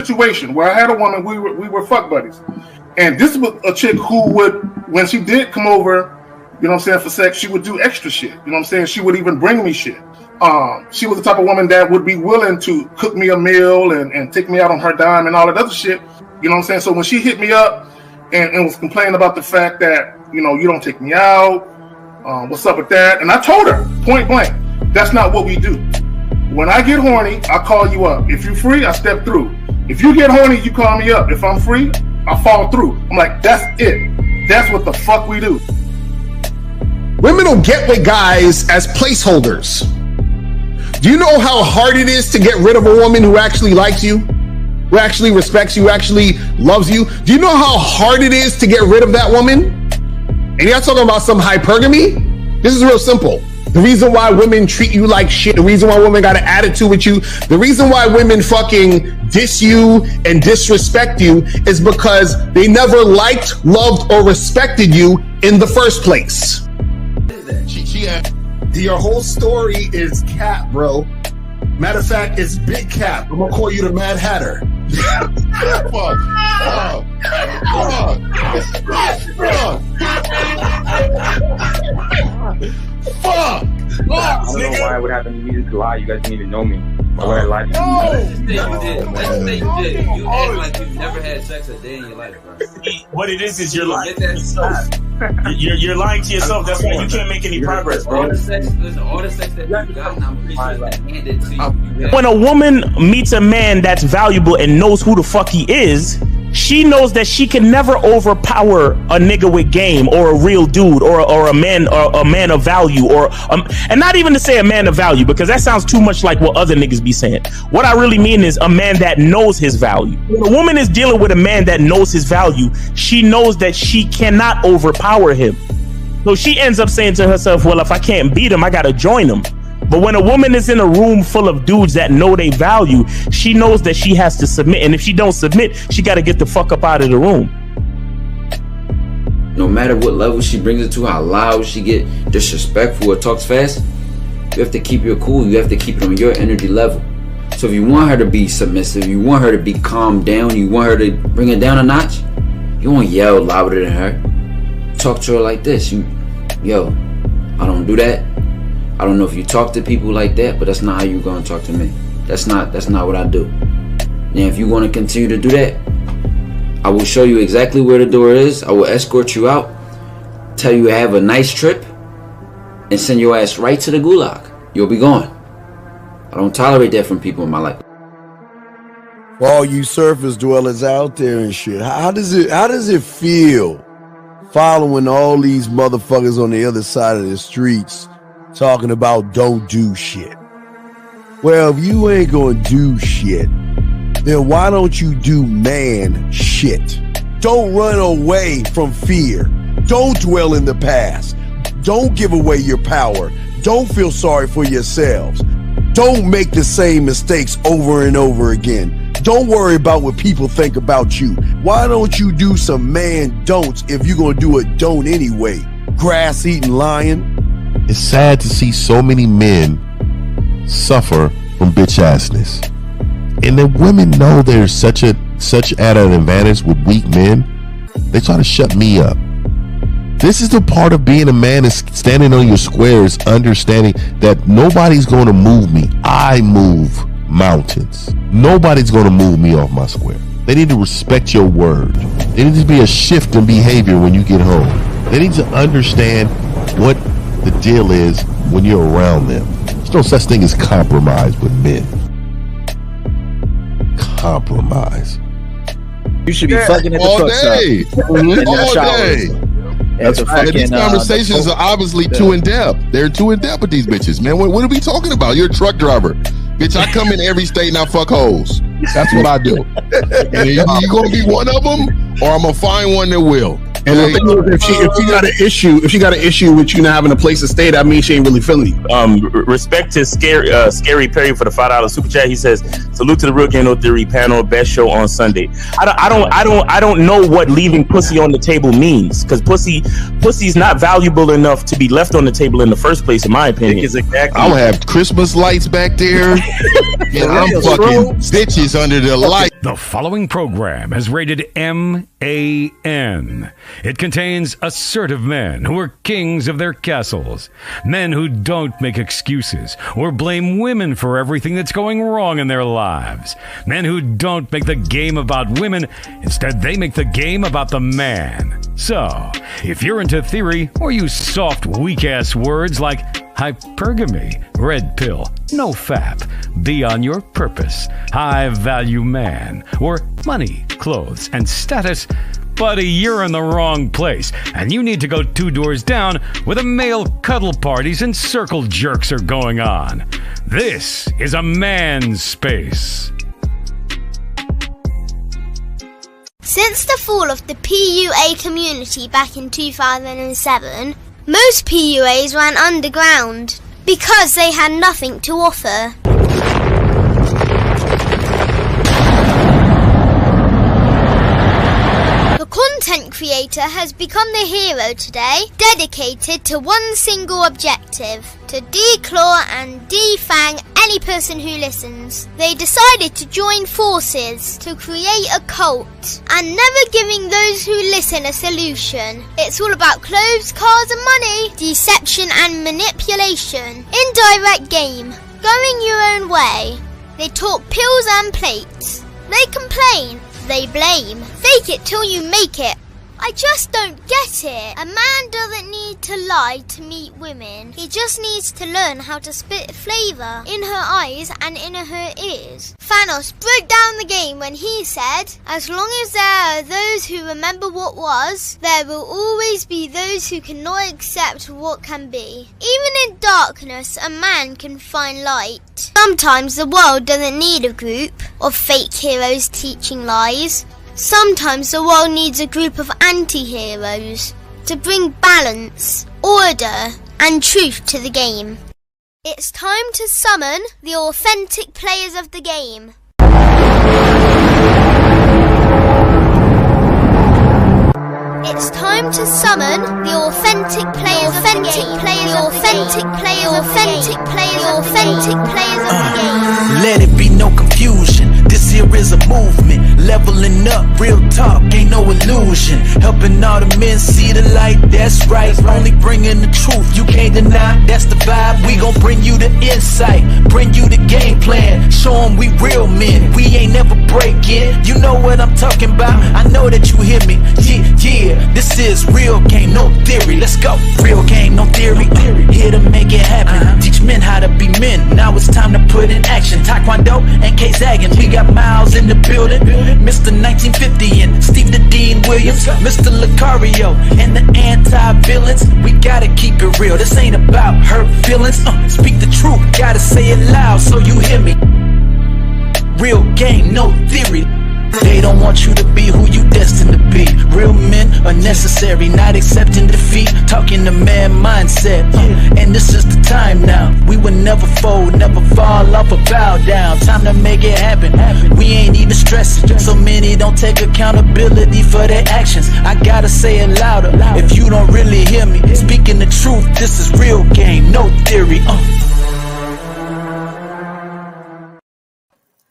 situation where I had a woman, we were fuck buddies. And this was a chick who would, when she did come over, you know what I'm saying, for sex, she would do extra shit. You know what I'm saying? She would even bring me shit. She was the type of woman that would be willing to cook me a meal and take me out on her dime and all that other shit. You know what I'm saying? So when she hit me up and was complaining about the fact that, you know, you don't take me out, what's up with that? And I told her, point blank, that's not what we do. When I get horny, I call you up. If you're free, I step through. If you get horny, you call me up. If I'm free, I fall through. I'm like, that's it. That's what the fuck we do. Women don't get with guys as placeholders. Do you know how hard it is to get rid of a woman who actually likes you, who actually respects you, who actually loves you? Do you know how hard it is to get rid of that woman? And you're not talking about some hypergamy? This is real simple. The reason why women treat you like shit, the reason why women got an attitude with you, the reason why women fucking diss you and disrespect you is because they never liked, loved, or respected you in the first place. Your whole story is cap, bro. Matter of fact, it's big cap. I'm gonna call you the Mad Hatter. Fuck. I don't know why it would happen to me to lie. You guys didn't even know me. Why would I lie to you? Let's just say you did. Let's just say you did. You act like you've never had sex a day in your life, bro. What it is you're lying to yourself. You're lying to yourself. That's why you can't make any progress, bro. All the sex that you've gotten, I'm pretty sure it's been handed to you. When a woman meets a man that's valuable and knows who the fuck he is, she knows that she can never overpower a nigga with game or a real dude or a man of value and not even to say a man of value, because that sounds too much like what other niggas be saying. What I really mean is a man that knows his value. When a woman is dealing with a man that knows his value, she knows that she cannot overpower him. So she ends up saying to herself, well, if I can't beat him, I gotta join him. But when a woman is in a room full of dudes that know they value, she knows that she has to submit. And if she don't submit, she got to get the fuck up out of the room. No matter what level she brings it to, how loud she get, disrespectful or talks fast, you have to keep your cool. You have to keep it on your energy level. So if you want her to be submissive, you want her to be calmed down, you want her to bring it down a notch, you won't yell louder than her. Talk to her like this. Yo, I don't do that. I don't know if you talk to people like that, but that's not how you're gonna talk to me. That's not what I do. Now, if you want to continue to do that, I will show you exactly where the door is. I will escort you out, tell you have a nice trip, and send your ass right to the gulag. You'll be gone. I don't tolerate that from people in my life. For all you surface dwellers out there and shit, how does it feel following all these motherfuckers on the other side of the streets talking about don't do shit? Well, if you ain't gonna do shit, then why don't you do man shit? Don't run away from fear. Don't dwell in the past. Don't give away your power. Don't feel sorry for yourselves. Don't make the same mistakes over and over again. Don't worry about what people think about you. Why don't you do some man don'ts if you're gonna do a don't anyway? Grass eating lion. It's sad to see so many men suffer from bitch assness, and the women know there's such at an advantage with weak men. They try to shut me up. This is the part of being a man, is standing on your squares, understanding that nobody's going to move me. I move mountains. Nobody's going to move me off my square. They need to respect your word. There needs to be a shift in behavior when you get home. They need to understand what the deal is when you're around them. There's no such thing as compromise with men. Compromise. You should be fucking at the truck stop. All day. That's right. These conversations are obviously too in depth. They're too in depth with these bitches, man. What are we talking about? You're a truck driver. Bitch, I come in every state and I fuck hoes. That's what I do. And you gonna be one of them, or I'm gonna find one that will. And the thing is, if she got an issue with you not having a place to stay, that means she ain't really feeling you. Respect to Scary Perry for the $5 super chat. He says, "Salute to the Real Game No Theory panel, best show on Sunday." I don't know what leaving pussy on the table means, because pussy's not valuable enough to be left on the table in the first place, in my opinion. I'm gonna have Christmas lights back there, and I'm fucking bitches under the light. The following program is rated MAN. It contains assertive men who are kings of their castles, men who don't make excuses or blame women for everything that's going wrong in their lives, men who don't make the game about women, instead they make the game about the man. So, if you're into theory or use soft, weak-ass words like hypergamy, red pill, no fap, be on your purpose, high-value man, or money, clothes, and status, buddy, you're in the wrong place, and you need to go 2 doors down where the male cuddle parties and circle jerks are going on. This is a man's space. Since the fall of the PUA community back in 2007, most PUAs ran underground because they had nothing to offer. The content creator has become the hero today, dedicated to one single objective: to declaw and defang any person who listens. They decided to join forces to create a cult, and never giving those who listen a solution. It's all about clothes, cars and money, deception and manipulation, indirect game, going your own way. They talk pills and plates. They complain. They blame. Fake it till you make it. I just don't get it. A man doesn't need to lie to meet women. He just needs to learn how to spit flavour in her eyes and in her ears. Thanos broke down the game when he said, "As long as there are those who remember what was, there will always be those who cannot accept what can be." Even in darkness, a man can find light. Sometimes the world doesn't need a group of fake heroes teaching lies. Sometimes the world needs a group of anti-heroes to bring balance, order, and truth to the game. It's time to summon the authentic players of the game. It's time to summon the authentic players of the game. Let it be no confusion. This here is a movement, leveling up, real talk, ain't no illusion. Helping all the men see the light, that's right. Only bringing the truth, you can't deny, that's the vibe. We gon' bring you the insight, bring you the game plan. Show them we real men, we ain't never breaking. You know what I'm talking about, I know that you hear me. Yeah, this is real game, no theory. Let's go, real game, no theory. Here to make it happen, teach men how to be men. Now it's time to put in action. Taekwondo and K-Zagging, we got Miles in the building, Mr. 1950 and Steve the Dean Williams, Mr. Lucario and the anti-villains. We gotta keep it real, this ain't about hurt feelings. Speak the truth, gotta say it loud so you hear me. Real game, no theory. They don't want you to be who you destined to be. Real men are necessary, not accepting defeat. Talking the man mindset, and this is the time now. We will never fold, never fall off or bow down. Time to make it happen. We ain't even stressing. So many don't take accountability for their actions. I gotta say it louder if you don't really hear me. Speaking the truth, this is real game, no theory.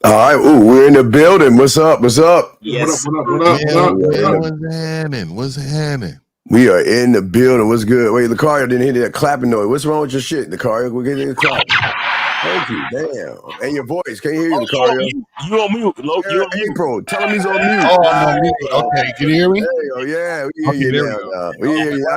All right, we're in the building. What's up? What's up? Yes. What's happening? What's happening? We are in the building. What's good? Wait, Lucario didn't hear that clapping noise. What's wrong with your shit, Lucario? We're getting a clap. Thank you. Damn. And your voice. Can't hear you, Lucario. You on mute, Lo. You on mute. Bro, tell him he's on mute. Oh, I'm on mute. Okay, can you hear me? Yeah, we hear you now. We hear you.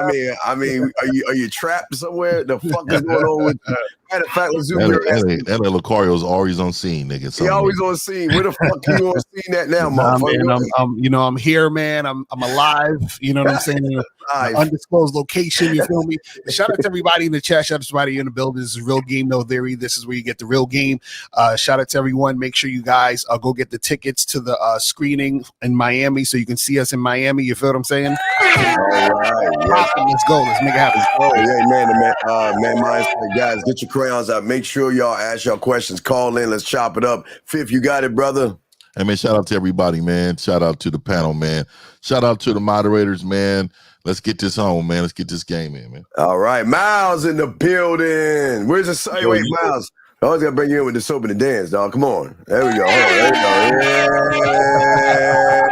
I mean, are you trapped somewhere? The fuck is going on with you? Matter of fact, let's do that little Lucario's always on scene, nigga. He always on scene. Where the fuck you on scene at now, motherfucker? Man, I'm here, man. I'm alive. You know what I'm saying? Undisclosed location. You feel me? And shout out to everybody in the chat. Shout out to everybody in the building. This is Real Game No Theory. This is where you get the real game. Shout out to everyone. Make sure you guys go get the tickets to the screening in Miami so you can see us in Miami. You feel what I'm saying? All right, let's go. Let's make it happen. Hey, man, guys, get your crayons out. Make sure y'all ask y'all questions. Call in. Let's chop it up. Fifth, you got it, brother. Hey, man, shout out to everybody, man. Shout out to the panel, man. Shout out to the moderators, man. Let's get this on, man. Let's get this game in, man. All right, Miles in the building. Where's the site? Wait, Miles. I always gotta bring you in with the soap and the dance, dog. Come on. There we go. There we go. Yeah.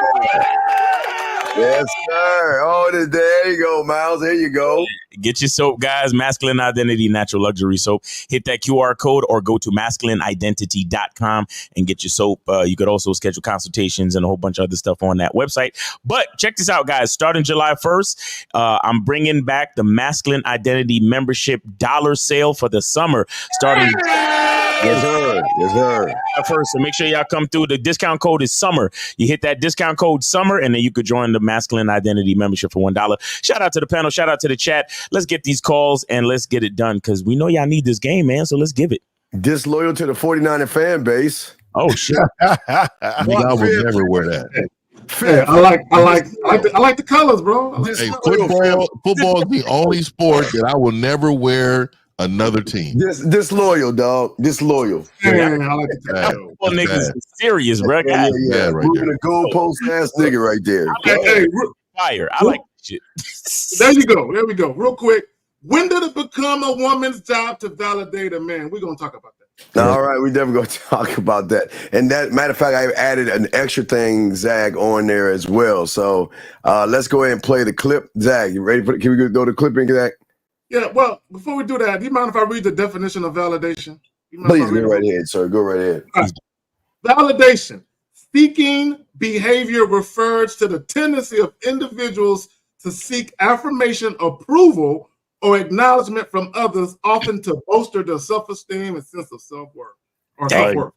Yes, sir. Oh, there you go, Miles. There you go. Get your soap, guys. Masculine Identity Natural Luxury Soap. Hit that QR code or go to masculineidentity.com and get your soap. You could also schedule consultations and a whole bunch of other stuff on that website. But check this out, guys. Starting July 1st, I'm bringing back the Masculine Identity membership dollar sale for the summer. Starting... Yes, sir. Yes, sir. First, so make sure y'all come through. The discount code is SUMMER. You hit that discount code SUMMER, and then you could join the Masculine Identity membership for $1. Shout out to the panel. Shout out to the chat. Let's get these calls and let's get it done because we know y'all need this game, man. So let's give it. Disloyal to the 49er fan base. Oh shit! I would never wear that. Yeah, I like the colors, bro. Hey, football is the only sport that I will never wear another team. Disloyal, dog. Disloyal. Yeah, I like that. Well, niggas is serious, bro. Yeah, right there. The goalpost ass nigga right there. Hey, fire. I like shit. There you go. There we go. Real quick. When did it become a woman's job to validate a man? We're gonna talk about that. All right, we definitely gonna talk about that. And that matter of fact, I added an extra thing, Zag, on there as well. So let's go ahead and play the clip. Zag, you ready for it? Can we go to the clipping, Zag? Yeah, well, before we do that, do you mind if I read the definition of validation? Please go right ahead, sir. Go right ahead. Right. Validation. Seeking behavior refers to the tendency of individuals to seek affirmation, approval, or acknowledgement from others, often to bolster their self-esteem and sense of self-worth. Or self-worth.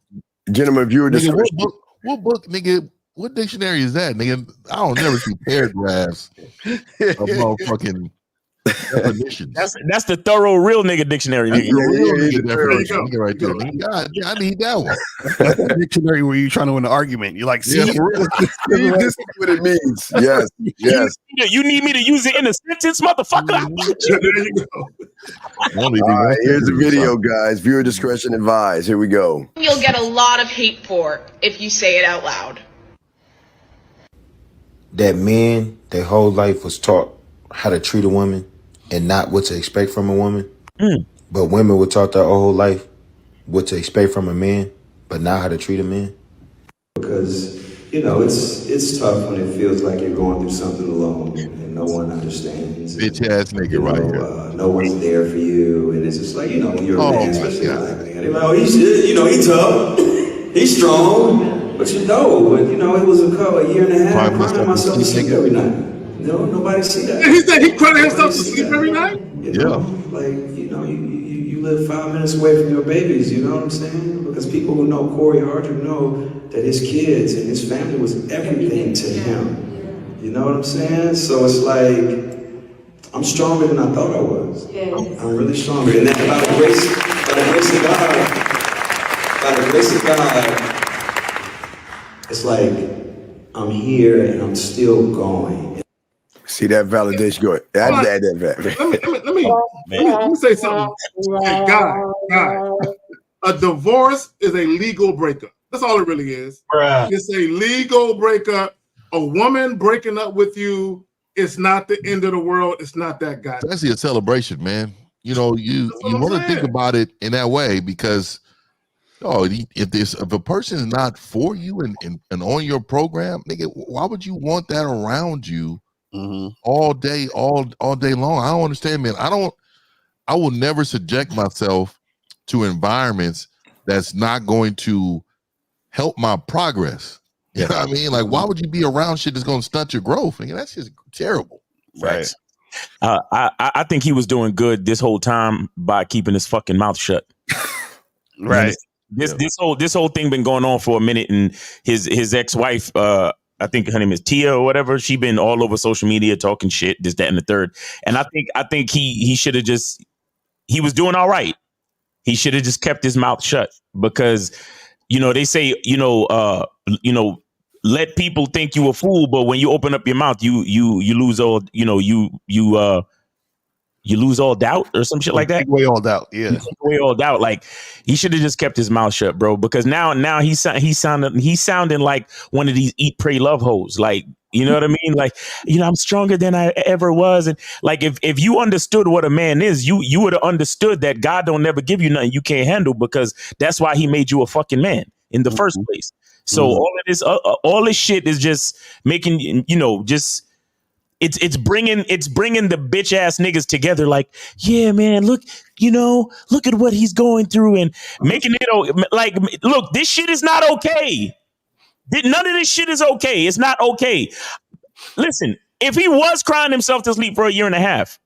Gentlemen, viewer discretion. What book, nigga? What dictionary is that, nigga? I don't never see paragraphs of motherfucking definitions. That's the thorough real nigga dictionary, nigga. Nigga right there. God, yeah, I need that one. That's the dictionary where you're trying to win an argument. You're like, see, this is what it means. Yes, yes. You need me to use it in a sentence, motherfucker? There you go. All right, here's the video, guys. Viewer discretion advised. Here we go. You'll get a lot of hate for if you say it out loud. That men, their whole life was taught how to treat a woman and not what to expect from a woman. But women were taught their whole life what to expect from a man, but not how to treat a man. Because, you know, it's tough when it feels like you're going through something alone and no one understands. Bitch ass nigga right here. No one's there for you, and it's just like, you know, when you're a man, especially a black man. They're like, oh, he's tough, he's strong, but you know, it was a year and a half crying myself to sleep every night. No, nobody see that. He said he cried himself to sleep every night? You live 5 minutes away from your babies, you know what I'm saying? Because people who know Corey Harder know that his kids and his family was everything to him. You know what I'm saying? So it's like, I'm stronger than I thought I was. I'm really stronger. And that by the grace of God, it's like, I'm here and I'm still going. See that validation? Go ahead. I add that. Let me say something. Hey, God, a divorce is a legal breakup. That's all it really is. It's a legal breakup. A woman breaking up with you, it's not the end of the world. It's not that guy. It's actually a celebration, man. You know, you want to think about it in that way because if a person is not for you and on your program, nigga, why would you want that around you all day long? I don't understand, man. I will never subject myself to environments that's not going to help my progress. You know what I mean? Like, why would you be around shit that's going to stunt your growth? I mean, that's just terrible. Right. I think he was doing good this whole time by keeping his fucking mouth shut. Right. This whole thing been going on for a minute, and his ex-wife, I think her name is Tia or whatever. She been all over social media talking shit, this, that, and the third. And I think he should have he was doing all right. He should have just kept his mouth shut, because, they say, let people think you a fool, but when you open up your mouth, you lose all, you lose all doubt or some shit like that. Take away all doubt. Yeah. Take away all doubt. Like, he should have just kept his mouth shut, bro. Because now he's sounding like one of these eat, pray, love hoes. Like, you know what I mean? Like, I'm stronger than I ever was. And like, if you understood what a man is, you would have understood that God don't never give you nothing you can't handle, because that's why he made you a fucking man in the first place. So all this shit is just making, it's bringing the bitch ass niggas together. Like, yeah, man, look at what he's going through, and making it like, look, this shit is not okay. None of this shit is okay. It's not okay. Listen, if he was crying himself to sleep for a year and a half,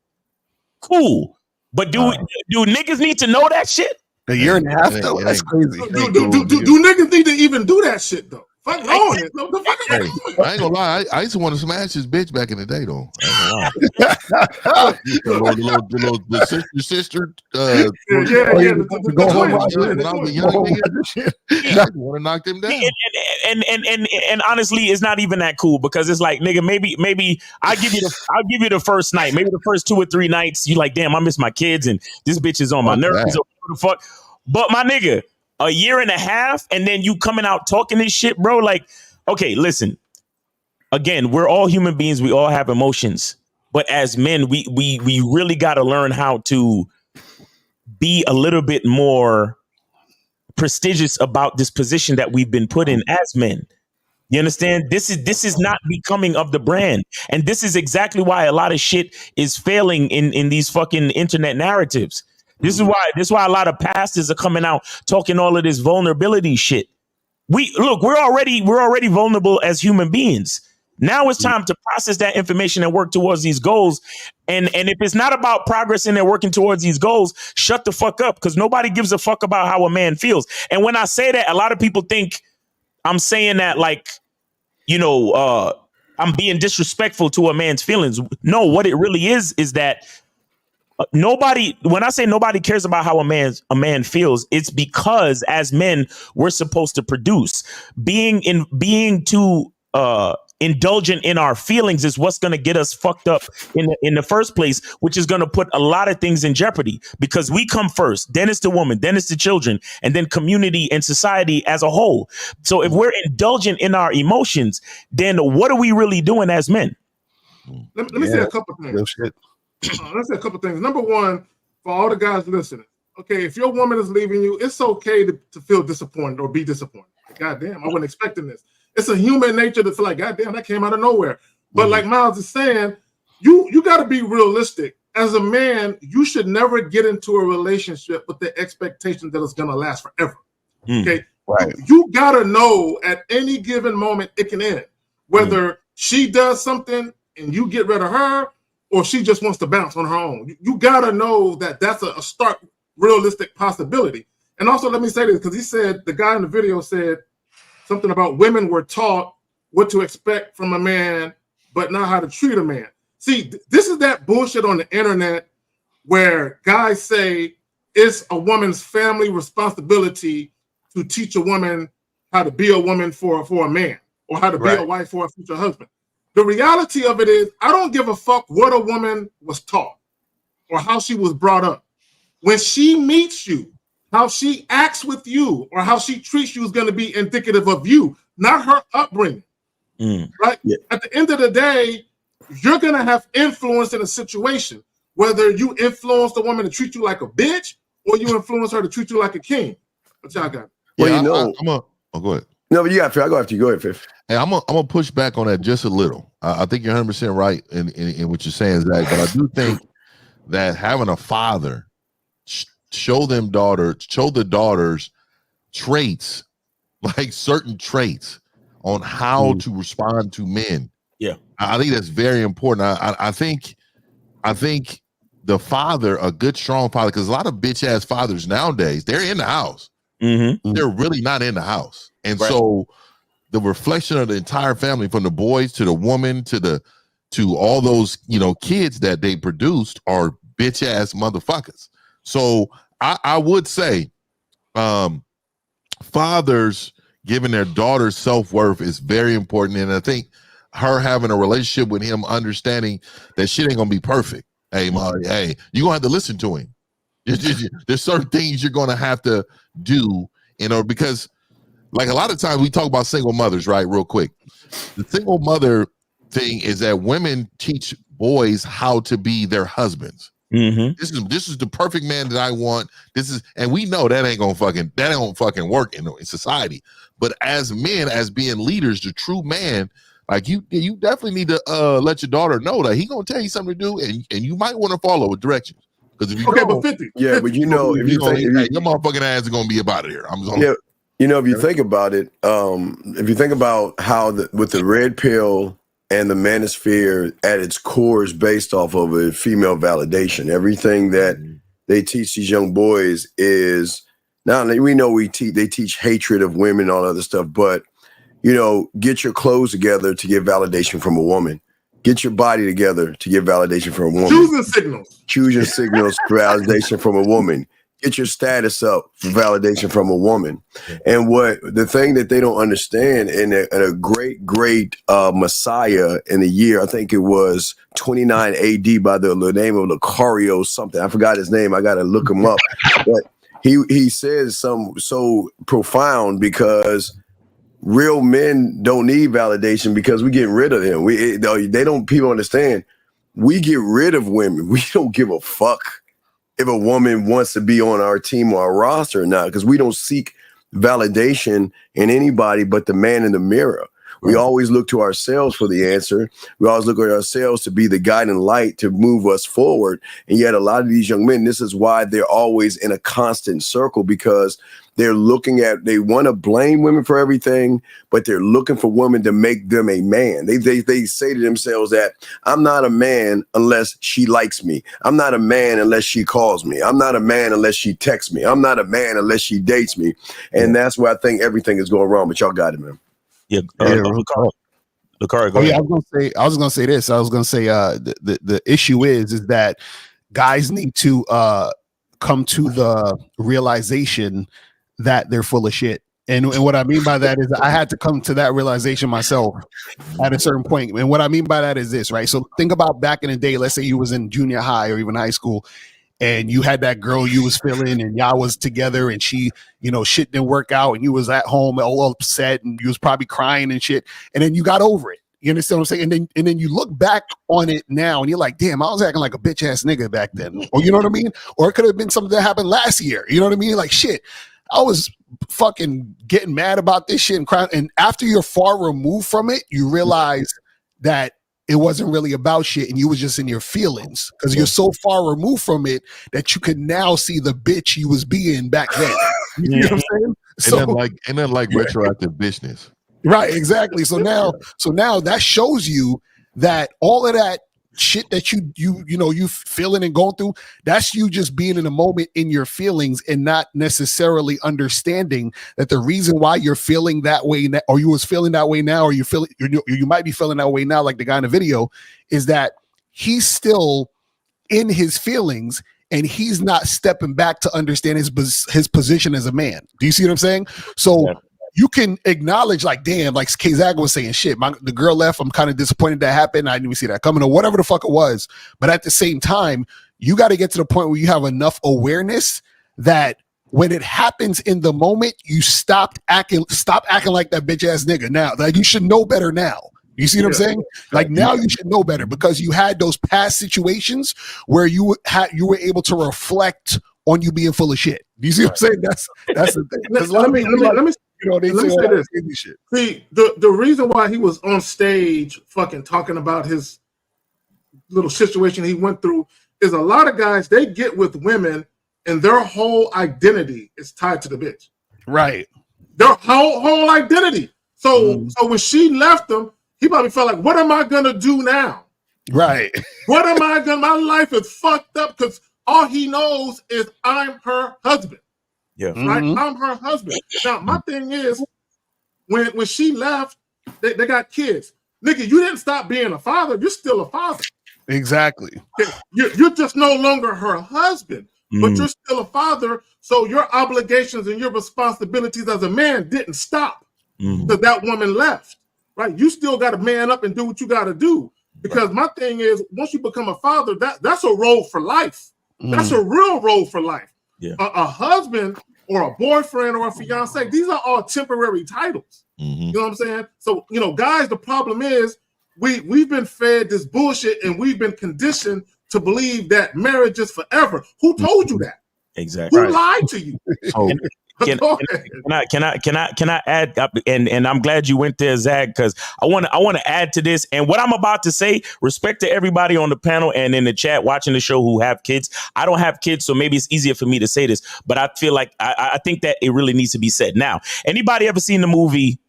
cool. But do niggas need to know that shit? A year and a half, though? That's crazy. Do niggas need to even do that shit, though? Fuck wrong with it. No, the fuck I ain't gonna lie. I used to want to smash this bitch back in the day, though. I ain't gonna lie. the sister. Go home. When I was a young nigga, I want to knock them down. And honestly, it's not even that cool, because it's like, nigga, maybe I'll give you the first night, maybe the first 2 or 3 nights. You like, damn, I miss my kids, and this bitch is on my nerves. Or whatever the fuck. But my nigga, a year and a half, and then you coming out talking this shit, bro. Like, okay, listen. Again, we're all human beings. We all have emotions. But as men, we really got to learn how to be a little bit more prestigious about this position that we've been put in as men. You understand? This is not becoming of the brand. And this is exactly why a lot of shit is failing in these fucking internet narratives. This is why a lot of pastors are coming out talking all of this vulnerability shit. We're already vulnerable as human beings. Now it's time to process that information and work towards these goals. And if it's not about progressing and working towards these goals, shut the fuck up, because nobody gives a fuck about how a man feels. And when I say that, a lot of people think I'm saying that like, I'm being disrespectful to a man's feelings. No, what it really is that when I say nobody cares about how a man feels, it's because as men, we're supposed to produce. Being too indulgent in our feelings is what's going to get us fucked up in the first place, which is going to put a lot of things in jeopardy, because we come first, then it's the woman, then it's the children, and then community and society as a whole. So if we're indulgent in our emotions, then what are we really doing as men? Let me say a couple things. Let's say a couple things. Number one, for all the guys listening, okay, if your woman is leaving you, it's okay to feel disappointed or be disappointed. Like, God damn, I wasn't expecting this. It's a human nature to feel like, God damn, that came out of nowhere. But like Miles is saying, you got to be realistic. As a man, you should never get into a relationship with the expectation that it's going to last forever. Okay? Right. You got to know at any given moment it can end. Whether she does something and you get rid of her, or she just wants to bounce on her own. You got to know that that's a stark, realistic possibility. And also, let me say this, because the guy in the video said something about women were taught what to expect from a man, but not how to treat a man. See, this is that bullshit on the internet where guys say it's a woman's family responsibility to teach a woman how to be a woman for a man, or how to be a wife for a future husband. The reality of it is, I don't give a fuck what a woman was taught or how she was brought up. When she meets you, how she acts with you or how she treats you is going to be indicative of you, not her upbringing. Right? Yeah. At the end of the day, you're going to have influence in a situation, whether you influence the woman to treat you like a bitch or you influence her to treat you like a king. What y'all got? Well, go ahead. No, but you got. I go after you. Go ahead, Fifth. Hey, I'm gonna push back on that just a little. I think you're 100% right in what you're saying, Zach. But I do think that having a father show the daughters traits, like certain traits on how to respond to men. Yeah, I think that's very important. I think the father, a good strong father, because a lot of bitch ass fathers nowadays, they're in the house. They're really not in the house. And so the reflection of the entire family, from the boys to the woman to all those, you know, kids that they produced, are bitch ass motherfuckers. So I would say fathers giving their daughters self-worth is very important. And I think her having a relationship with him, understanding that shit ain't gonna be perfect. Hey, Molly, hey, you're gonna have to listen to him. There's certain things you're gonna have to do, you know, because like a lot of times we talk about single mothers, right? Real quick. The single mother thing is that women teach boys how to be their husbands. This is the perfect man that I want. And we know that ain't gonna fucking work in society. But as men, as being leaders, the true man, like you definitely need to let your daughter know that he gonna tell you something to do, and you might want to follow with directions. Because if you but 50, but you know, if you think your motherfucking ass is gonna be about it here. You know, if you think about it, if you think about how with the red pill and the manosphere at its core is based off of a female validation. Everything that they teach these young boys is now we know they teach hatred of women and all other stuff, but you know, get your clothes together to get validation from a woman. Get your body together to get validation from a woman. Choosing signals. Choosing signals for validation from a woman. Get your status up for validation from a woman. And the thing that they don't understand, in a great Messiah in the year, I think it was 29 AD by the name of Lucario something. I forgot his name. I got to look him up. But he says something so profound, because real men don't need validation because we get rid of them. People understand. We get rid of women. We don't give a fuck if a woman wants to be on our team or our roster or not, because we don't seek validation in anybody but the man in the mirror. We always look to ourselves for the answer. We always look at ourselves to be the guiding light to move us forward. And yet a lot of these young men, this is why they're always in a constant circle, because they want to blame women for everything, but they're looking for women to make them a man. They say to themselves that I'm not a man unless she likes me. I'm not a man unless she calls me. I'm not a man unless she texts me. I'm not a man unless she dates me. And that's where I think everything is going wrong. But y'all got it, man. Yeah, Lucario, go ahead. I was gonna say this. I was gonna say the issue is that guys need to come to the realization that they're full of shit. And what I mean by that is I had to come to that realization myself at a certain point. And what I mean by that is this, right? So think about back in the day, let's say you was in junior high or even high school, and you had that girl you was feeling, and y'all was together, and she, you know, shit didn't work out, and you was at home all upset, and you was probably crying and shit, and then you got over it. You understand what I'm saying? And then you look back on it now, and you're like, damn, I was acting like a bitch ass nigga back then. Or you know what I mean? Or it could have been something that happened last year. You know what I mean? Like, shit, I was fucking getting mad about this shit and crying. And after you're far removed from it, you realize that it wasn't really about shit, and you was just in your feelings because you're so far removed from it that you can now see the bitch you was being back then. You know what I'm saying? And then retroactive business. Right, exactly. So now that shows you that all of that shit that you feeling and going through, that's you just being in a moment in your feelings and not necessarily understanding that the reason why you're feeling that way or you was feeling that way now, or you might be feeling that way now, like the guy in the video, is that he's still in his feelings and he's not stepping back to understand his position as a man. Do you see what I'm saying? So you can acknowledge, like, damn, like K-Zag was saying, shit, the girl left, I'm kind of disappointed that happened, I didn't even see that coming, or whatever the fuck it was. But at the same time, you got to get to the point where you have enough awareness that when it happens in the moment, you stop acting like that bitch ass nigga now. Like, you should know better now. You see what I'm saying? Like, now you should know better because you had those past situations where you were able to reflect on you being full of shit. Do you see what I'm saying? That's the thing. Let me say this. See, the reason why he was on stage fucking talking about his little situation he went through is a lot of guys, they get with women and their whole identity is tied to the bitch. Right. Their whole identity. So when she left him, he probably felt like, what am I gonna do now? Right. What am I doing? My life is fucked up because all he knows is I'm her husband. Yeah. Right? I'm her husband. Now, my thing is, when she left, they got kids. Nigga, you didn't stop being a father. You're still a father. Exactly. You're just no longer her husband, but you're still a father. So your obligations and your responsibilities as a man didn't stop because that woman left. Right? You still got to man up and do what you got to do. Because my thing is, once you become a father, that's a role for life. That's a real role for life. Yeah. A husband or a boyfriend or a fiance, these are all temporary titles. You know what I'm saying? So, guys, the problem is we've been fed this bullshit and we've been conditioned to believe that marriage is forever. Who told you that? Exactly. Who lied to you? Can I add? And I'm glad you went there, Zach, because I want to add to this. And what I'm about to say, respect to everybody on the panel and in the chat watching the show who have kids. I don't have kids, so maybe it's easier for me to say this, but I feel like I think that it really needs to be said. Now, anybody ever seen the movie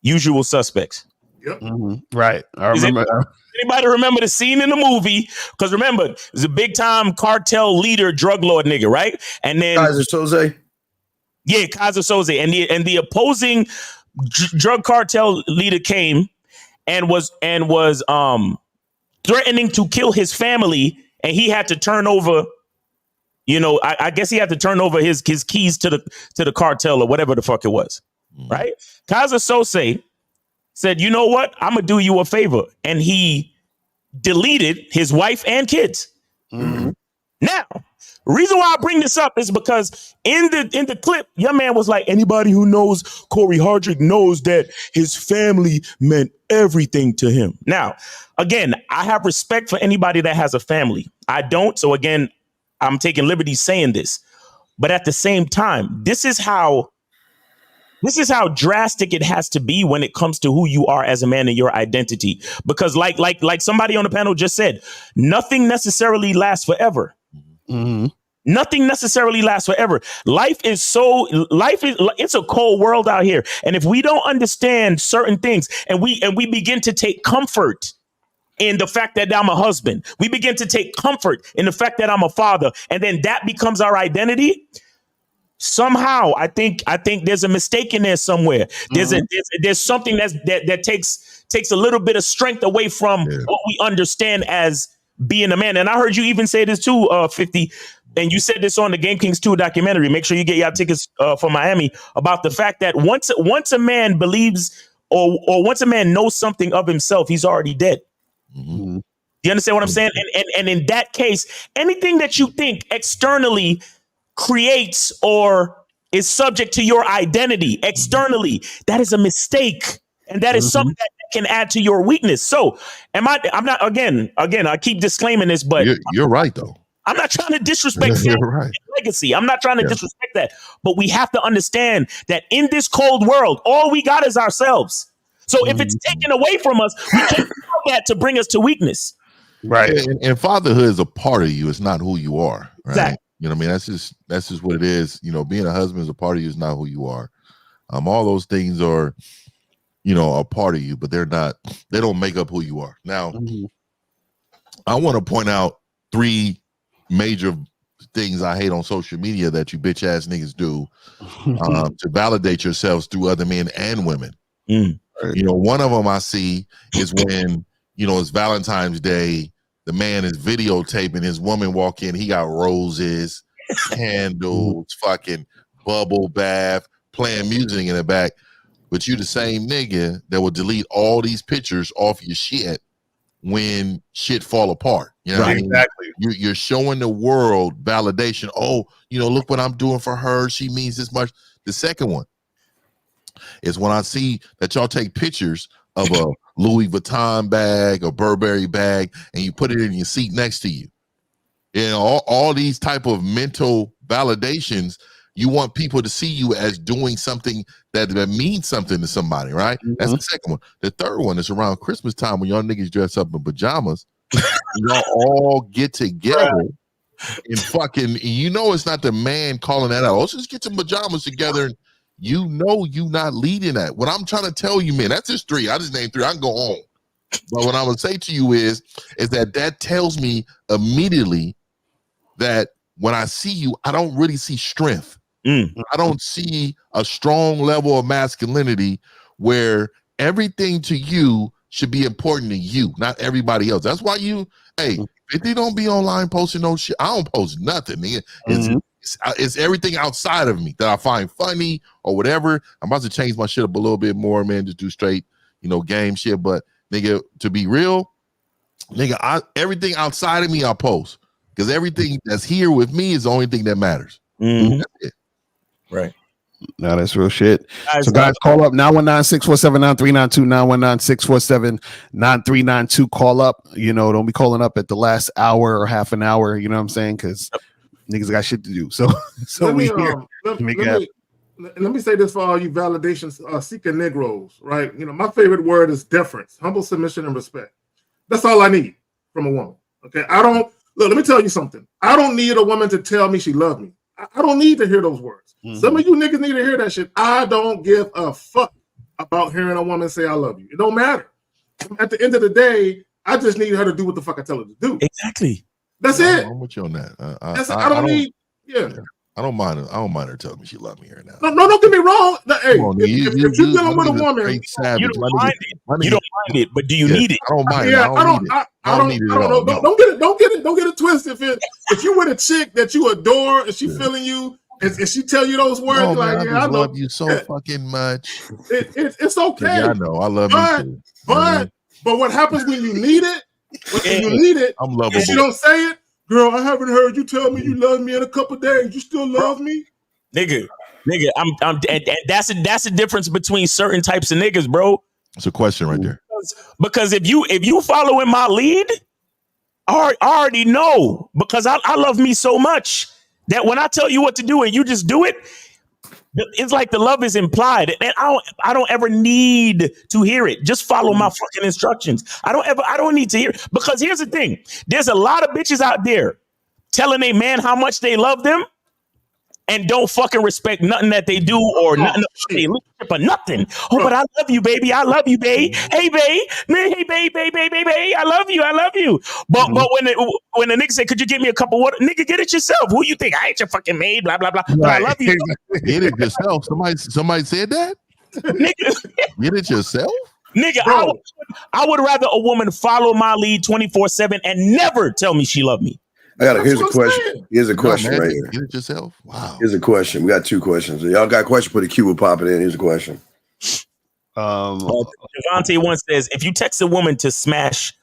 Usual Suspects? Yep. Right. I remember. Anybody remember the scene in the movie? Because remember, it was a big time cartel leader, drug lord nigga, right? And then Kaiser Soze. Yeah, Kaiser Soze, and the opposing drug cartel leader came and was threatening to kill his family, and he had to turn over. I guess he had to turn over his keys to the cartel or whatever the fuck it was, right? Kaiser Soze said, "You know what? I'm gonna do you a favor," and he deleted his wife and kids. Now, reason why I bring this up is because in the clip, your man was like, anybody who knows Corey Hardrick knows that his family meant everything to him. Now, again, I have respect for anybody that has a family. I don't. So again, I'm taking liberties saying this. But at the same time, this is how drastic it has to be when it comes to who you are as a man and your identity. Because like somebody on the panel just said, nothing necessarily lasts forever. Nothing necessarily lasts forever. It's a cold world out here. And if we don't understand certain things and we begin to take comfort in the fact that I'm a husband, we begin to take comfort in the fact that I'm a father, and then that becomes our identity. Somehow, I think there's a mistake in there somewhere. There's something that takes a little bit of strength away from what we understand as being a man. And I heard you even say this too, 50. And you said this on the Game Kings 2 documentary. Make sure you get your tickets for Miami, about the fact that once a man believes or once a man knows something of himself, he's already dead. You understand what I'm saying? And in that case, anything that you think externally creates or is subject to your identity externally, that is a mistake. And that is something that can add to your weakness. So I'm not, again, I keep disclaiming this, but you're right though. I'm not trying to disrespect legacy. I'm not trying to disrespect that. But we have to understand that in this cold world, all we got is ourselves. So if it's taken away from us, we can't allow that to bring us to weakness. Right. And fatherhood is a part of you. It's not who you are. Right? Exactly. You know what I mean? That's just what it is. Being a husband is a part of you. Is not who you are. All those things are, a part of you, but they don't make up who you are. Now, I want to point out 3 major things I hate on social media that you bitch ass niggas do to validate yourselves through other men and women. One of them I see is when, it's Valentine's Day, the man is videotaping his woman walk in, he got roses, candles, fucking bubble bath, playing music in the back. But you the same nigga that will delete all these pictures off your shit when shit fall apart. You know what I mean? Exactly. You're showing the world validation. Oh, look what I'm doing for her. She means this much. The second one is when I see that y'all take pictures of a Louis Vuitton bag or Burberry bag and you put it in your seat next to you. All these type of mental validations. You want people to see you as doing something that means something to somebody, right? That's the second one. The third one is around Christmas time when y'all niggas dress up in pajamas. Y'all all get together and fucking, it's not the man calling that out. Let's just get some pajamas together. And you not leading that. What I'm trying to tell you, man, that's just 3. I just named 3. I can go on. But what I would say to you is that tells me immediately that when I see you, I don't really see strength. I don't see a strong level of masculinity where everything to you should be important to you, not everybody else. That's why if they don't be online posting no shit, I don't post nothing, nigga. It's everything outside of me that I find funny or whatever. I'm about to change my shit up a little bit more, man. Just do straight, game shit. But nigga, to be real, nigga, everything outside of me I post because everything that's here with me is the only thing that matters. That's it. Right. No, that's real shit. So guys, call up 919-647-9392, 919-647-9392. Call up. Don't be calling up at the last hour or half an hour. You know what I'm saying? Because niggas got shit to do. So let me say this for all you validation seeking Negroes, right? My favorite word is deference, humble submission, and respect. That's all I need from a woman. Okay, let me tell you something. I don't need a woman to tell me she loves me. I don't need to hear those words. Some of you niggas need to hear that shit. I don't give a fuck about hearing a woman say I love you. It don't matter. At the end of the day, I just need her to do what the fuck I tell her to do. Exactly. That's it. I'm with you on that. I don't need. I don't mind her telling me she loves me right now. No, don't get me wrong. Hey, if you're dealing with a woman, you don't mind it, but do you need it? I don't mind it. I don't need it at all. Don't get it twisted. If you with a chick that you adore and she feeling you and she tell you those words, I love you so fucking much. It's okay. Yeah, I know. I love you too. But what happens when you need it? When you need it, I'm lovable. If you don't say it, girl, I haven't heard you tell me you love me in a couple days. You still love me, nigga. I'm and that's the difference between certain types of niggas, bro. It's a question right there. Because if you following my lead, I already know because I love me so much that when I tell you what to do and you just do it, it's like the love is implied, and I don't ever need to hear it. Just follow my fucking instructions. I don't need to hear it. Because here's the thing: there's a lot of bitches out there telling a man how much they love them, and don't fucking respect nothing that they do or nothing they look or nothing. Oh, but I love you, baby. I love you, babe. Hey, babe. Hey, babe. I love you. But when the nigga say, "Could you get me a cup of water?" Nigga, get it yourself. Who you think? I ain't your fucking maid. Blah blah blah. But I love you. Get it yourself. Somebody said that. Nigga, get it yourself. Nigga, I would rather a woman follow my lead 24/7 and never tell me she loved me. Here's a question. Here's a question right here. Get it yourself. Wow. Here's a question. We got two questions. Y'all got a question? Put a Q, we'll pop it in. Here's a question. Devontae once says, if you text a woman to smash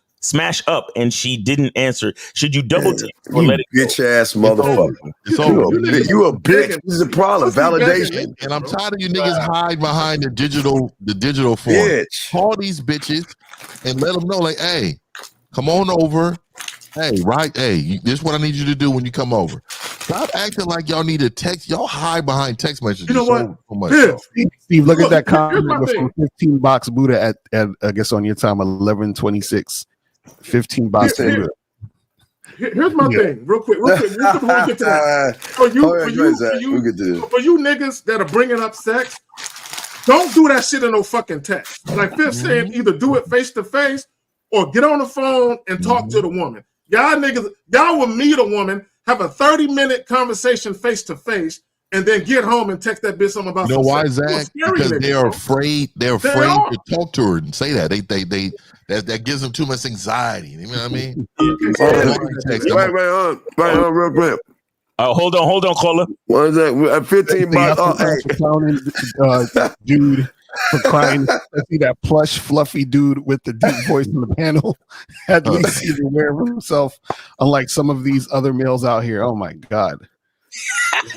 up and she didn't answer, should you double tap or let it go? Bitch ass motherfucker. You a bitch. This is a problem. Validation. And I'm tired of you niggas hide behind the digital form. Bitch. Call these bitches and let them know, like, hey, come on over. Hey, this is what I need you to do when you come over. Stop acting like y'all need a text. Y'all hide behind text messages. You know what? So much. Steve, look at that comment from 15 Box Buddha at I guess on your time 11:26. 15 Box Buddha. Here's my thing, real quick. Before we get to that. For you niggas that are bringing up sex, don't do that shit in no fucking text. Like Fifth saying, either do it face to face or get on the phone and talk to the woman. Y'all niggas, y'all will meet a woman, have a 30-minute conversation face to face, and then get home and text that bitch something about. You know why, Zach? Because they're afraid. They're afraid to talk to her and say that. That gives them too much anxiety. You know what I mean? Right on, real quick. Hold on, caller. What is that? 15 bucks. Dude. For crying, I see that plush, fluffy dude with the deep voice in the panel. At least he's aware of himself, unlike some of these other males out here. Oh my god,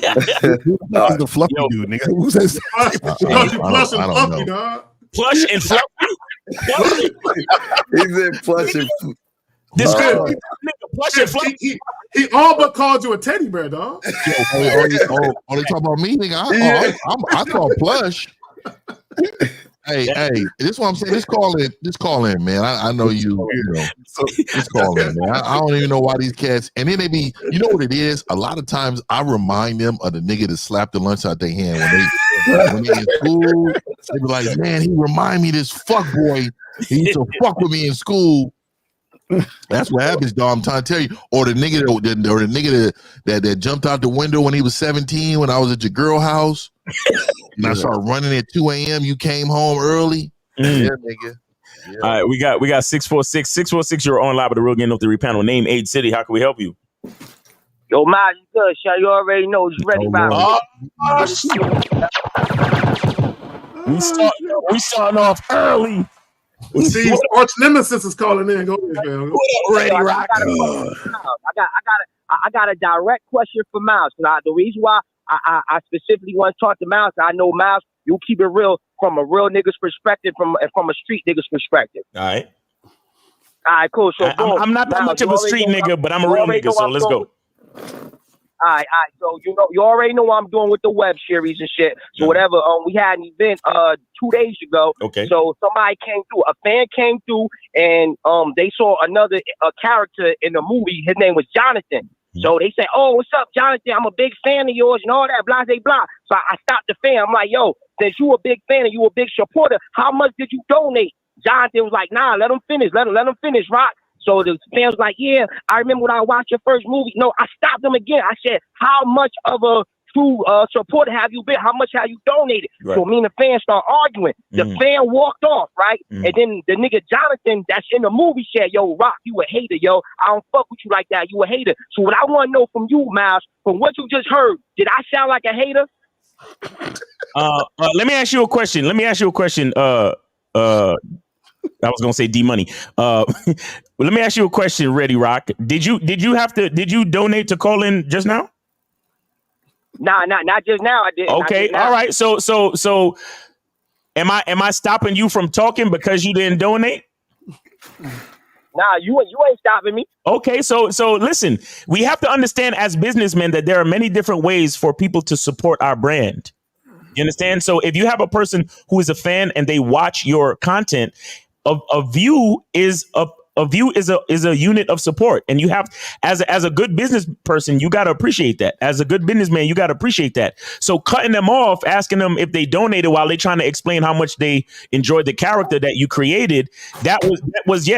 the fluffy dude, nigga. Who says plush and fluffy, dog? Plush and fluffy. He said plush and. Plush and fluffy. He all but called you a teddy bear, dog. They talking about me, nigga. I call plush. Hey, this is what I'm saying. Just call in, man. I know you know. Just call in, man. I don't even know why these cats. And then they be, you know what it is? A lot of times I remind them of the nigga that slapped the lunch out their hand when they in school. They be like, man, he remind me of this fuck boy. He used to fuck with me in school. That's what happens, dog. I'm trying to tell you. Or the nigga that jumped out the window when he was 17 when I was at your girl house. And I started running at 2 a.m. You came home early. Yeah, nigga. Yeah. All right, we got 646. 646, you're on live with the Real Game No 3 panel. Name, age, city. How can we help you? Yo, Miles, you good, Sean. You already know it's ready, We starting off early. See, arch nemesis is calling in. Go ahead, man. Ready, Rock. I got a direct question for Miles. The reason why I specifically want to talk to Miles, I know Miles, you keep it real from a real nigga's perspective, from a street nigga's perspective. All right. All right, cool. So I'm not that much of a street nigga, but I'm a real nigga, so let's go. All right. So you already know what I'm doing with the web series and shit. So whatever. We had an event 2 days ago. Okay. So somebody came through. A fan came through, and they saw another character in the movie. His name was Jonathan. So they said, "Oh, what's up, Jonathan? I'm a big fan of yours and all that, blah, blah, blah." So I stopped the fan. I'm like, "Yo, since you a big fan and you a big supporter, how much did you donate?" Jonathan was like, "Nah, let him finish. Let him finish, Rock." So the fan was like, "Yeah, I remember when I watched your first movie." No, I stopped him again. I said, "How much of a true supporter have you been? How much have you donated?" Right. So me and the fan start arguing. The fan walked off, right? And then the nigga Jonathan that's in the movie said, "Yo, Rock, you a hater, yo. I don't fuck with you like that. You a hater." So what I want to know from you, Miles, from what you just heard, did I sound like a hater? Let me ask you a question. I was gonna say D Money. Well, let me ask you a question, Ready Rock. Did you donate to call in just now? Nah, not just now. I did. Okay, all right. So am I stopping you from talking because you didn't donate? Nah, you ain't stopping me. Okay, so listen, we have to understand as businessmen that there are many different ways for people to support our brand. You understand? So if you have a person who is a fan and they watch your content, a view is a unit of support, and you have as a good business person, you got to appreciate that. As a good businessman, you got to appreciate that. So cutting them off, asking them if they donated while they trying to explain how much they enjoyed the character that you created, that was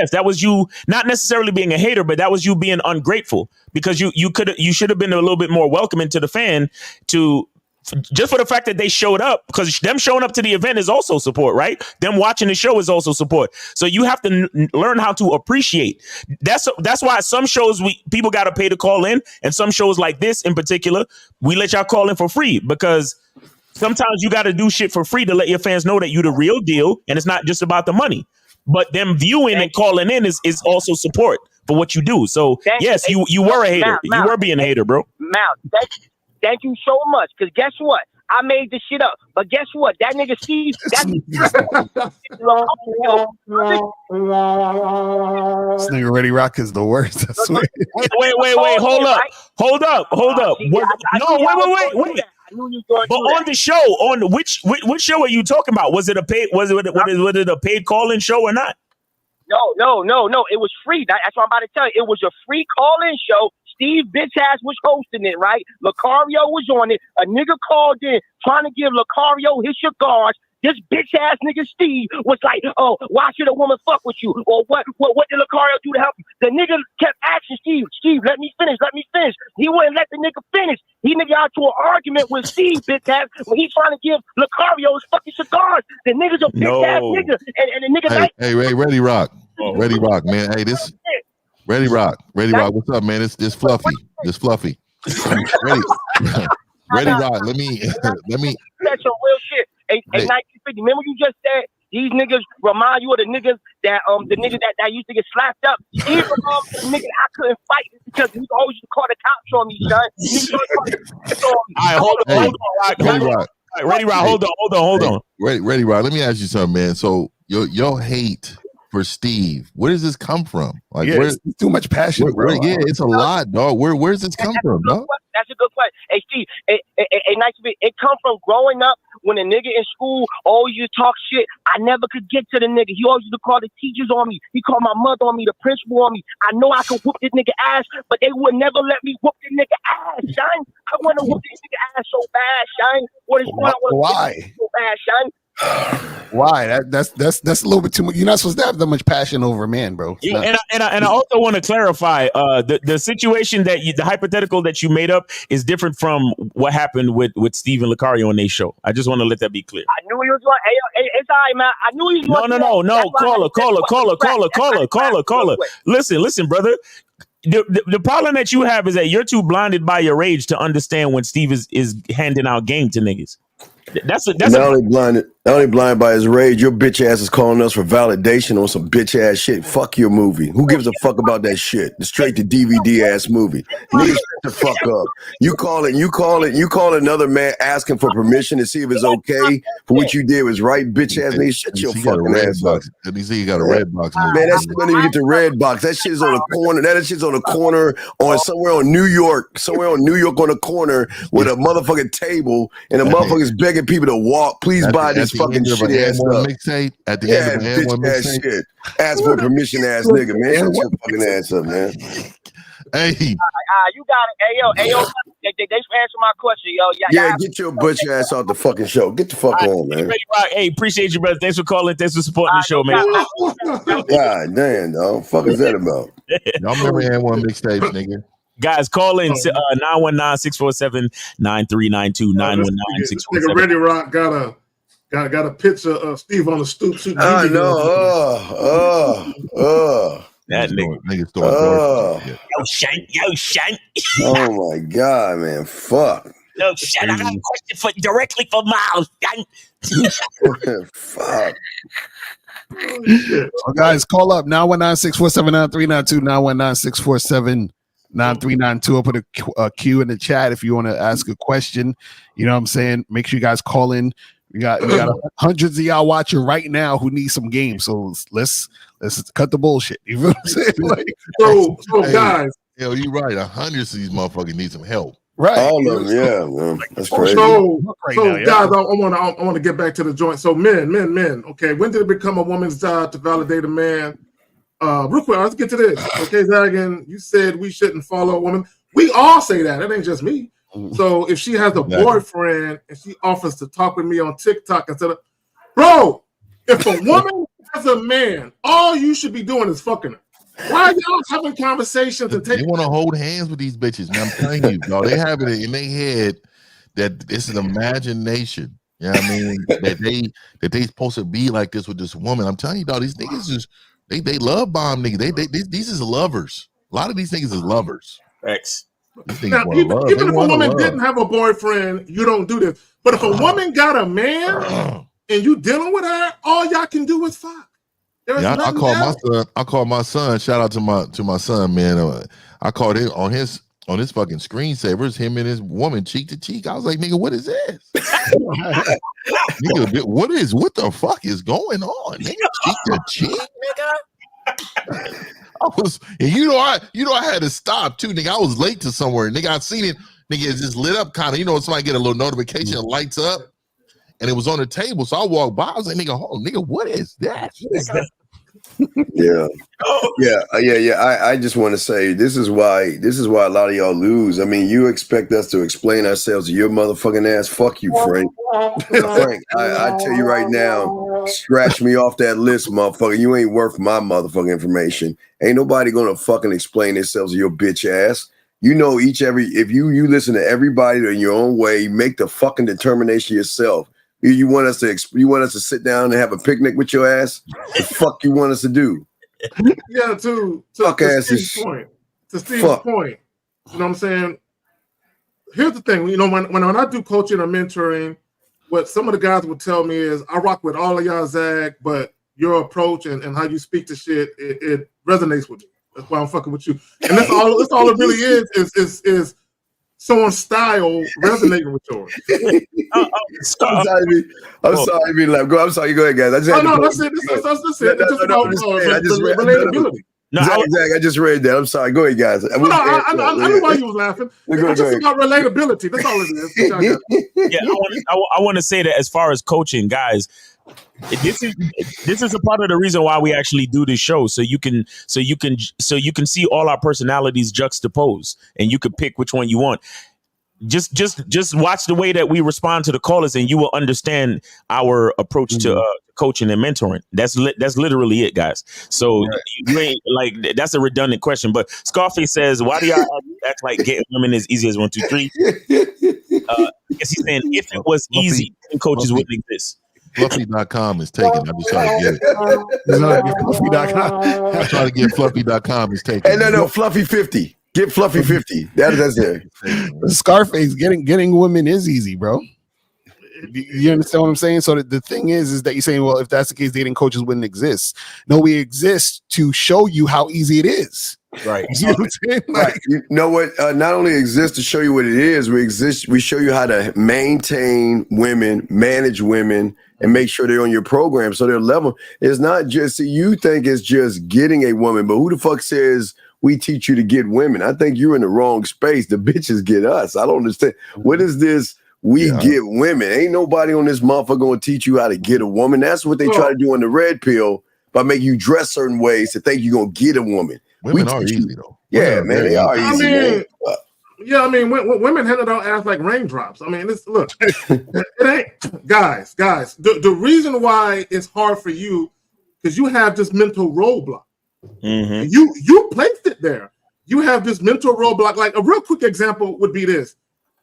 you not necessarily being a hater, but that was you being ungrateful, because you should have been a little bit more welcoming to the fan, just for the fact that they showed up, because them showing up to the event is also support, right? Them watching the show is also support. So you have to learn how to appreciate. That's why some shows people got to pay to call in, and some shows like this in particular, we let y'all call in for free, because sometimes you got to do shit for free to let your fans know that you the real deal, and it's not just about the money. But them viewing and calling in is also support for what you do. So yes, you were a hater. You were being a hater, bro. Thank you so much. Because guess what? I made this shit up. But guess what? That nigga Steve. This nigga Ready Rock is the worst. I swear. Wait. Hold up. Wait. But on the show, on which show are you talking about? Was it a paid? Was it a paid call-in show or not? No. It was free. That's what I'm about to tell you. It was a free call-in show. Steve bitch ass was hosting it, right? Lucario was on it. A nigga called in trying to give Lucario his cigars. This bitch ass nigga Steve was like, "Oh, why should a woman fuck with you? Or what did Lucario do to help you?" The nigga kept asking Steve, let me finish. He wouldn't let the nigga finish. He nigga out to an argument with Steve, bitch ass, when he's trying to give Lucario his fucking cigars. The nigga's a bitch ass nigga. And the nigga Hey, Ready Rock. Ready Rock, man. Hey, this Ready Rock. What's up, man? It's Fluffy. Ready Rock. Let me That's some real shit. In 1950, remember you just said these niggas remind you of the niggas that that used to get slapped up. Even the nigga I couldn't fight because he always used to call the cops on me, son. All right, Ready Rock, hold on. Ready Rock. Let me ask you something, man. So your hate for Steve, where does this come from? Like, it's too much passion, bro. Yeah, it's a lot, dog. Where's this come from, dog? That's a good question. Hey, Steve, nice to be. It come from growing up when a nigga in school always used to talk shit. I never could get to the nigga. He always used to call the teachers on me. He called my mother on me, the principal on me. I know I could whoop this nigga ass, but they would never let me whoop this nigga ass, Shine. I want to whoop this nigga ass so bad, Shine. What is wrong? Why? So bad, Shine. Why? That's a little bit too much. You're not supposed to have that much passion over a man, bro. Yeah, and I also want to clarify the situation that the hypothetical that you made up is different from what happened with Stephen Lucario on their show. I just want to let that be clear. I knew he was going. Hey, it's all right, man. I knew he was No. Caller. Listen, brother. The problem that you have is that you're too blinded by your age to understand when Steve is handing out game to niggas. That's only blind by his rage. Your bitch ass is calling us for validation on some bitch ass shit. Fuck your movie. Who gives a fuck about that shit? The straight to DVD ass movie. Niggas, shut the fuck up. You call another man asking for permission to see if it's okay for what you did was right. Bitch ass nigga, shut your fucking ass up. You see, you got a red box. Man, that shit don't even get the red box. That shit is on the corner. That shit's on the corner on somewhere on New York on the corner with a motherfucking table and a motherfucker's begging people to walk. Please buy this fucking shit ass stuff. Mixtape at the end of an bitch ass mixtape. shit. Ask for permission ass nigga, man. Shut your fucking ass up, man. Hey. You got it. Hey, yo, they answer my question, yo. Yeah, get your butch ass off the fucking show. Get the fuck on, man. Hey, appreciate you, brother. Thanks for calling. Thanks for supporting the show, man. God damn, dog. Fuck is that about? Y'all remember N1 mixtapes, nigga? Guys, call in 919-647-9392. 919-647. Nigga Ready Rock got a picture of Steve on the stoop shooting. I know. That nigga Yo, Shank. Oh my god, man. Fuck. Yo, Shank, I got a question directly for Miles. Fuck. So guys, call up 919-647-9392. 919-647-9392. I'll put a Q in the chat if you want to ask a question. You know what I'm saying? Make sure you guys call in. We got hundreds of y'all watching right now who need some games. So let's cut the bullshit. You know what I'm saying? Like, so guys, yo, you're right. Hundreds of these motherfuckers need some help. Right. All of them, yeah, man. That's crazy. So guys, I want to get back to the joint. So men. Okay, when did it become a woman's job to validate a man? Real quick, let's get to this. Okay, Zagan, you said we shouldn't follow a woman. We all say that. It ain't just me. So if she has a boyfriend and she offers to talk with me on TikTok instead of, bro, if a woman has a man, all you should be doing is fucking her. Why are y'all having conversations and taking? They want to hold hands with these bitches, man. I'm telling you, dog. They have it in their head that this is imagination. You know what I mean? that they supposed to be like this with this woman. I'm telling you, dog. These niggas is they love bomb niggas. These is lovers. A lot of these niggas is lovers. X. Now, even if a woman didn't have a boyfriend, you don't do this. But if a woman got a man and you dealing with her, all y'all can do is fuck. Yeah, I called my son. Shout out to my son, man. I called it on his fucking screensavers, him and his woman cheek to cheek. I was like, nigga, what is this? Nigga, what the fuck is going on? Nigga, cheek to cheek, nigga. I had to stop too, nigga. I was late to somewhere, nigga. I seen it, nigga. It just lit up, kind of. You know, somebody get a little notification, it lights up, and it was on the table. So I walked by. I was like, nigga, hold on, nigga, what is that? Yeah. I just want to say this is why a lot of y'all lose. I mean, you expect us to explain ourselves to your motherfucking ass. Fuck you, Frank. Frank, I tell you right now, scratch me off that list, motherfucker. You ain't worth my motherfucking information. Ain't nobody gonna fucking explain themselves to your bitch ass. You know, if you listen to everybody in your own way, make the fucking determination yourself. You want us to sit down and have a picnic with your ass? The fuck you want us to do? Yeah, to Steve's point. To Steve's point. You know what I'm saying? Here's the thing. You know, when I do coaching or mentoring, what some of the guys would tell me is, I rock with all of y'all, Zag, but your approach and how you speak to shit, it resonates with me. That's why I'm fucking with you. And that's all it really is someone's style resonating with yours. I'm sorry, be like, go. I'm sorry, go ahead, guys. That's it. It's just about relatability. No, Zach, I just read that. I'm sorry. Go ahead, guys. I knew why you was laughing. It's just about relatability. That's all it is. Yeah, I want to say that as far as coaching, guys, this is a part of the reason why we actually do this show, so you can see all our personalities juxtaposed, and you can pick which one you want. Just watch the way that we respond to the callers, and you will understand our approach to coaching and mentoring. That's literally it, guys. So you ain't like, that's a redundant question. But Scarface says, why do y'all act like getting women as easy as 1, 2, 3? I guess he's saying if it was easy, coaches wouldn't exist. Fluffy.com is taken. I'm just trying to get it. Fluffy.com. I'm trying to get Fluffy.com is taken. Hey, no, Fluffy 50. Get Fluffy 50. That's it. Scarface, getting women is easy, bro. You understand what I'm saying? So the thing is that you're saying, well, if that's the case, dating coaches wouldn't exist. No, we exist to show you how easy it is. Right. You know what I'm saying? Right. You know what? Not only exist to show you what it is, we show you how to maintain women, manage women, and make sure they're on your program so they're level. It's not just, you think it's just getting a woman, but who the fuck says we teach you to get women? I think you're in the wrong space. The bitches get us. I don't understand. What is this? We get women. Ain't nobody on this motherfucker gonna teach you how to get a woman. That's what they try to do on the red pill by making you dress certain ways to think you're gonna get a woman. Women are easy though. Yeah, man, they are easy. Women handle their ass like raindrops. I mean, look, it ain't, guys. The reason why it's hard for you because you have this mental roadblock. Mm-hmm. You placed it there. You have this mental roadblock. Like a real quick example would be this.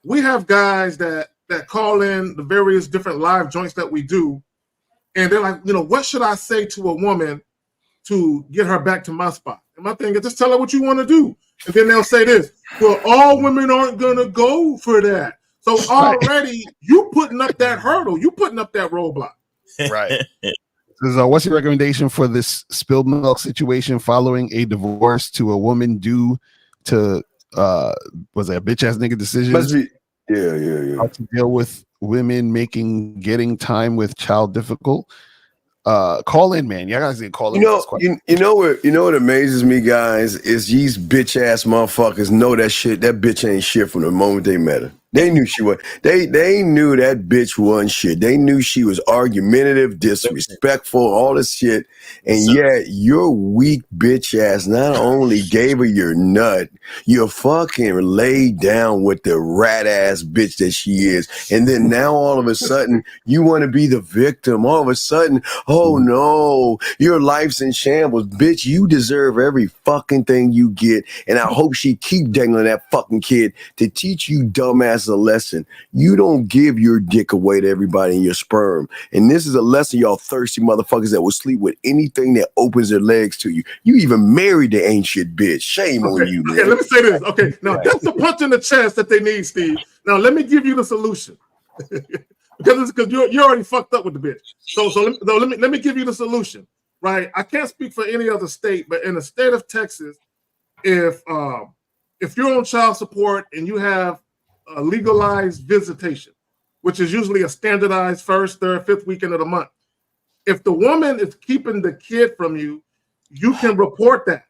We have guys that call in the various different live joints that we do, and they're like, what should I say to a woman to get her back to my spot? And my thing is, just tell her what you want to do. And then they'll say this, well, all women aren't going to go for that. So already you putting up that hurdle. You putting up that roadblock. Right. So what's your recommendation for this spilled milk situation following a divorce to a woman due to was that a bitch ass nigga decision? Must be, yeah. How to deal with women getting time with child difficult? Call in, man. Y'all guys call in. You know what amazes me, guys, is these bitch ass motherfuckers know that bitch ain't shit from the moment they met her. They knew she was. They knew that bitch wasn't shit. They knew she was argumentative, disrespectful, all this shit. And yet your weak bitch ass not only gave her your nut, you fucking laid down with the rat ass bitch that she is. And then now all of a sudden you want to be the victim. All of a sudden, oh no, your life's in shambles. Bitch, you deserve every fucking thing you get. And I hope she keep dangling that fucking kid to teach you dumbass a lesson. You don't give your dick away to everybody in your sperm. And this is a lesson, y'all thirsty motherfuckers that will sleep with anything that opens their legs to you. You even married the ain't shit bitch. Shame on you, man. Okay, let me say this. Okay, now that's the punch in the chest that they need, Steve. Now let me give you the solution. because you're already fucked up with the bitch. So let me give you the solution. Right? I can't speak for any other state, but in the state of Texas, if you're on child support and you have a legalized visitation, which is usually a standardized first, third, fifth weekend of the month. If the woman is keeping the kid from you, you can report that.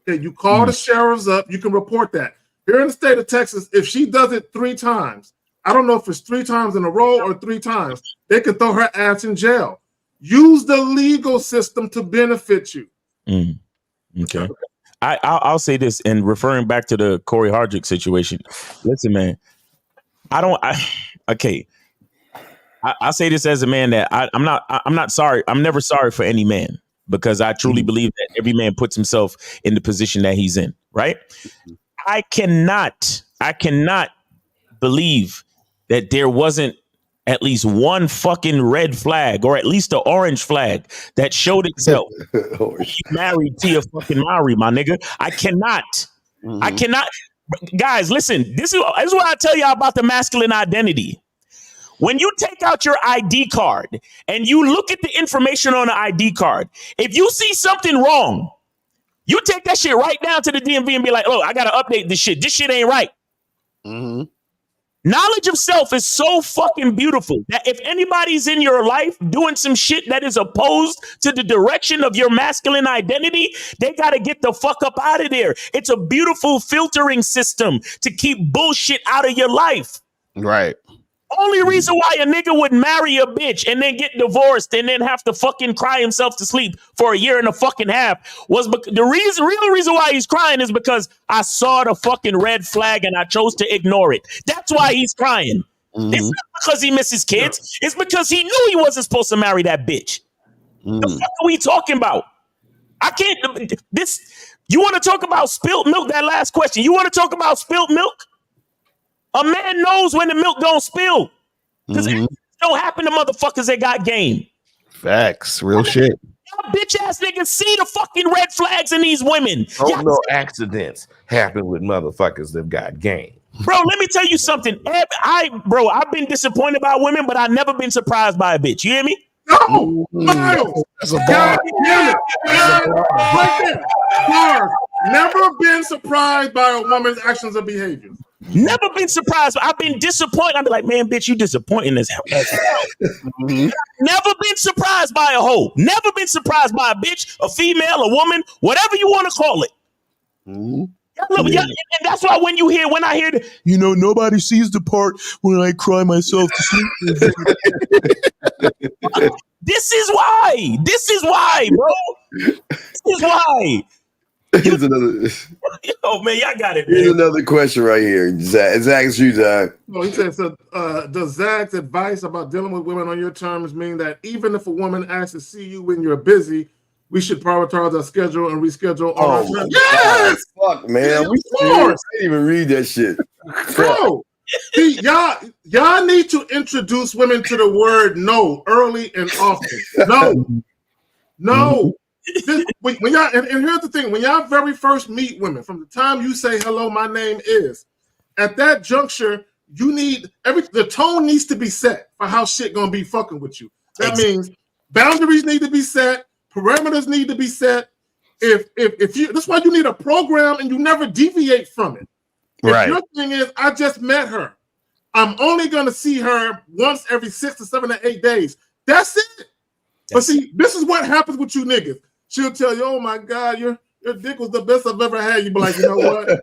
Okay, you call the sheriffs up, you can report that. Here in the state of Texas, if she does it 3 times, I don't know if it's 3 times in a row or 3 times, they could throw her ass in jail. Use the legal system to benefit you. Okay. I'll say this, and referring back to the Corey Hardrick situation. Listen, man, I say this as a man that I'm not sorry. I'm never sorry for any man, because I truly believe that every man puts himself in the position that he's in. Right. I cannot believe that there wasn't at least one fucking red flag, or at least the orange flag, that showed itself. You married Tia fucking Mowry, my nigga. I cannot. Guys, listen, this is what I tell y'all about the masculine identity. When you take out your ID card and you look at the information on the ID card, if you see something wrong, you take that shit right down to the DMV and be like, oh, I got to update this shit. This shit ain't right. Knowledge of self is so fucking beautiful that if anybody's in your life doing some shit that is opposed to the direction of your masculine identity, they got to get the fuck up out of there. It's a beautiful filtering system to keep bullshit out of your life. Right. Only reason why a nigga would marry a bitch and then get divorced and then have to fucking cry himself to sleep for a year and a fucking half was the real reason why he's crying is because I saw the fucking red flag and I chose to ignore it. That's why he's crying. It's not because he misses kids. It's because he knew he wasn't supposed to marry that bitch. The fuck are we talking about? I can't. You want to talk about spilt milk? That last question. You want to talk about spilt milk? A man knows when the milk don't spill. Because it don't happen to motherfuckers that got game. Facts. Real shit. Y'all bitch ass niggas see the fucking red flags in these women. No accidents happen with motherfuckers that got game. Bro, let me tell you something. I've been disappointed by women, but I've never been surprised by a bitch. You hear me? No! Miles! That's a bar. Right there. Bars. Never been surprised by a woman's actions or behaviors. Never been surprised. I've been disappointed. I'd be like, man, bitch, you disappointing as hell. Never been surprised by a hoe. Never been surprised by a bitch, a female, a woman, whatever you want to call it. And that's why when I hear nobody sees the part when I cry myself to sleep. This is why, bro. This is why. Here's another. Oh man, y'all got it. Here's another question right here. Zach's you, Zach. No, he says, does Zach's advice about dealing with women on your terms mean that even if a woman asks to see you when you're busy, we should prioritize our schedule and reschedule on our terms? Yes! Fuck, man. Yeah, We didn't even read that shit. Bro, see, y'all need to introduce women to the word no early and often. No. When y'all, and here's the thing, when y'all very first meet women, from the time you say hello, my name is, at that juncture, you need the tone needs to be set for how shit gonna be fucking with you. That means boundaries need to be set, parameters need to be set. If you, that's why you need a program and you never deviate from it. If your thing is, I just met her, I'm only gonna see her once every 6 to 7 to 8 days. That's it. But see, this is what happens with you niggas. She'll tell you, oh my God, your dick was the best I've ever had. You be like, you know what?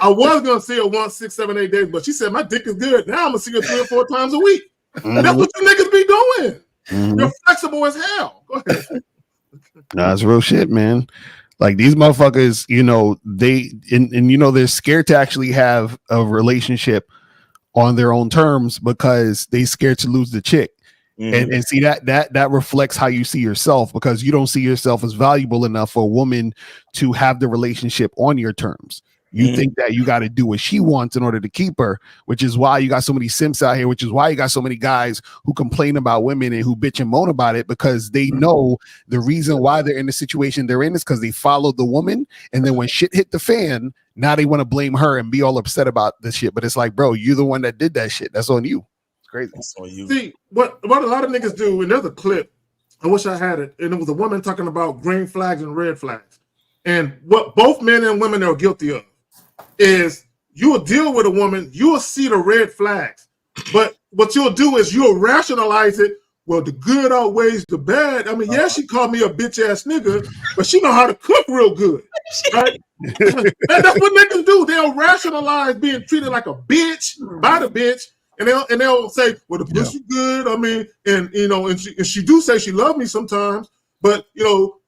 I was going to see her once, 6, 7, 8 days, but she said, my dick is good. Now I'm going to see her 3 or 4 times a week. That's what you niggas be doing. You're flexible as hell. Go ahead. Nah, it's real shit, man. Like these motherfuckers, they're scared to actually have a relationship on their own terms because they scared to lose the chick. And see that reflects how you see yourself, because you don't see yourself as valuable enough for a woman to have the relationship on your terms. You think that you got to do what she wants in order to keep her, which is why you got so many simps out here, which is why you got so many guys who complain about women and who bitch and moan about it, because they know the reason why they're in the situation they're in is because they followed the woman. And then when shit hit the fan, now they want to blame her and be all upset about this shit. But it's like, bro, you're the one that did that shit. That's on you. Crazy. See, what a lot of niggas do, and there's a clip, I wish I had it, and it was a woman talking about green flags and red flags. And what both men and women are guilty of is you'll deal with a woman, you'll see the red flags, but what you'll do is you'll rationalize it. Well, the good outweighs the bad. I mean, yeah, she called me a bitch ass nigga, but she know how to cook real good, right? That's what niggas do. They'll rationalize being treated like a bitch by the bitch. And they'll say, well, the pussy good. I mean, and she do say she love me sometimes, but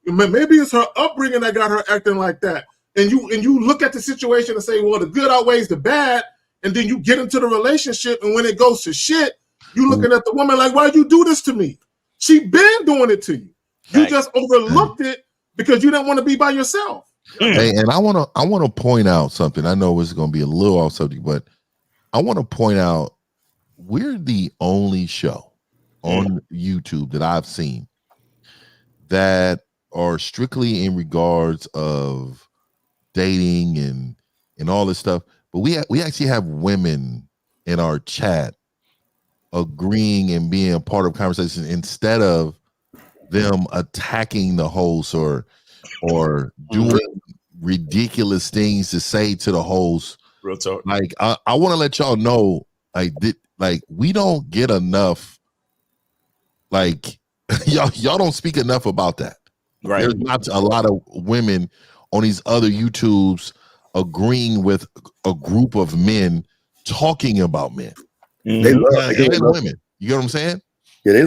maybe it's her upbringing that got her acting like that. And you look at the situation and say, well, the good outweighs the bad, and then you get into the relationship, and when it goes to shit, you looking at the woman like, why'd you do this to me? She been doing it to you. You just overlooked it because you didn't want to be by yourself. Hey, and I want to point out something. I know it's going to be a little off subject, but I want to point out, we're the only show on YouTube that I've seen that are strictly in regards of dating and all this stuff. But we actually have women in our chat agreeing and being a part of conversation instead of them attacking the host or doing ridiculous things to say to the host. Real talk. Like I want to let y'all know, Like we don't get enough. Like y'all don't speak enough about that. Right. There's not a lot of women on these other YouTubes agreeing with a group of men talking about men. They love and women. You know what I'm saying? Yeah,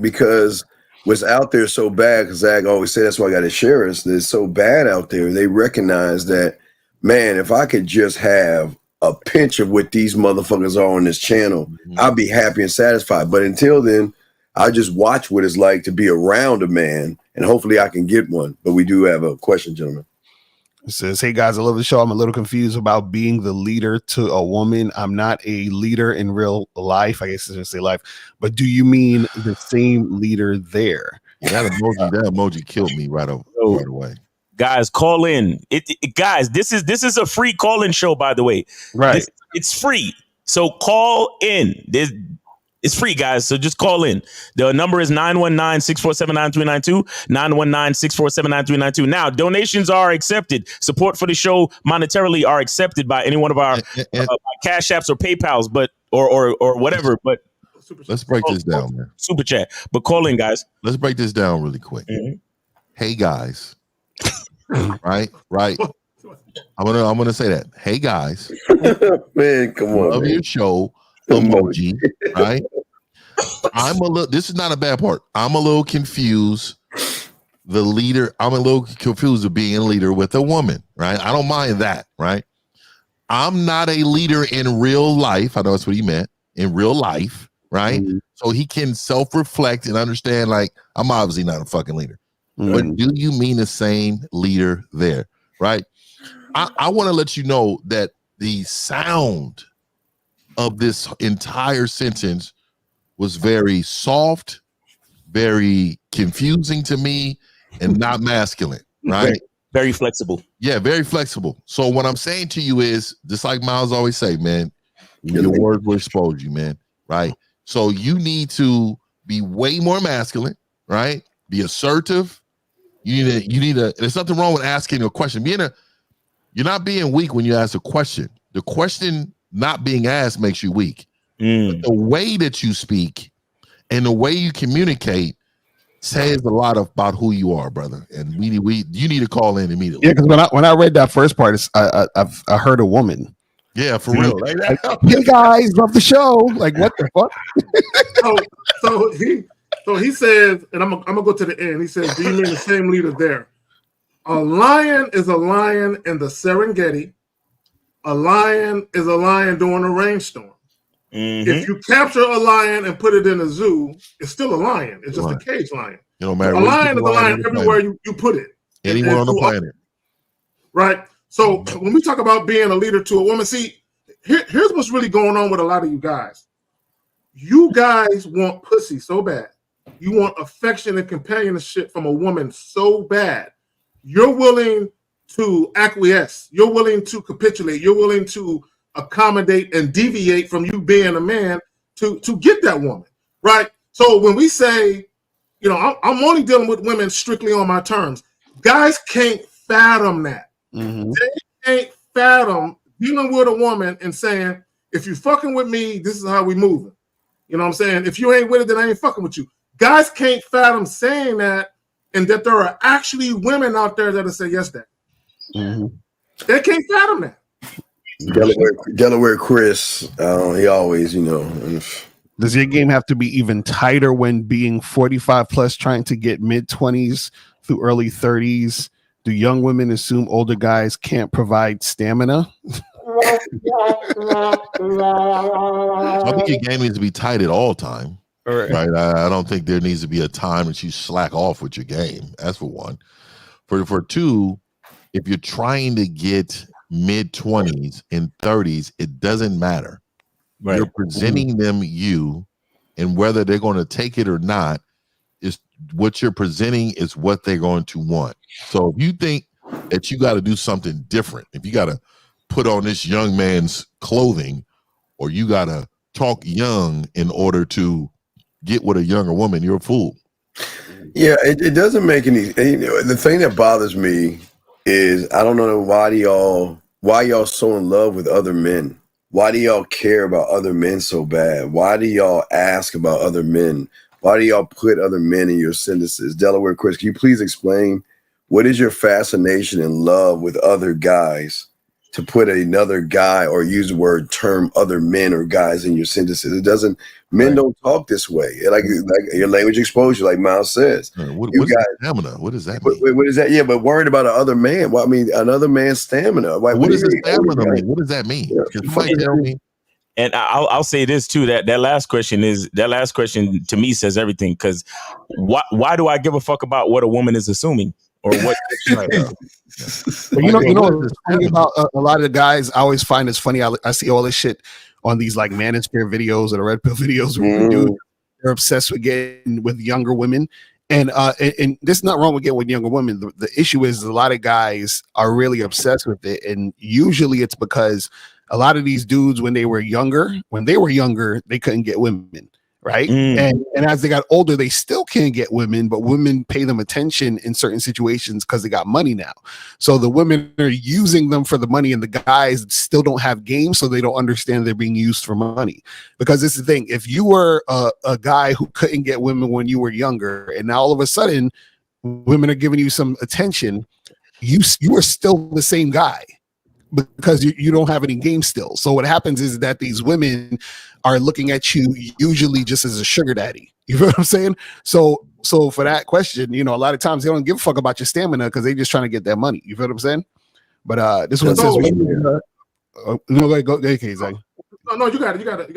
because what's out there so bad, because Zach always said that's why I got to share us. It's so bad out there. They recognize that, man, if I could just have a pinch of what these motherfuckers are on this channel, I'd be happy and satisfied. But until then, I just watch what it's like to be around a man, and hopefully I can get one. But we do have a question, gentlemen. It says, hey guys, I love the show. I'm a little confused about being the leader to a woman. I'm not a leader in real life. I guess I should say life. But do you mean the same leader there? That emoji killed me right away. Guys, call in. Guys, this is a free call-in show, by the way. Right. It's free. So call in. It's free, guys. So just call in. The number is 919-647-9392. 919-647-9392. Now, donations are accepted. Support for the show monetarily are accepted by any one of our Cash Apps or PayPals, but or whatever. But let's break this down, man. Super chat. But call in, guys. Let's break this down really quick. Hey guys. right. I'm gonna say that. Hey guys. Man, come on. Love your show. Emoji, right? This is not a bad part. I'm a little confused. I'm a little confused of being a leader with a woman, right? I don't mind that, right? I'm not a leader in real life. I know that's what he meant. In real life, right? So he can self-reflect and understand, like, I'm obviously not a fucking leader. But do you mean the same leader there, right? I want to let you know that the sound of this entire sentence was very soft, very confusing to me, and not masculine, right? Very flexible. Yeah, very flexible. So what I'm saying to you is, just like Miles always say, man, your words will expose you, man, right? So you need to be way more masculine, right? Be assertive. You need to. There's nothing wrong with asking a question. You're not being weak when you ask a question. The question not being asked makes you weak. But the way that you speak and the way you communicate says a lot about who you are, brother. And you need to call in immediately. Yeah, because when I read that first part, I heard a woman. Yeah, for real. Like that. Hey guys, love the show. Like, what the fuck? So he says, and I'm gonna go to the end. He says, do you mean the same leader there? A lion is a lion in the Serengeti. A lion is a lion during a rainstorm. If you capture a lion and put it in a zoo, it's still a lion. It's just a cage lion. No matter a lion is a lion everywhere you put it. Anywhere on the planet. Right? So when we talk about being a leader to a woman, see, here's what's really going on with a lot of you guys. You guys want pussy so bad. You want affection and companionship from a woman so bad. You're willing to acquiesce. You're willing to capitulate. You're willing to accommodate and deviate from you being a man to get that woman, right? So when we say, I'm only dealing with women strictly on my terms, guys can't fathom that. They can't fathom dealing with a woman and saying, if you fucking with me, this is how we moving. You know what I'm saying? If you ain't with it, then I ain't fucking with you. Guys can't fathom saying that, and that there are actually women out there that'll say yes, that. They can't fathom that. Delaware Chris, he always, Does your game have to be even tighter when being 45 plus, trying to get mid-20s through early 30s? Do young women assume older guys can't provide stamina? I think your game needs to be tight at all time. Right. I don't think there needs to be a time that you slack off with your game. That's for one. For two, if you're trying to get mid-20s and 30s, it doesn't matter. Right. You're presenting them you, and whether they're going to take it or not, is what you're presenting is what they're going to want. So if you think that you got to do something different, if you got to put on this young man's clothing, or you got to talk young in order to get with a younger woman, you're a fool. Yeah, it doesn't make any. The thing that bothers me is I don't know why y'all so in love with other men. Why do y'all care about other men so bad? Why do y'all ask about other men? Why do y'all put other men in your sentences? Delaware Chris, can you please explain what is your fascination and love with other guys to put another guy or use the word term other men or guys in your sentences? It doesn't, men don't talk this way. Like your language exposure, like Miles says. What is stamina? What does that mean? What is that? Yeah, but worried about another man. Well, I mean, another man's stamina. Like, what does the stamina mean? What does that mean? Can somebody tell me? And I'll say this too, that last question to me says everything, because why do I give a fuck about what a woman is assuming or what? But you know what's funny about a lot of the guys, I always find it's funny. I see all this shit on these like manosphere videos or the red pill videos where they're obsessed with getting with younger women. And there's not wrong with getting with younger women. The issue is a lot of guys are really obsessed with it. And usually it's because a lot of these dudes, when they were younger, they couldn't get women, right? And as they got older, they still can't get women, but women pay them attention in certain situations because they got money now. So the women are using them for the money, and the guys still don't have game, so they don't understand they're being used for money. Because it's the thing, if you were a guy who couldn't get women when you were younger, and now all of a sudden women are giving you some attention, you are still the same guy, because you don't have any game still. So what happens is that these women are looking at you usually just as a sugar daddy. You know what I'm saying? So for that question, a lot of times they don't give a fuck about your stamina because they're just trying to get their money. You feel what I'm saying? But this one says, go, okay, Zach. No, you got it. Go ahead.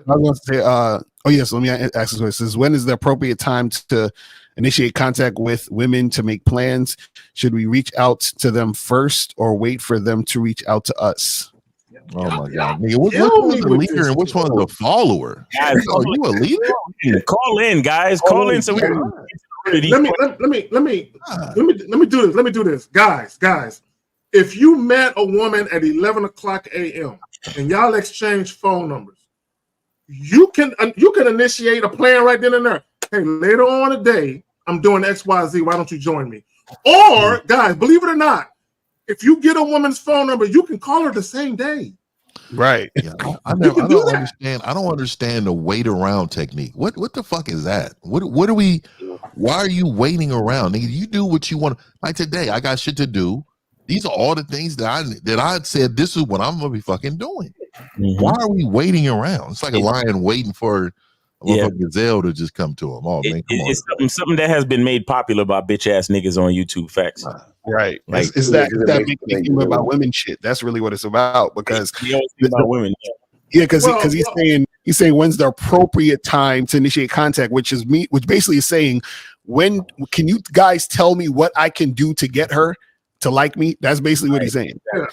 I was going to say, yes, let me ask this question. It says, when is the appropriate time to initiate contact with women to make plans? Should we reach out to them first or wait for them to reach out to us? Oh my God, nigga! Which one's the leader and which one's the follower? Guys, are you a leader? Call in, guys. Call in so we can. Let me do this, guys. If you met a woman at 11 o'clock a.m. and y'all exchange phone numbers, you can initiate a plan right then and there. Hey, later on today, I'm doing XYZ. Why don't you join me? Or, guys, believe it or not, if you get a woman's phone number, you can call her the same day. Right. Yeah, I don't understand. I don't understand the wait around technique. What the fuck is that? What are we? Why are you waiting around? Nigga, you do what you want. Like today, I got shit to do. These are all the things that I said. This is what I'm gonna be fucking doing. Why are we waiting around? It's like a lion waiting for a gazelle to just come to him. Oh man, come on. It's something that has been made popular by bitch ass niggas on YouTube. Facts. Right. Like, is that making about women shit? That's really what it's about. Because about women. Yeah, because he's saying when's the appropriate time to initiate contact, which basically is saying, when can you guys tell me what I can do to get her to like me? That's basically what he's saying. Yeah.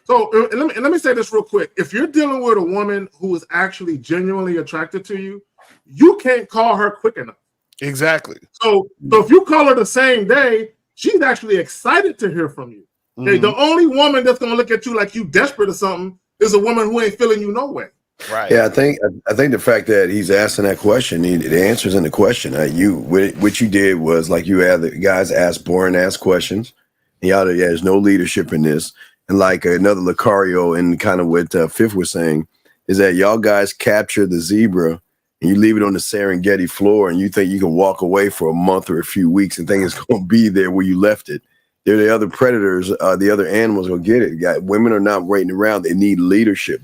So let me say this real quick. If you're dealing with a woman who is actually genuinely attracted to you, you can't call her quick enough. Exactly. So if you call her the same day, she's actually excited to hear from you. Okay, the only woman that's gonna look at you like you desperate or something is a woman who ain't feeling you no way. Right. Yeah, I think the fact that he's asking that question, the answer's in the question. What you did was, like, you had the guys ask boring ass questions. And there's no leadership in this. And like another Lucario, and kind of what Fifth was saying, is that y'all guys capture the zebra and you leave it on the Serengeti floor, and you think you can walk away for a month or a few weeks and think it's going to be there where you left it. They're the other predators, the other animals will get it. Women are not waiting around. They need leadership.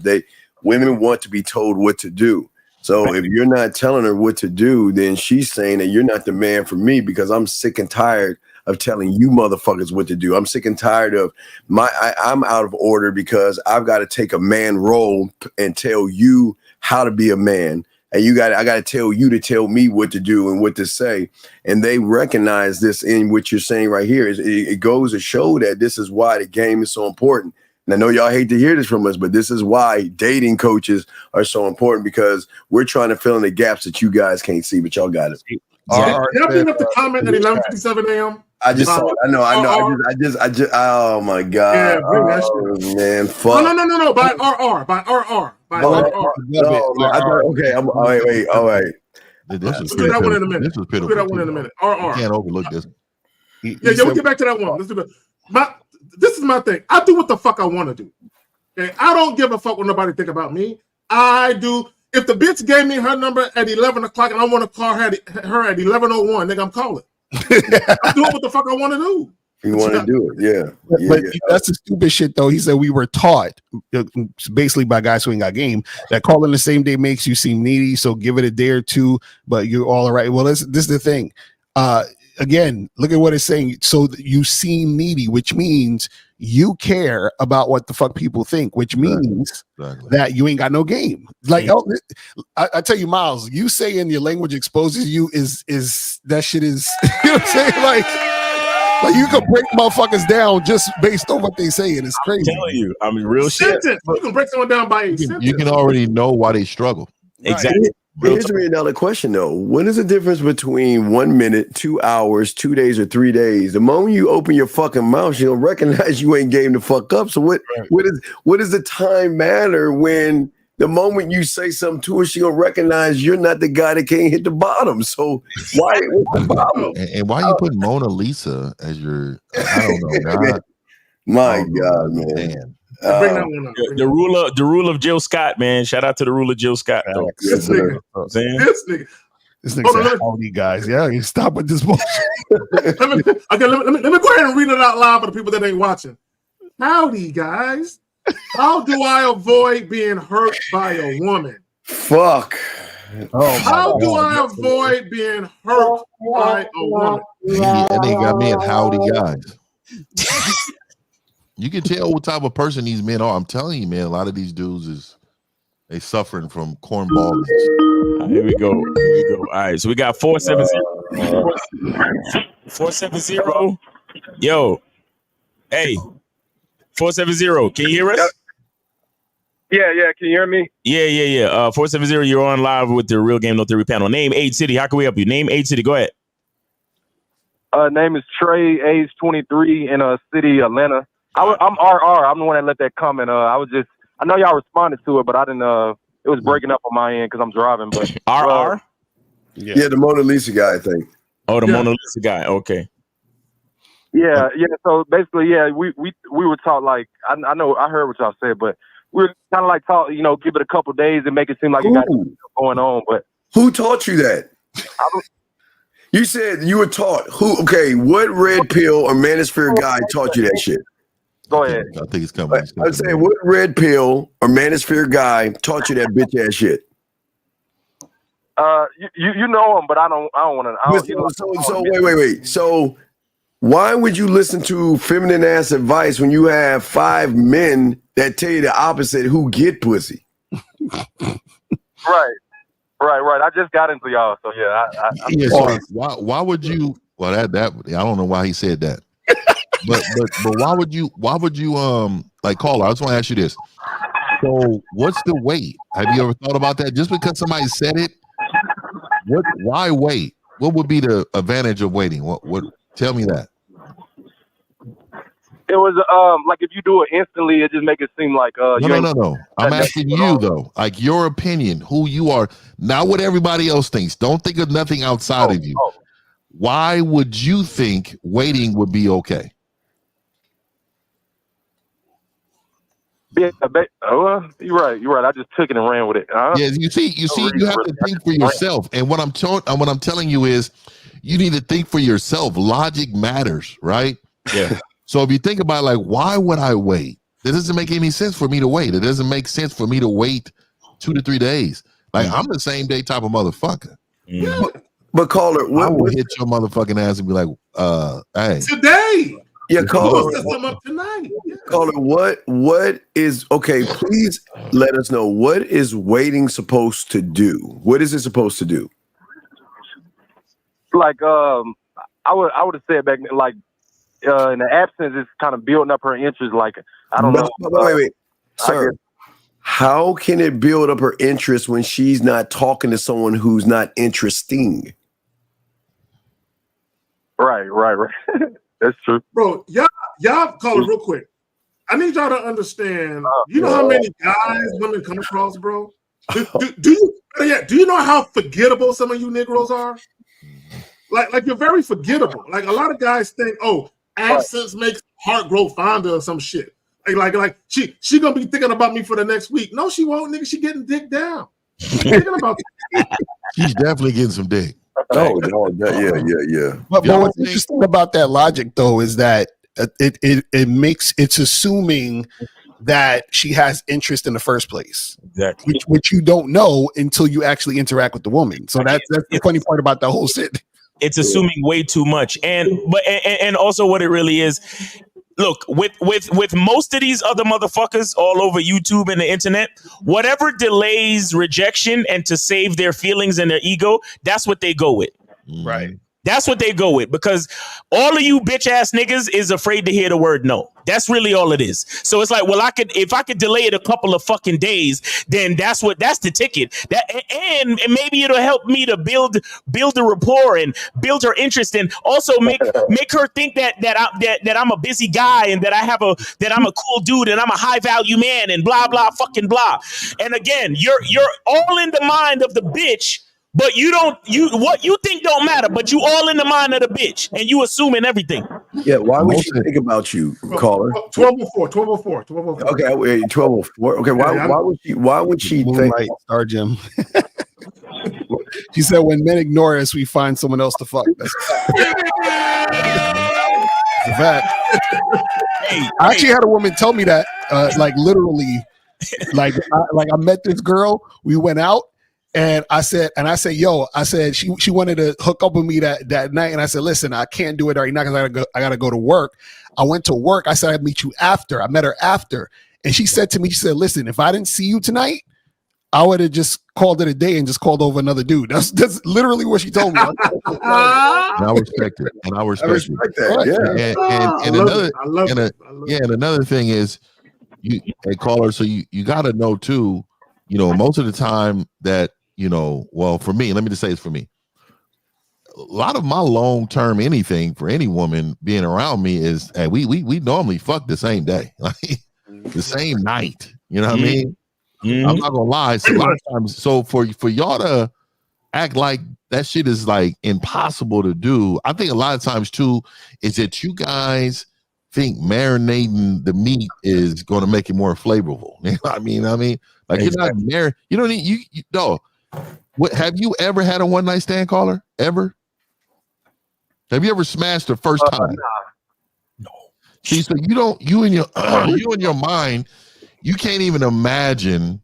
Women want to be told what to do. So if you're not telling her what to do, then she's saying that you're not the man for me, because I'm sick and tired of telling you motherfuckers what to do. I'm sick and tired of I'm out of order because I've got to take a man role and tell you how to be a man. And I got to tell you to tell me what to do and what to say. And they recognize this in what you're saying right here. It goes to show that this is why the game is so important. And I know y'all hate to hear this from us, but this is why dating coaches are so important, because we're trying to fill in the gaps that you guys can't see, but y'all got it. Can I bring up the comment at 11:57 a.m.? I just saw it. I know. Oh my God. Yeah, bring that shit. Man, fuck. No. By RR. Okay. Wait. All right. Let's do that one in a minute. RR. You can't overlook this. Yeah, we'll get back to that one. Let's do that. This is my thing. I do what the fuck I want to do. Okay, I don't give a fuck what nobody think about me. I do. If the bitch gave me her number at 11 o'clock and I want to call her at 11:01, nigga, I'm calling. I'm doing what the fuck I want to do. You want to do it, yeah. But that's the stupid shit, though. He said we were taught, basically by guys who ain't got game, that calling the same day makes you seem needy. So give it a day or two, but you're all right. Well, this is the thing. Again, look at what it's saying. So you seem needy, which means you care about what the fuck people think, which means that you ain't got no game. Like, I tell you, Miles, you saying your language exposes you is that shit is, you know what I'm saying? Like you can break motherfuckers down just based on what they say, and it's crazy. I'm telling you, I mean, real shit. You can break someone down by a sentence. You can already know why they struggle. Exactly. Here's a $1 million question though. What is the difference between 1 minute, 2 hours, 2 days, or 3 days? The moment you open your fucking mouth, she'll recognize you ain't game the fuck up. So what is the time matter when the moment you say something to her, she gonna recognize you're not the guy that can't hit the bottom. So why what's the problem? And why you put Mona Lisa as your I don't know. My God, man. The rule of Jill Scott, man. Shout out to the rule of Jill Scott. Though. This nigga. This nigga said, howdy, guys. Yeah, you stop with this bullshit. let me go ahead and read it out loud for the people that ain't watching. Howdy, guys. How do I avoid being hurt by a woman? Fuck. How do I avoid being hurt by a woman? And they got me at howdy, guys. You can tell what type of person these men are. I'm telling you, man, a lot of these dudes they suffering from cornballs. Here we go. All right, so we got 470. 470. Yo, hey, 470. Can you hear us? Yeah. Can you hear me? Yeah. 470. You're on live with the Real Game No Theory panel. Name, age, city. How can we help you? Name, age, city. Go ahead. Name is Trey, age 23, in a city, Atlanta. I'm RR. I'm the one that let that comment. I know y'all responded to it, but I didn't. It was breaking up on my end because I'm driving. But RR. Yeah, the Mona Lisa guy, I think. Oh, the Mona Lisa guy. Okay. Yeah. So basically, we were taught like I heard what y'all said, but we were kind of like taught, give it a couple days and make it seem like you got stuff going on. But who taught you that? You said you were taught. Who? Okay, what red pill or manosphere guy taught you that shit? Go ahead. I think it's coming. I'm saying, what red pill or manosphere guy taught you that bitch ass shit? You know him, but I don't want to. So wait. So why would you listen to feminine ass advice when you have 5 men that tell you the opposite who get pussy? Right. I just got into y'all, so yeah. So why would you? Well, that I don't know why he said that. But why would you like caller? I just want to ask you this. So what's the wait? Have you ever thought about that? Just because somebody said it, why wait? What would be the advantage of waiting? What tell me that. It was like if you do it instantly, it just make it seem like No. I'm asking you though, like your opinion, who you are, not what everybody else thinks. Don't think of nothing outside of you. Why would you think waiting would be okay? Yeah, you're right. I just took it and ran with it. Yeah, you see, you have to think for yourself. And what I'm telling you is, you need to think for yourself. Logic matters, right? Yeah. So if you think about like, why would I wait? It doesn't make any sense for me to wait. It doesn't make sense for me to wait 2 to 3 days. Like I'm the same day type of motherfucker. But caller, I will hit your motherfucking ass and be like, hey, today. Yeah, caller. Tonight. Yeah. Caller, what is okay? Please let us know, what is waiting supposed to do? What is it supposed to do? Like I would have said back like in the absence, it's kind of building up her interest. Like I don't know. Wait, sir. How can it build up her interest when she's not talking to someone who's not interesting? Right. That's true. Bro, y'all call it real quick. I need y'all to understand. You know how many guys women come across, bro? Do you know how forgettable some of you Negroes are? Like you're very forgettable. Like a lot of guys think, absence makes heart grow fonder or some shit. Like she gonna be thinking about me for the next week. No, she won't, nigga. She getting dick down. Thinking about She's definitely getting some dick. Oh, yeah. But what's interesting about that logic, though, is that it's assuming that she has interest in the first place, exactly, which you don't know until you actually interact with the woman. So that's the funny part about the whole shit. It's assuming way too much, and also what it really is. Look, with most of these other motherfuckers all over YouTube and the internet, whatever delays rejection and to save their feelings and their ego, that's what they go with. Right. That's what they go with, because all of you bitch ass niggas is afraid to hear the word no. That's really all it is. So it's like, well, if I could delay it a couple of fucking days, then that's the ticket. And maybe it'll help me to build the rapport and build her interest, and also make her think that I'm a busy guy and that I'm a cool dude and I'm a high value man and blah blah fucking blah. And again, you're all in the mind of the bitch. But what you think don't matter, but you all in the mind of the bitch and you assuming everything. Yeah, why would she think about you, caller? 1204. Okay, wait, 1204. Okay, why would she think Star Jim? She said when men ignore us, we find someone else to fuck. That's a fact. I actually had a woman tell me that, like literally, like I met this girl, we went out. And I said, yo, she wanted to hook up with me that night. And I said, listen, I can't do it right now because I gotta go to work. I went to work. I said, I'd meet you after. I met her after. And she said to me, listen, if I didn't see you tonight, I would have just called it a day and just called over another dude. That's literally what she told me. And I respect it. And I respect that. Yeah. And another thing is, hey, caller, so you got to know too, most of the time that, well, for me, let me just say it's for me. A lot of my long-term anything for any woman being around me is, hey, we normally fuck the same day, like the same night. You know what I mean? I'm not gonna lie. So a lot of times, so for y'all to act like that shit is like impossible to do, I think a lot of times too is that you guys think marinating the meat is going to make it more flavorful. You know what I mean? Like you're not married. You don't need you no. What have you ever had a one night stand, caller? Ever? Have you ever smashed the first time? No. See, so you in your mind, you can't even imagine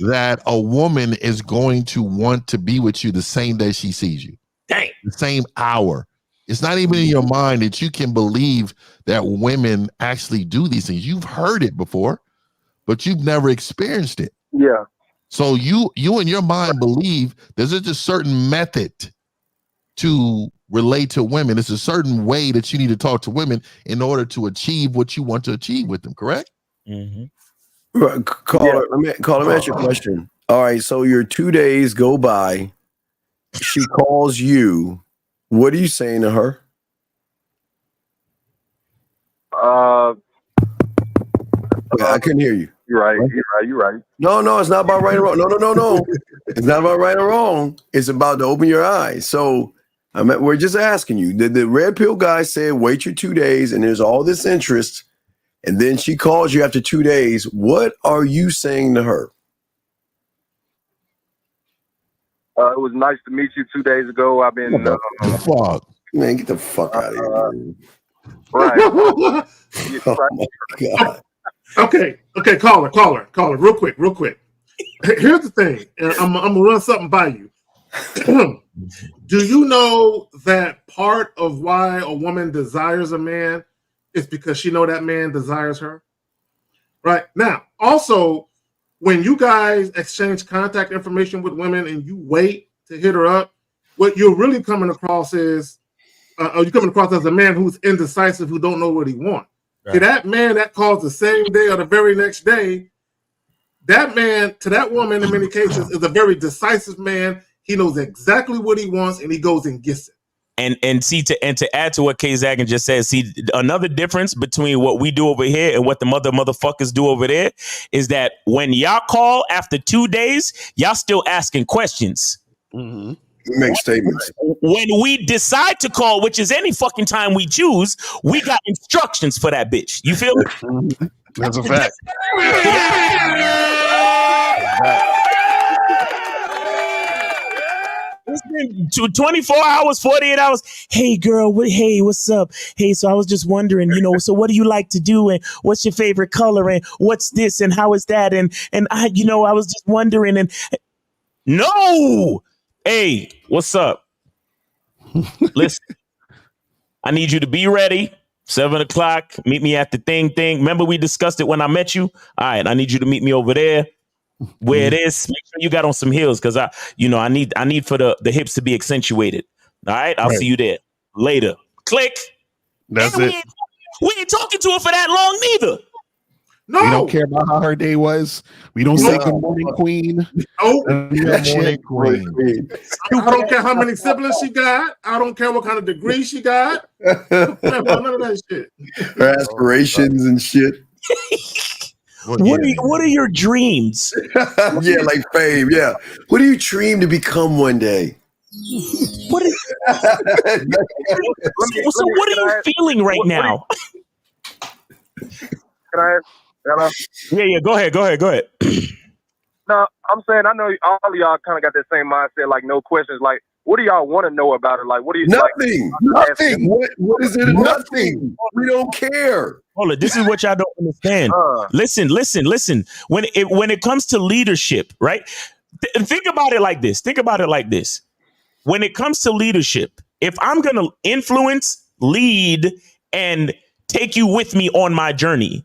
that a woman is going to want to be with you the same day she sees you. Dang. The same hour. It's not even in your mind that you can believe that women actually do these things. You've heard it before, but you've never experienced it. Yeah. So you in your mind believe there's just a certain method to relate to women. It's a certain way that you need to talk to women in order to achieve what you want to achieve with them, correct? Mm-hmm. Right, caller, let me ask you a question. All right, so your 2 days go by. She calls you. What are you saying to her? I couldn't hear you. You're right. You're right. No, it's not about right or wrong. No. It's not about right or wrong. It's about to open your eyes. So we're just asking you. The red pill guy said, wait your 2 days, and there's all this interest. And then she calls you after 2 days. What are you saying to her? It was nice to meet you 2 days ago. I've been fuck. Man, get the fuck out of here. Right. Oh my God. Okay, caller, real quick. Here's the thing, and I'm gonna run something by you. Do you know that part of why a woman desires a man is because she know that man desires her? Right now, also, when you guys exchange contact information with women and you wait to hit her up, what you're really coming across is, you're coming across as a man who's indecisive, who don't know what he wants. Right. See, that man that calls the same day or the very next day, that man, to that woman in many cases, is a very decisive man. He knows exactly what he wants and he goes and gets it. And to add to what K Zagan just said, see, another difference between what we do over here and what the motherfuckers do over there is that when y'all call after 2 days, y'all still asking questions. Mm-hmm. Make statements. When we decide to call, which is any fucking time we choose, we got instructions for that bitch. You feel me? That's a fact. It's been 24 hours, 48 hours. Hey, girl. Hey, what's up? Hey, so I was just wondering, so what do you like to do? And what's your favorite color? And what's this? And how is that? And I was just wondering. And no. Hey, what's up? Listen, I need you to be ready. 7:00. Meet me at the thing. Remember we discussed it when I met you? All right. I need you to meet me over there. Where it is, make sure you got on some heels because I need for the hips to be accentuated. All right, I'll see you there later. Click. That's it. We ain't talking to her for that long neither. No, we don't care about how her day was. We don't say good morning, queen. Oh, good morning, queen. I don't care how many siblings she got. I don't care what kind of degree she got. None of that shit. Her aspirations and shit. What are your dreams? Yeah, like fame. Yeah. What do you dream to become one day? What are you feeling right now? Can I? Hello? Yeah. Go ahead. No, I'm saying I know all of y'all kind of got that same mindset. Like no questions. Like, what do y'all want to know about it? Like, what do you? Nothing. Nothing. What is it? Nothing. We don't care. Hold on, this is what y'all don't understand. Listen. When it comes to leadership, right? Think about it like this. When it comes to leadership, if I'm going to influence, lead, and take you with me on my journey,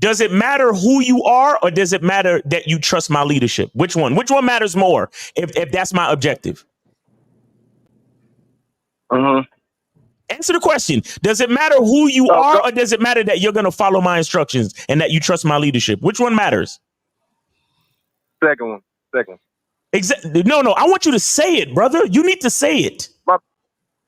does it matter who you are or does it matter that you trust my leadership? Which one matters more if that's my objective? Answer the question. Does it matter who you are or does it matter that you're going to follow my instructions and that you trust my leadership? Which one matters? Second one. Exactly. No. I want you to say it, brother. You need to say it.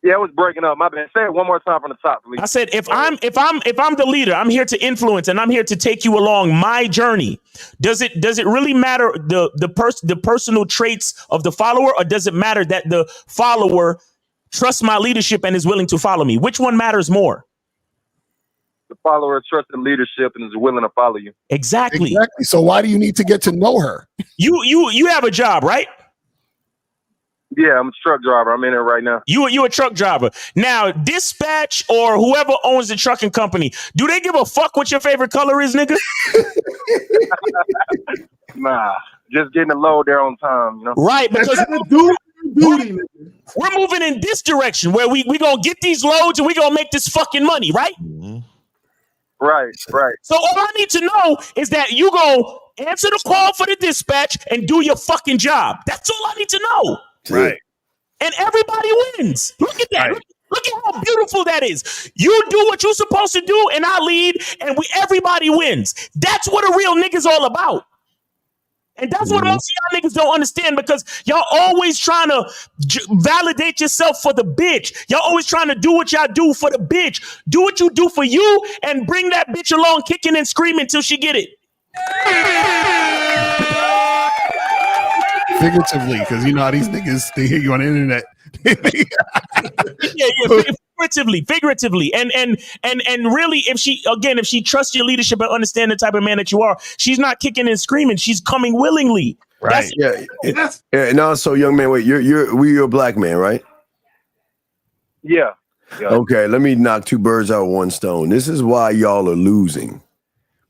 Yeah, it was breaking up. My bad. Say it one more time from the top, please. I said, if I'm the leader, I'm here to influence and I'm here to take you along my journey. Does it really matter the personal traits of the follower, or does it matter that the follower trusts my leadership and is willing to follow me? Which one matters more? The follower trusts the leadership and is willing to follow you. Exactly. So why do you need to get to know her? You have a job, right? Yeah, I'm a truck driver. I'm in it right now. You a truck driver. Now, Dispatch or whoever owns the trucking company, do they give a fuck what your favorite color is, nigga? Nah, just getting the load there on time, Right, because we're moving in this direction where we gonna get these loads and we gonna make this fucking money, right? Right. So all I need to know is that you gonna answer the call for the dispatch and do your fucking job. That's all I need to know. Right. And everybody wins. Look at that. Right. Look at how beautiful that is. You do what you're supposed to do and I lead and everybody wins. That's what a real nigga's all about. And that's what most of y'all niggas don't understand, because y'all always trying to validate yourself for the bitch. Y'all always trying to do what y'all do for the bitch. Do what you do for you and bring that bitch along kicking and screaming till she get it. Figuratively, because you know how these niggas, they hear you on the internet. Figuratively. And really, if she trusts your leadership and understands the type of man that you are, she's not kicking and screaming. She's coming willingly. Right. Yeah. And also, young man, wait, you're a black man, right? Yeah. Okay, let me knock two birds out with one stone. This is why y'all are losing.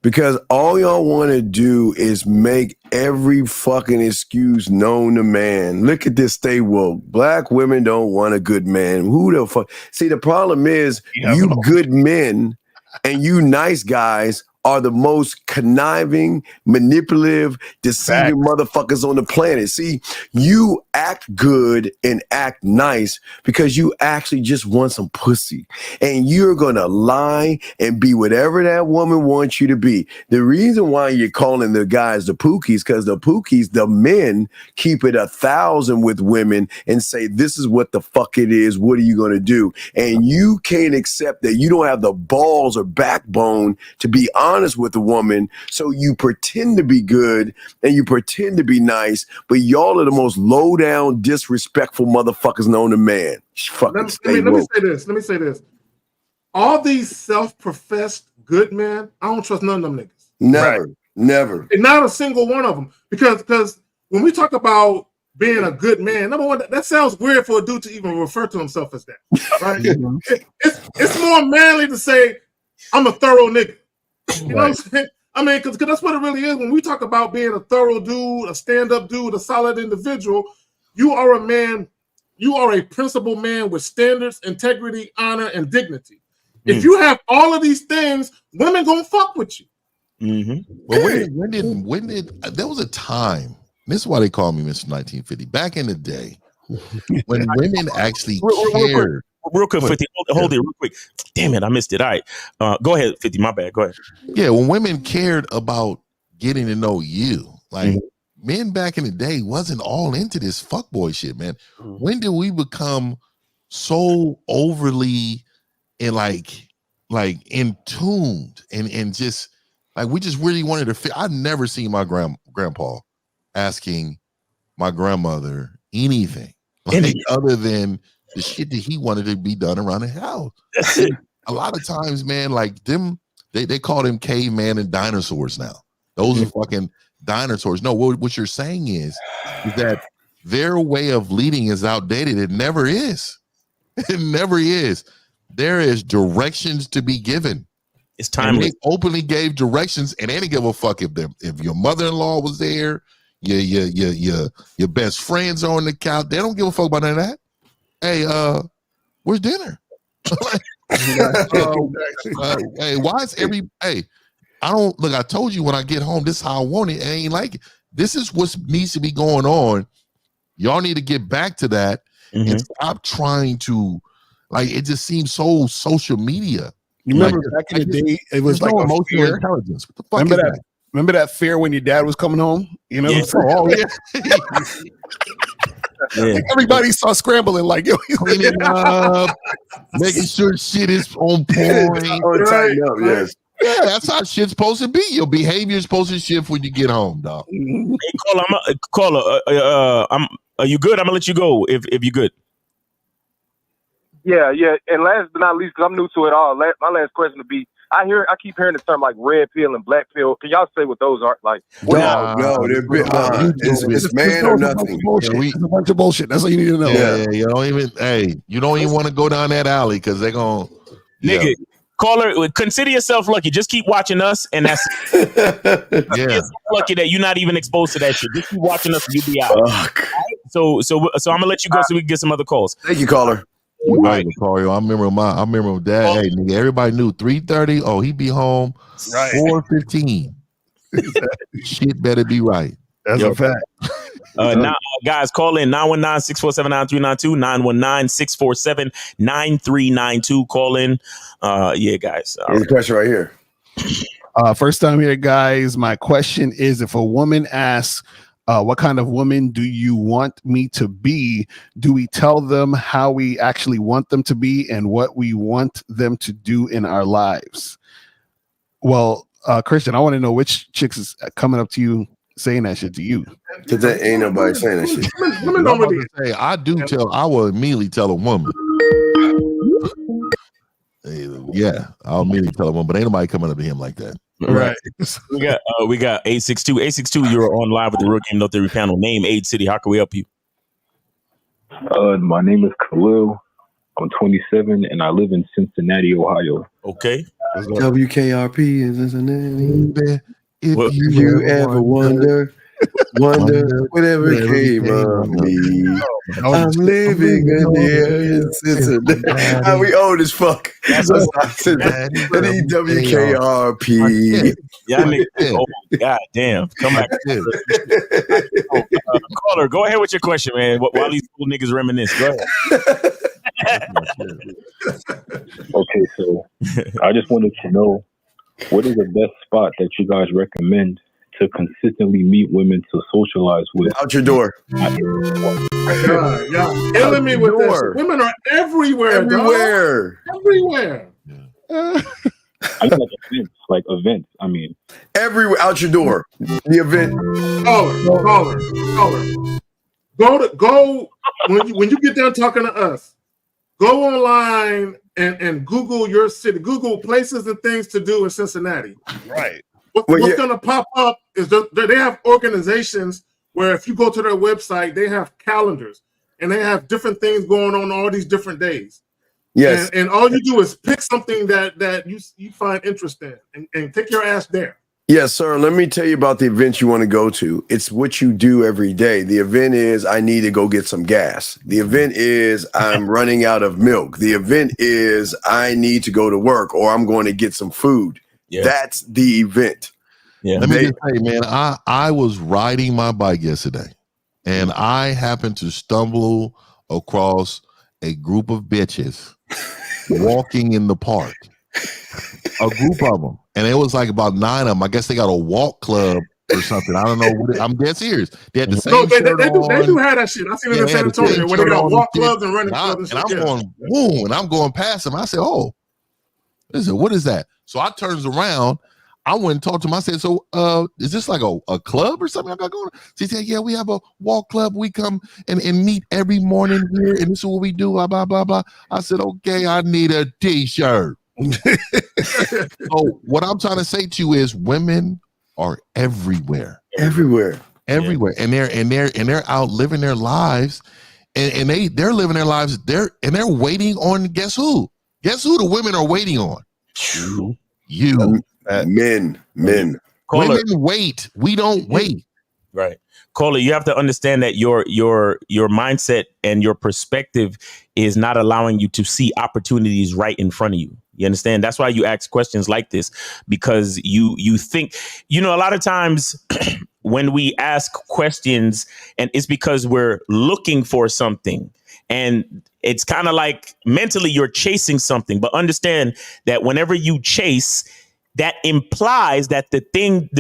Because all y'all want to do is make every fucking excuse known to man. Look at this, stay woke. Black women don't want a good man. Who the fuck? See, the problem is you good men and you nice guys are the most conniving, manipulative, deceiving motherfuckers on the planet. See, you act good and act nice because you actually just want some pussy. And you're going to lie and be whatever that woman wants you to be. The reason why you're calling the guys the Pookies, because the Pookies, the men, keep it 1,000 with women and say, this is what the fuck it is. What are you going to do? And you can't accept that you don't have the balls or backbone to be honest honest with a woman, so you pretend to be good and you pretend to be nice, but y'all are the most low down, disrespectful motherfuckers known to man. Let me say this. All these self-professed good men, I don't trust none of them niggas. Never. And not a single one of them. Because when we talk about being a good man, number one, that sounds weird for a dude to even refer to himself as that. Right? It's more manly to say, I'm a thorough nigga. You know what I'm saying? I mean, because that's what it really is. When we talk about being a thorough dude, a stand-up dude, a solid individual, you are a man, you are a principled man with standards, integrity, honor, and dignity. If you have all of these things, women gonna fuck with you. Well, when did there was a time? This is why they call me Mr. 1950. Back in the day, when women actually cared. Real quick, 50. Hold it real quick. Damn it, I missed it. All right. Go ahead, 50. My bad. Go ahead. Yeah, when women cared about getting to know you, like men back in the day wasn't all into this fuckboy shit, man. When did we become so overly and like in tuned and just like we just really wanted to fit? I've never seen my grandpa asking my grandmother anything like, other than the shit that he wanted to be done around the house. A lot of times, man, like them, they call them caveman and dinosaurs now. Those are fucking dinosaurs. No, what you're saying is that their way of leading is outdated. It never is. It never is. There is directions to be given. It's timeless. They openly gave directions, and they didn't give a fuck if your mother-in-law was there, your best friends are on the couch. They don't give a fuck about none of that. Hey, where's dinner? Hey, why is I don't look. I told you when I get home, this is how I want it. I ain't like it. This is what needs to be going on. Y'all need to get back to that and stop trying to like. It just seems so social media. You remember back in the day, it was like emotional intelligence. What the fuck remember is that? Remember that fear when your dad was coming home? You know, everybody saw scrambling like yo, cleaning up, making sure shit is on point. Tighten up, yes. Yeah, that's how shit's supposed to be. Your behavior is supposed to shift when you get home, dog. Hey, caller, are you good? I'm gonna let you go if you're good. Yeah. And last but not least, because I'm new to it all, my last question would be: I keep hearing the term like red pill and black pill. Can y'all say what those are? Like, no, they're big. It's man or nothing. It's a bunch of bullshit. That's all you need to know. Yeah. You don't even want to go down that alley because they're gonna nigga. Caller, consider yourself lucky. Just keep watching us, and that's lucky that you're not even exposed to that shit. Just keep watching us, and you'll be out. Right? So I'm gonna let you go so we can get some other calls. Thank you, caller. Right, I remember dad. Hey, nigga, everybody knew 3:30. Oh, he be home 4:15. Shit better be right. That's a fact. Now, guys, call in 919-647-9392, 919-647-9392. Call in. Yeah, guys. Here's the question right here. First time here, guys. My question is: if a woman asks, what kind of woman do you want me to be? Do we tell them how we actually want them to be and what we want them to do in our lives? Well, Christian, I want to know which chicks is coming up to you saying that shit to you. Because there ain't nobody saying that shit. Women don't really say. I will immediately tell a woman. Yeah, I'll immediately tell a woman, but ain't nobody coming up to him like that. Right. We got 862. 862, you're on live with the Real Game No Theory panel. Name, age, city. How can we help you? My name is Khalil. I'm 27 and I live in Cincinnati, Ohio. Okay. WKRP in Cincinnati. If you ever wonder whatever came on me, I'm living in the air in Cincinnati. We old as fuck. WKRP. Yeah, oh, God damn. Come back. Caller, go ahead with your question, man. While these cool niggas reminisce. Go ahead. Okay, so I just wanted to know, what is the best spot that you guys recommend to consistently meet women to socialize with? Out your door. Killing me with this. Women are everywhere. Everywhere. Everywhere. I mean, like events. I mean, everywhere out your door. The event. Caller. Go when you get done talking to us. Go online and Google your city. Google places and things to do in Cincinnati. Right. What's going to pop up is they have organizations where if you go to their website, they have calendars and they have different things going on all these different days. Yes. And all you do is pick something that you find interesting and take your ass there. Yes, sir. Let me tell you about the event you want to go to. It's what you do every day. The event is I need to go get some gas. The event is I'm running out of milk. The event is I need to go to work or I'm going to get some food. Yeah. That's the event. Yeah. Let me just say, man, I was riding my bike yesterday and I happened to stumble across a group of bitches walking in the park. A group of them. And it was like about 9 of them. I guess they got a walk club or something. I don't know. I'm dead serious. They had the same they do have that shit. I seen it in San Antonio where they got walk clubs and running clubs. And I'm going, boom, and I'm going past them. I said, oh, what is that? So I turns around. I went and talked to him. I said, so is this like a club or something I got going on? She said, yeah, we have a walk club. We come and meet every morning here, and this is what we do, blah, blah, blah, blah. I said, okay, I need a T-shirt. So what I'm trying to say to you is women are everywhere. Everywhere. And they're out living their lives and they're living their lives they're waiting on guess who the women are waiting on? You. Men. Women wait. We don't wait. Right. Caller, you have to understand that your mindset and your perspective is not allowing you to see opportunities right in front of you. You understand? That's why you ask questions like this, because you think, a lot of times when we ask questions and it's because we're looking for something and it's kind of like mentally you're chasing something. But understand that whenever you chase, that implies that the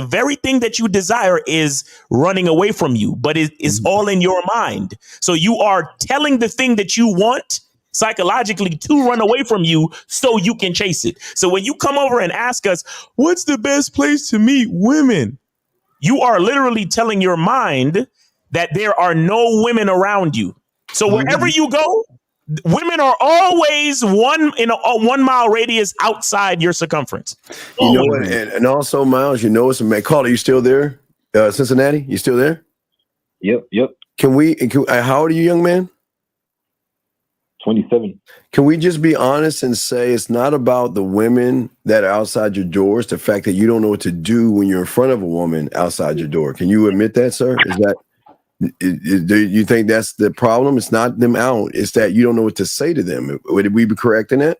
very thing that you desire is running away from you, but it's all in your mind. So you are telling the thing that you want psychologically to run away from you so you can chase it. So when you come over and ask us, what's the best place to meet women? You are literally telling your mind that there are no women around you. So wherever you go, women are always in a 1 mile radius outside your circumference. You know what? And also, Miles, it's a man. Caller, you still there? Cincinnati, you still there? Yep. How old are you, young man? 27. Can we just be honest and say it's not about the women that are outside your door? It's the fact that you don't know what to do when you're in front of a woman outside your door. Can you admit that, sir? Do you think that's the problem? It's not them out. It's that you don't know what to say to them. Would we be correct in that?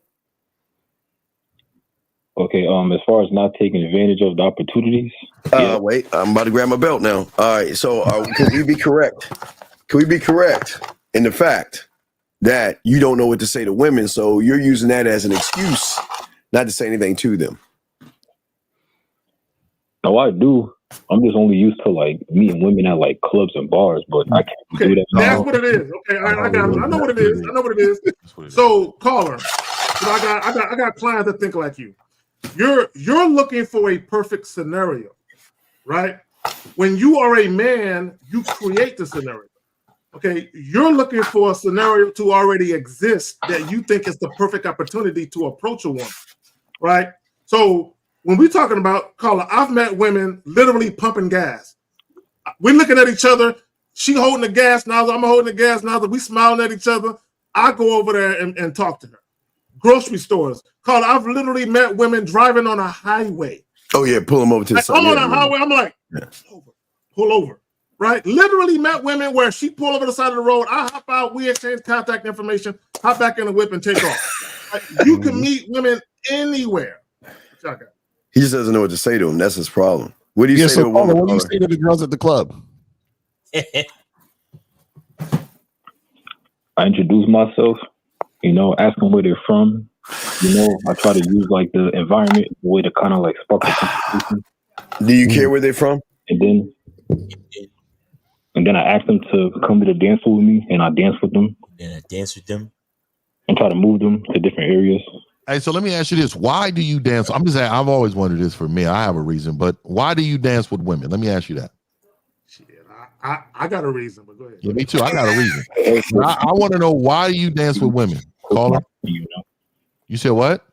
Okay. As far as not taking advantage of the opportunities. Wait, I'm about to grab my belt now. All right. So can we be correct? Can we be correct in the fact that you don't know what to say to women? So you're using that as an excuse not to say anything to them. No, I do. I'm just only used to like meeting women at like clubs and bars, but I can't do that. That's what it is. Okay, I got it. I know what it is. So, caller, I got clients that think like you. You're looking for a perfect scenario, right? When you are a man, you create the scenario. Okay, you're looking for a scenario to already exist that you think is the perfect opportunity to approach a woman, right? So when we're talking about, caller, I've met women literally pumping gas. We're looking at each other. She holding the gas nozzle. I'm holding the gas nozzle. We smiling at each other. I go over there and talk to her. Grocery stores. Caller, I've literally met women driving on a highway. Oh, yeah, pull them over to the side. I'm on a highway. I'm like, pull over. Right? Literally met women where she pull over the side of the road. I hop out. We exchange contact information. Hop back in the whip and take off. Like, you can meet women anywhere. He just doesn't know what to say to them. That's his problem. What do you say to a woman? What do you say to the girls at the club? I introduce myself, ask them where they're from. I try to use like the environment, the way to kind of like spark the conversation. Do you care where they're from? And then I ask them to come to the dance floor with me, and I dance with them. Yeah, dance with them. And try to move them to different areas. Hey, so let me ask you this: why do you dance? I'm just saying, I've always wondered this for me. I have a reason, but why do you dance with women? Let me ask you that. I got a reason, but go ahead. Yeah, me too. I got a reason. I want to know why you dance with women. Caller, you said what?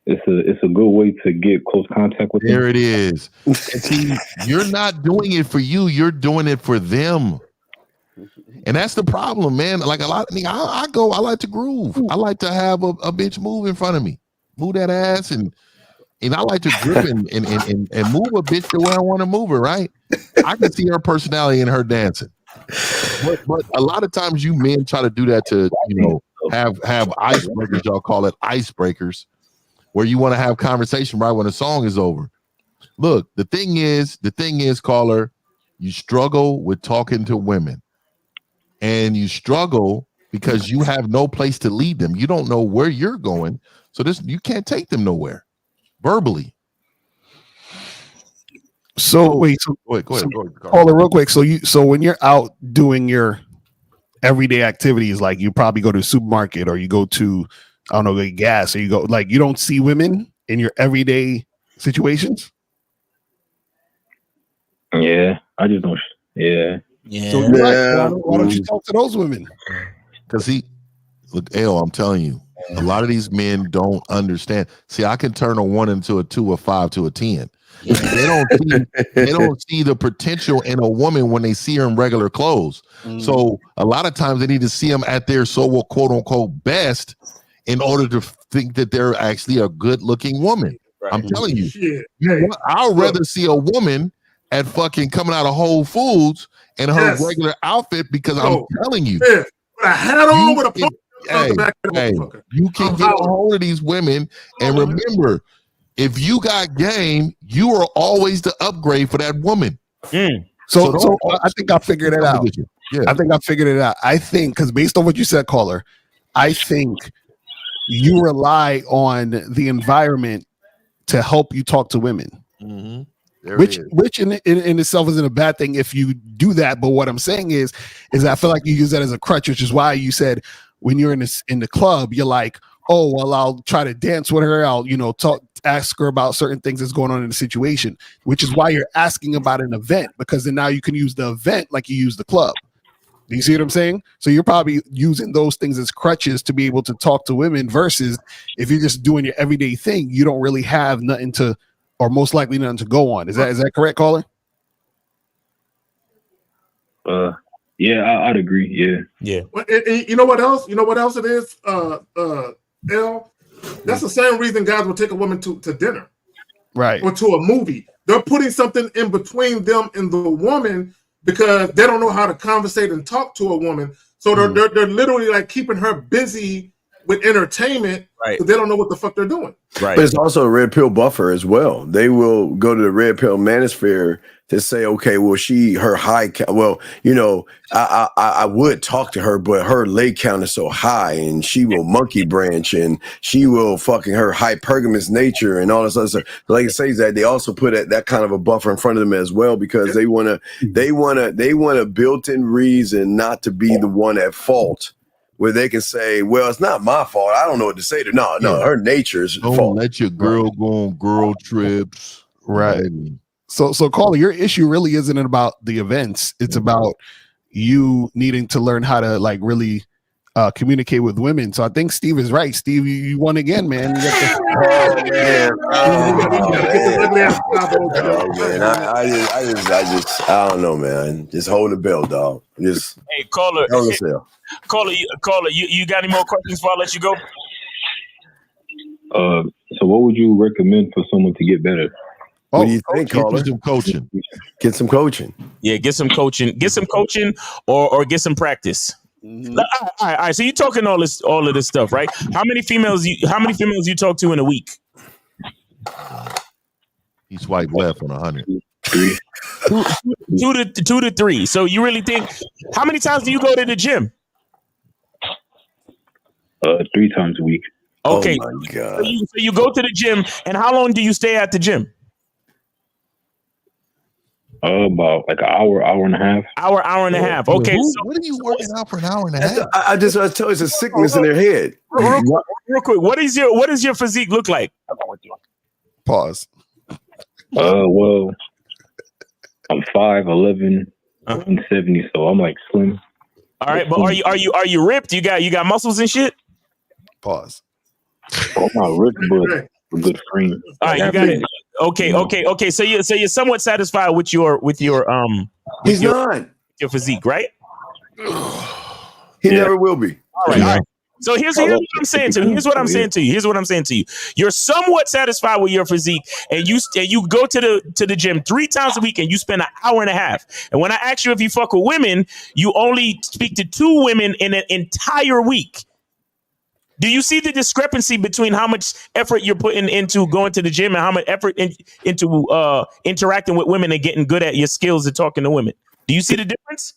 It's a good way to get close contact with them. There it is. And see, you're not doing it for you. You're doing it for them. And that's the problem, man. Like a lot of I like to groove. I like to have a bitch move in front of me. Move that ass and I like to grip and move a bitch the way I want to move her, right? I can see her personality in her dancing. But a lot of times you men try to do that to, have icebreakers, y'all call it icebreakers, where you want to have conversation right when the song is over. Look, the thing is, caller, you struggle with talking to women. And you struggle because you have no place to lead them. You don't know where you're going. So you can't take them nowhere verbally. So wait, go ahead. Caller, real quick. So when you're out doing your everyday activities, like you probably go to the supermarket or you go to, I don't know, get gas, or you go, like, you don't see women in your everyday situations? Yeah, I just don't. Yeah. So why don't you talk to those women? Because look, I'm telling you, a lot of these men don't understand. See, I can turn a 1 into a 2, a 5 to a 10. They don't see the potential in a woman when they see her in regular clothes. So a lot of times they need to see them at their quote unquote best in order to think that they're actually a good looking woman. Right. I'm telling you, I'd rather see a woman at fucking coming out of Whole Foods in her regular outfit, because I'm telling you, with a hat on, with a pump. You can get a hold of these women, and remember, if you got game, you are always the upgrade for that woman. So I think I figured it out. Yeah. I think I figured it out. I think, because based on what you said, caller, I think you rely on the environment to help you talk to women. Mm-hmm. Which in itself isn't a bad thing if you do that. But what I'm saying is I feel like you use that as a crutch, which is why you said when you're in the club, you're like, oh, well, I'll try to dance with her. I'll, ask her about certain things that's going on in the situation, which is why you're asking about an event, because then now you can use the event like you use the club. Do you see what I'm saying? So you're probably using those things as crutches to be able to talk to women, versus if you're just doing your everyday thing, you don't really have nothing to, or most likely nothing to go on. Is that correct, caller? Yeah, I'd agree. Yeah. Well, and you know what else? You know what else it is? L. That's the same reason guys will take a woman to dinner, right, or to a movie. They're putting something in between them and the woman because they don't know how to conversate and talk to a woman. So they're literally like keeping her busy with entertainment, right? Because they don't know what the fuck they're doing. Right. But it's also a red pill buffer as well. They will go to the red pill manosphere to say, okay, well, I would talk to her, but her leg count is so high, and she will monkey branch, and she will fucking her hypergamous nature and all this other stuff. Like it says that they also put that kind of a buffer in front of them as well, because they want a built-in reason not to be the one at fault, where they can say, well, it's not my fault. I don't know what to say to no, her nature is don't fault. Let your girl go on girl trips. Right. So caller, your issue really isn't about the events. It's about you needing to learn how to like really communicate with women. So I think Steve is right. Steve, you won again, man. You got I don't know, man. Just hold the bell, dog. Just hey, caller. Caller, you got any more questions before I let you go? So what would you recommend for someone to get better? What do you think, caller? Get some coaching. Get some coaching. Yeah, get some coaching. Get some coaching or get some practice. Mm-hmm. All right. So you talking all of this stuff, right? How many females you talk to in a week? He swiped left on 100. Two to three. So you really think? How many times do you go to the gym? 3 times a week. Okay. Oh my God. So you go to the gym, and how long do you stay at the gym? About like an hour and a half. Hour and a half. Okay. What are you working out for an hour and a half? I tell you, it's a sickness in their head. Real quick, what does your physique look like? Pause. Well, I'm 5'11", 170, so I'm like slim. All right, but are you ripped? You got muscles and shit? Pause. I'm not ripped, but a good frame. All right, you got it. Okay. So you're somewhat satisfied with your He's not your physique, right? He never will be. All right. So here's what I'm saying to you. Here's what I'm saying to you. You're somewhat satisfied with your physique, and you go to the gym 3 times a week, and you spend an hour and a half. And when I ask you if you fuck with women, you only speak to 2 women in an entire week. Do you see the discrepancy between how much effort you're putting into going to the gym and how much effort into interacting with women and getting good at your skills and talking to women? Do you see the difference?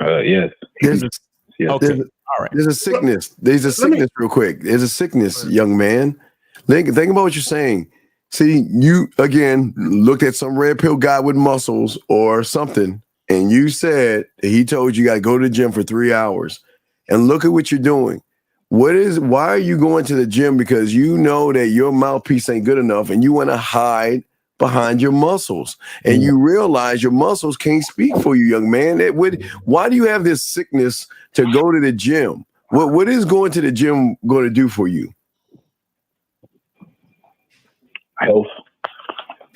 Yes. Okay. All right. There's a sickness. Real quick. There's a sickness, young man. Think about what you're saying. See, you again looked at some red pill guy with muscles or something, and you said that he told you got to go to the gym for 3 hours. And look at what you're doing. Why are you going to the gym? Because you know that your mouthpiece ain't good enough and you want to hide behind your muscles. And you realize your muscles can't speak for you, young man. Why do you have this sickness to go to the gym? What is going to the gym going to do for you? Health.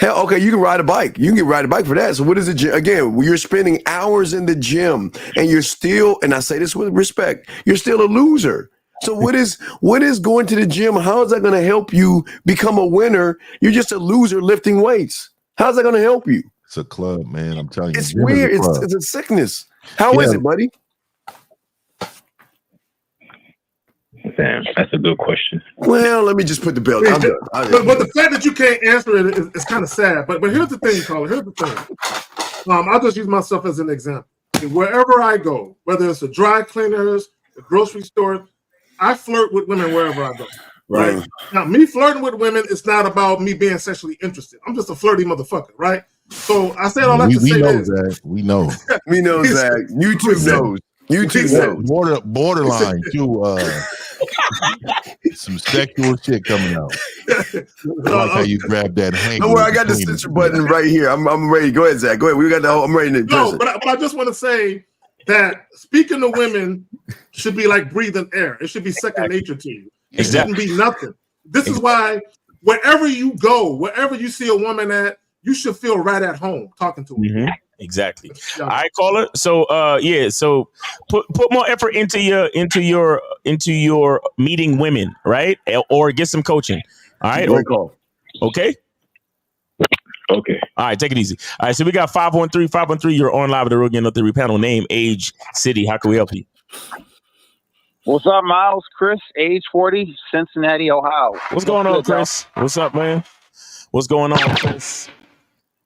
Hell, okay, you can ride a bike. You can ride a bike for that. So what is the gym? Again, you're spending hours in the gym and you're still, and I say this with respect, you're still a loser. So what is going to the gym? How is that going to help you become a winner? You're just a loser lifting weights. How's that going to help you? It's a club, man. I'm telling you. It's weird. It's a sickness. How is it, buddy? Damn, that's a good question. Well, let me just put the belt. I'm done. But the fact that you can't answer it is kind of sad. But here's the thing, Carla. Here's the thing. I'll just use myself as an example. Wherever I go, whether it's a dry cleaners, a grocery store, I flirt with women wherever I go. Right. Now, me flirting with women, it's not about me being sexually interested. I'm just a flirty motherfucker, right? So I said all that to say this. That. We know. We know, Zach. YouTube knows. YouTube knows. Borderline too. Some sexual shit coming out. I like how you grab that hand. Don't worry, I got the censor button right here. I'm ready. Go ahead, Zach. Go ahead. We got the whole. I'm ready to. No, but I just want to say that speaking to women should be like breathing air. It should be second nature to you. It shouldn't be nothing. This is why wherever you go, wherever you see a woman at, you should feel right at home talking to her. Mm-hmm. Exactly. All right, caller. So so put more effort into your meeting women, right? Or get some coaching. All right. Great call. Okay. Okay. All right, take it easy. All right, so we got 513. You're on live with the Real Game No Theory panel. Name, age, city. How can we help you? What's up, Miles? Chris, age 40, Cincinnati, Ohio. What's going on, Chris? What's up, man? What's going on, Chris?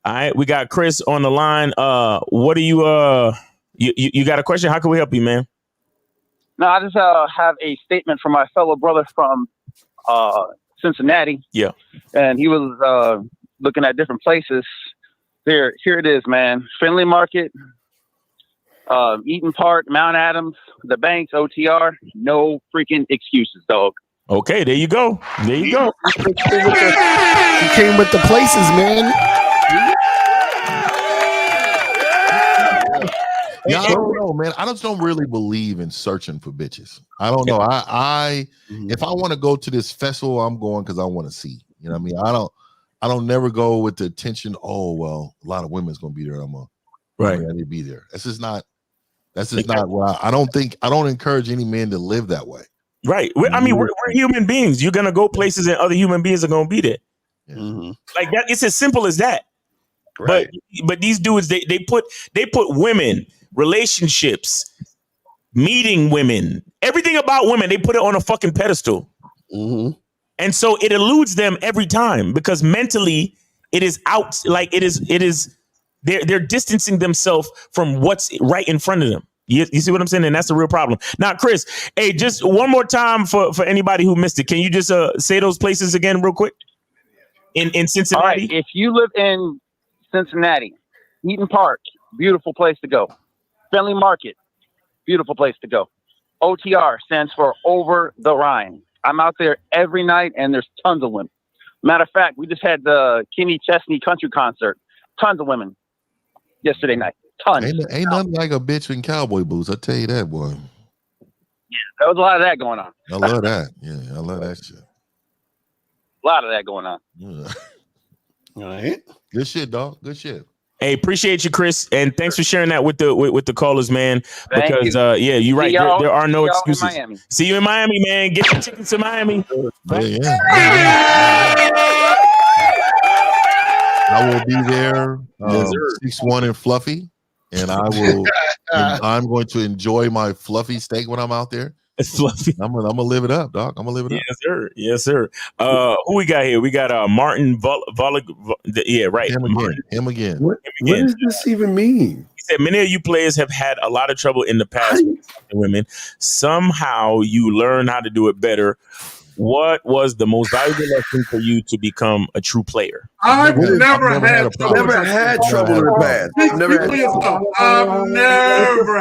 All right, we got Chris on the line. What do you got a question? How can we help you, man? No, I just have a statement from my fellow brother from Cincinnati. Yeah. And he was looking at different places. Here it is, man. Findlay Market, Eaton Park, Mount Adams, the Banks, OTR. No freaking excuses, dog. Okay, there you go. There you go. He came with the places, man. Yeah, I don't know, man. I just don't really believe in searching for bitches. I don't know. If I want to go to this festival, I'm going because I want to see. You know what I mean? I don't never go with the intention. Oh well, a lot of women's gonna be there. I need to be there. That's just not why I don't encourage any men to live that way. Right. We're human beings. You're gonna go places and other human beings are gonna be there. Yeah. Mm-hmm. Like that. It's as simple as that. Right. But these dudes, they put women, relationships, meeting women, everything about women, they put it on a fucking pedestal. Mm-hmm. And so it eludes them every time because mentally it is out. Like it is. They're distancing themselves from what's right in front of them. You see what I'm saying? And that's the real problem. Now, Chris, hey, just one more time for anybody who missed it. Can you just say those places again real quick? In Cincinnati? All right. If you live in Cincinnati, Eaton Park, beautiful place to go. Friendly Market, beautiful place to go. OTR stands for Over the Rhine. I'm out there every night, and there's tons of women. Matter of fact, we just had the Kenny Chesney country concert. Tons of women yesterday night. Tons. Ain't nothing like a bitch in cowboy boots. I tell you that, boy. Yeah, there was a lot of that going on. I love that. Yeah, I love that shit. A lot of that going on. Yeah. All right. Good shit, dog. Good shit. Hey, appreciate you, Chris, and thanks for sharing that with the callers, man. Thank because you. Yeah, you're right. There are no excuses. In Miami. See you in Miami, man. Get your tickets to Miami. I will be there 6'1" and fluffy, and I will. I'm going to enjoy my fluffy steak when I'm out there. It's fluffy. I'm gonna live it up, dog. I'm gonna live it up. Yes, sir. Yes, sir. Who we got here? We got Martin yeah, right. Him again. What does this even mean? He said many of you players have had a lot of trouble in the past with women. Somehow you learn how to do it better. What was the most valuable lesson for you to become a true player? I've never had trouble in the past. I've never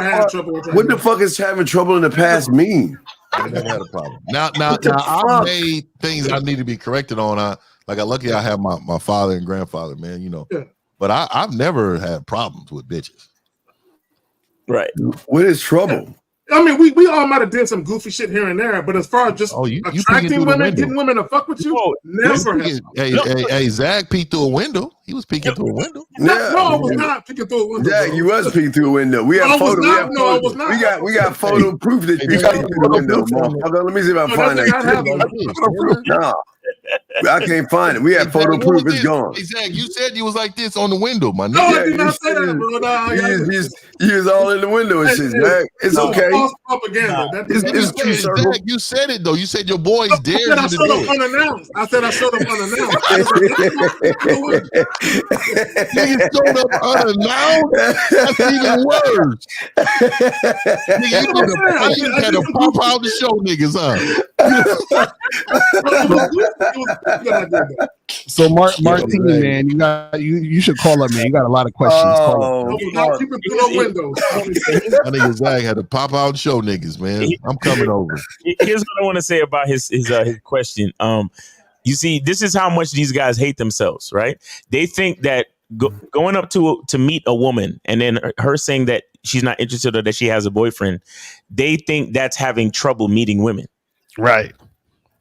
had trouble with What the fuck is having trouble in the past mean? I never had a problem. Now I've made things I need to be corrected on. Luckily I have my father and grandfather, man, you know. Yeah. But I've never had problems with bitches. Right. What is trouble? I mean, we all might have did some goofy shit here and there, but as far as just attracting women, getting women to fuck with you, never. Hey, Zach peeked through a window. He was peeking through a window. Yeah. No, I was not peeking through a window. Zach, you was peeking through a window. We have photo. I was not. We got photo proof that you peeked through the window. Let me see if I can find that. No. I can't find it. We have photo proof. It's gone. Hey, Zach, you said you was like this on the window, my nigga. No, I did not say that, bro. You was all in the window and shit, Zach. It's okay. False propaganda. It's true, Circle. Zach, you said it though. You said your boys dared you to do it. Unannounced. I said I showed up unannounced. Nigga showed up unannounced. That's even worse. Nigga, you had to pop out to show niggas, huh? So Martini, man, you should call up, man. You got a lot of questions. I think Zach had to pop out and show niggas, man. I'm coming over. Here's what I want to say about his question. You see, this is how much these guys hate themselves, right? They think that going up to meet a woman and then her saying that she's not interested or that she has a boyfriend, they think that's having trouble meeting women. Right.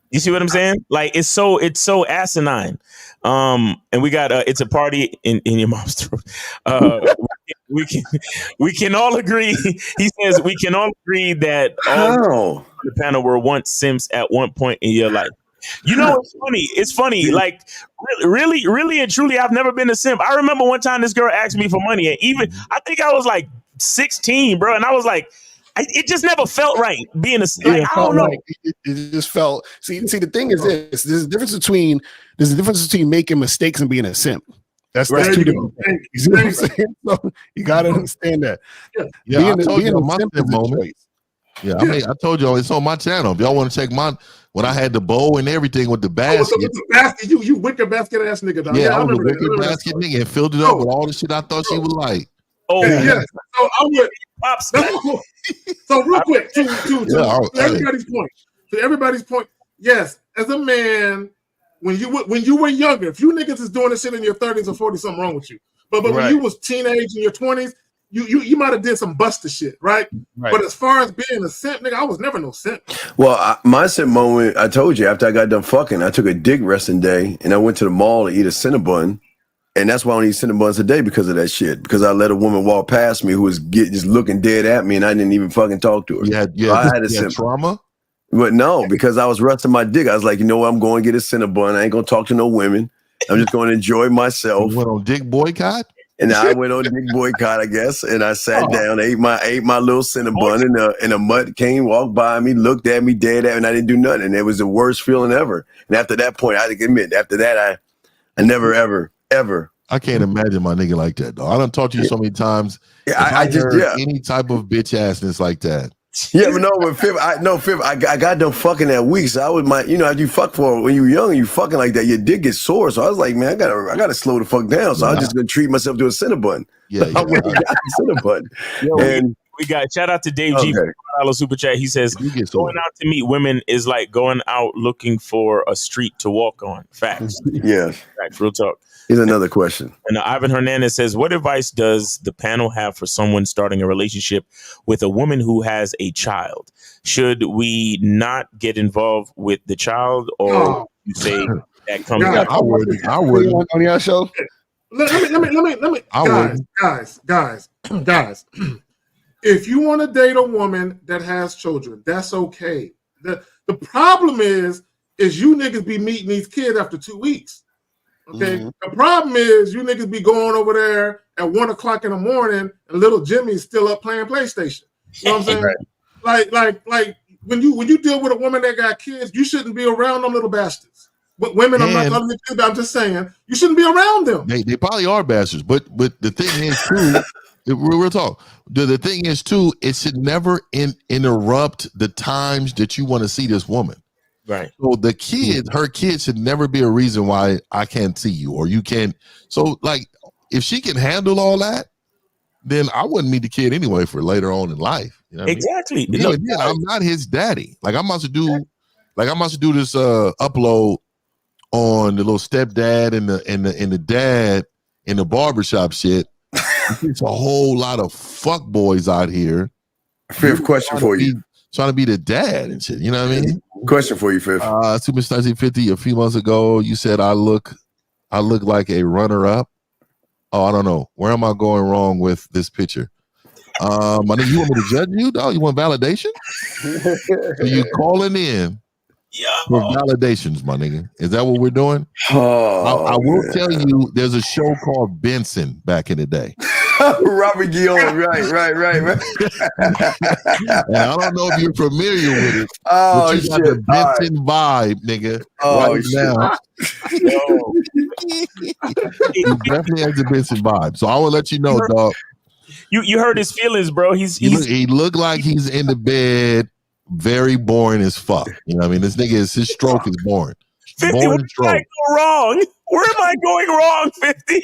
You see what I'm saying? Like it's so asinine. And we got it's a party in your mom's throat. We can all agree. He says we can all agree that all the panel were once simps at one point in your life. You know, it's funny. Like really and truly, I've never been a simp. I remember one time this girl asked me for money, and even I think I was like 16, bro, and I was like, it just never felt right being a simp. Like, I don't know. Like it just felt. See, the thing is this: there's a difference between making mistakes and being a simp. That's two different things. You see what I'm saying? So you gotta understand that. Yeah, I told you my simp moment. Yeah, I mean, I told y'all it's on my channel. If y'all want to check when I had the bow and everything with the basket. With the basket, you wicked basket ass nigga, dog. Yeah, I was a wicked basket nigga and filled it up with all the shit I thought she would like. Oh, yeah. So I would. So real quick, to everybody's point. Yes, as a man, when you were younger, if you niggas is doing this shit in your 30s or 40s, something wrong with you. But when you was teenage in your 20s, you might have did some buster shit, right? But as far as being a simp, nigga, I was never no simp. Well, my simp moment, I told you, after I got done fucking, I took a dick resting day and I went to the mall to eat a Cinnabon. And that's why I don't eat Cinnabons a day because of that shit. Because I let a woman walk past me who was just looking dead at me and I didn't even fucking talk to her. I had a simp trauma? But no, because I was resting my dick. I was like, you know what? I'm going to get a Cinnabon. I ain't going to talk to no women. I'm just going to enjoy myself. You went on dick boycott? And I went on dick boycott, I guess. And I sat down, ate my little Cinnabon, and a mutt came, walked by me, looked at me, dead at me, and I didn't do nothing. And it was the worst feeling ever. And after that point, I admit, after that, I never, ever. I can't imagine my nigga like that, though. I done talked to you so many times. Yeah, I just any type of bitch assness like that. Yeah, but no, but Fifth, I got done fucking that week. So I was after you fuck for when you were young, and you fucking like that, your dick gets sore. So I was like, man, I gotta slow the fuck down. So I was just gonna treat myself to a Cinnabon. Yeah. I went and got a Cinnabon. Yo, we got shout out to Dave G for $5 super chat. He says going out to meet women is like going out looking for a street to walk on. Facts. Yeah. Facts. Real talk. Here's another question. And Ivan Hernandez says, what advice does the panel have for someone starting a relationship with a woman who has a child? Should we not get involved with the child, or you say that comes out? I would. On your show? Let me. Guys. If you want to date a woman that has children, that's okay. The problem is you niggas be meeting these kids after 2 weeks. Okay. Mm-hmm. The problem is you niggas be going over there at 1 o'clock in the morning and little Jimmy's still up playing PlayStation. You know what I'm saying? Like when you deal with a woman that got kids, you shouldn't be around them little bastards. But women, I'm not calling you, I'm just saying you shouldn't be around them. They probably are bastards, but the thing is too, real talk. The thing is too, it should never interrupt the times that you want to see this woman. Right. So the kids, her kids should never be a reason why I can't see you or you can't. So like, if she can handle all that, then I wouldn't meet the kid anyway for later on in life. You know what exactly. I mean? Look, I'm not his daddy. Like I'm about to do this upload on the little stepdad and the dad in the barbershop shit. It's a whole lot of fuck boys out here. Fifth question for you. Trying to be the dad and shit. You know what I mean? Question for you, Fifth. Superstar 50 a few months ago, you said I look like a runner-up. Oh, I don't know. Where am I going wrong with this picture? I mean, you want me to judge you, dog? You want validation? So you calling in for validations, my nigga? Is that what we're doing? I will tell you, there's a show called Benson back in the day. Robert Guillaume, right. And I don't know if you're familiar with it. Oh, but you got the Benson vibe, nigga. Oh, now. He definitely has the Benson vibe. So I will let you know, dog. You hurt his feelings, bro. He looked like he's in the bed, very boring as fuck. You know what I mean? This nigga his stroke is boring. 50, where did I go wrong? Where am I going wrong, 50?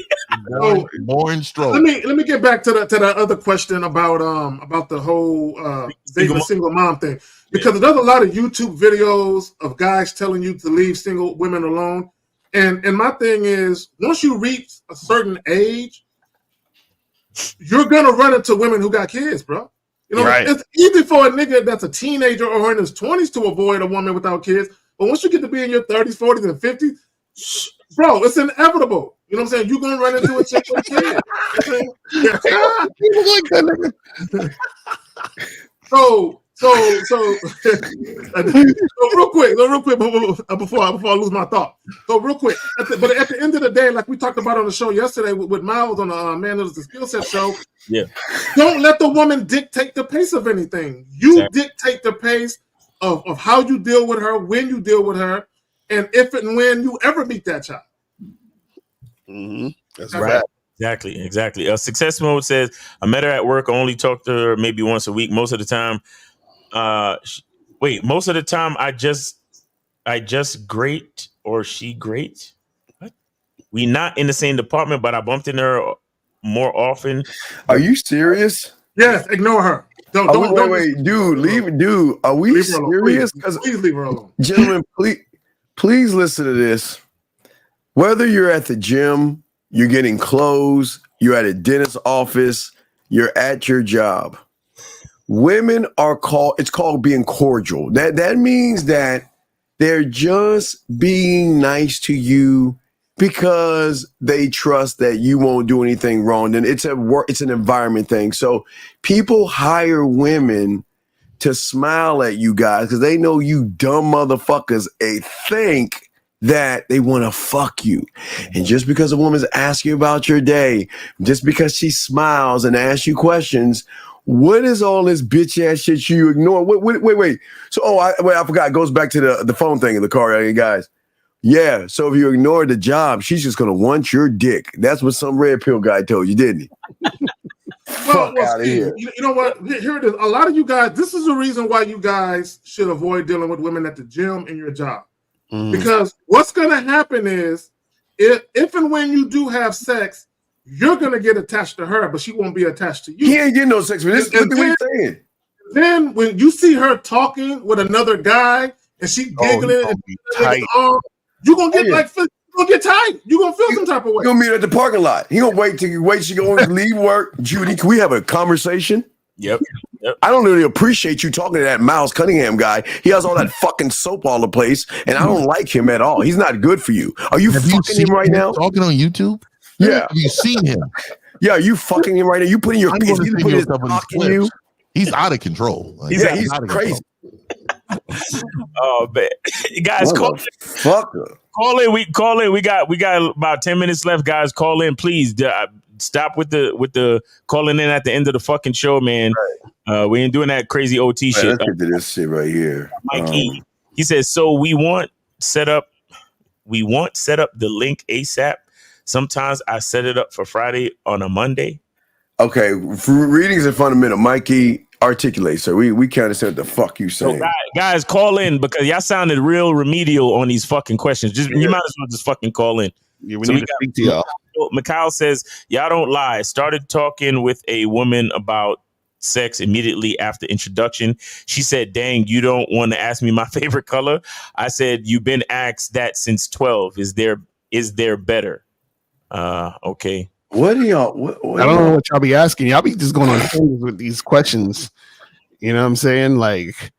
Boring stroke. Let me get back to that other question about the whole single mom thing, because there's a lot of YouTube videos of guys telling you to leave single women alone, and my thing is, once you reach a certain age, you're gonna run into women who got kids, bro. You know, It's easy for a nigga that's a teenager or in his 20s to avoid a woman without kids. But once you get to be in your 30s, 40s, and 50s, bro, it's inevitable. You know what I'm saying? You're going to run into a chick with a kid. So real quick, before I lose my thought. So real quick, but at the end of the day, like we talked about on the show yesterday with Miles on the Man That Is the Skill Set show, don't let the woman dictate the pace of anything. You dictate the pace of how you deal with her, when you deal with her, and if and when you ever meet that child. Mm-hmm. That's right. Exactly. Success Mode says, I met her at work. I only talk to her maybe once a week. Most of the time, I just great or she great. What? We not in the same department, but I bumped into her more often. Are you serious? Yes, ignore her. Don't wait, dude. Are we serious? Please leave her alone. Gentlemen, please listen to this. Whether you're at the gym, you're getting clothes, you're at a dentist's office, you're at your job. Women are it's called being cordial. That means that they're just being nice to you because they trust that you won't do anything wrong. Then it's an environment thing. So people hire women to smile at you guys because they know you dumb motherfuckers think that they want to fuck you. And just because a woman's asking you about your day, just because she smiles and asks you questions, what is all this bitch ass shit you ignore? Wait. So, I forgot. It goes back to the phone thing in the car, guys. Yeah, so if you ignore the job, she's just going to want your dick. That's what some red pill guy told you, didn't he? Fuck out of Steve, here. you know what? Here it is. A lot of you guys, this is the reason why you guys should avoid dealing with women at the gym and your job. Because what's going to happen is, if and when you do have sex, you're going to get attached to her, but she won't be attached to you. He ain't getting no sex with this. Look at what he's saying. Then when you see her talking with another guy and she giggling, you're going to get like, you're going to get tight. You're going to feel some type of way. You're going to meet her at the parking lot. He going to wait till she going to leave work. Judy, can we have a conversation? Yep. I don't really appreciate you talking to that Miles Cunningham guy. He has all that fucking soap all the place, and I don't like him at all. He's not good for you. Are you fucking him right now? Talking on YouTube? Yeah. Have you seen him? Yeah, you fucking him right now. You putting your he's out of control. Like, he's crazy. Oh man, guys, call in. We got about 10 minutes left, guys. Call in, please. Stop with the calling in at the end of the fucking show, man. Right. We ain't doing that crazy OT shit. Let's get to this shit right here. Mike E. He says, so we want set up the link ASAP. Sometimes I set it up for Friday on a Monday. Okay, for readings are fundamental. Mikey, articulate, sir. We can't understand what the fuck you saying. So guys, call in because y'all sounded real remedial on these fucking questions. You might as well just fucking call in. Yeah, we need to speak to y'all. Mikhail says, y'all don't lie. Started talking with a woman about sex immediately after introduction. She said, dang, you don't want to ask me my favorite color? I said, you've been asked that since 12. Is there better? Okay. What are y'all? I don't know what y'all be asking. Y'all be just going on things with these questions. You know what I'm saying? Like,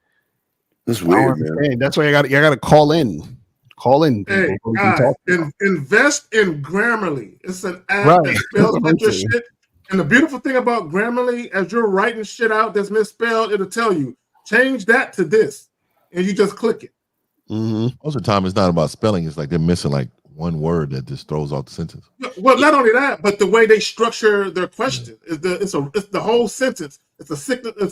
that's weird, man. That's why you got to call in. Call in. Hey, guys, invest in Grammarly. It's an app that spells out your shit. And the beautiful thing about Grammarly, as you're writing shit out that's misspelled, it'll tell you, change that to this. And you just click it. Most of the time, it's not about spelling. It's like they're missing like one word that just throws off the sentence. Well, not only that, but the way they structure their question is it's the whole sentence. It's a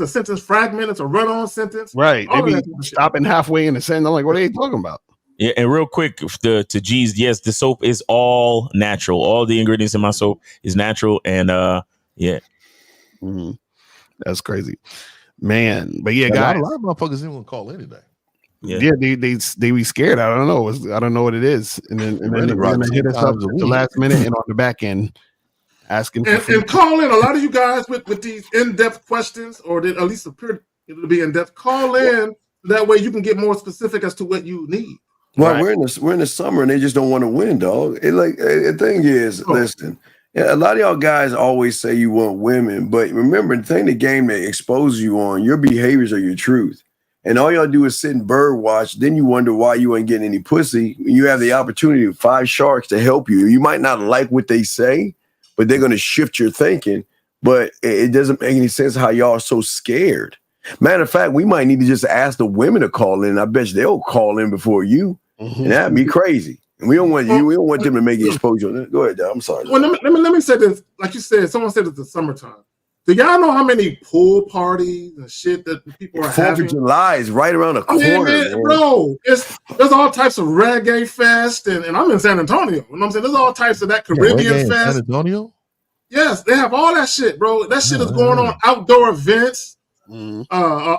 sentence fragment. It's a run-on sentence. Right. They be stopping halfway in the sentence. I'm like, what are they talking about? Yeah, and real quick, to G's, yes, the soap is all natural. All the ingredients in my soap is natural, and yeah, that's crazy, man. But yeah, guys, a lot of motherfuckers didn't want to call in today. Yeah, they be scared. I don't know. I don't know what it is, and then they're gonna hit us up at the last minute and on the back end asking. And call in. A lot of you guys with these in-depth questions, or that at least appear to be in-depth. Call in. That way, you can get more specific as to what you need. Well, we're in the summer and they just don't want to win, dog. The thing is, listen, a lot of y'all guys always say you want women, but remember the thing, the game that exposes you on, your behaviors are your truth. And all y'all do is sit and bird watch. Then you wonder why you ain't getting any pussy. You have the opportunity of 5 sharks to help you. You might not like what they say, but they're going to shift your thinking. But it doesn't make any sense how y'all are so scared. Matter of fact, we might need to just ask the women to call in. I bet you they'll call in before you. And that'd be crazy. And we don't want you. We don't want them to make exposure. Go ahead, Dad. I'm sorry. Well, let me say this. Like you said, someone said it's the summertime. Do y'all know how many pool parties and shit that people are having? 4th of July is right around the corner, man. Bro. There's all types of reggae fest, and I'm in San Antonio. You know what I'm saying? There's all types of that Caribbean fest. San Antonio? Yes, they have all that shit, bro. That shit is going on. Outdoor events. A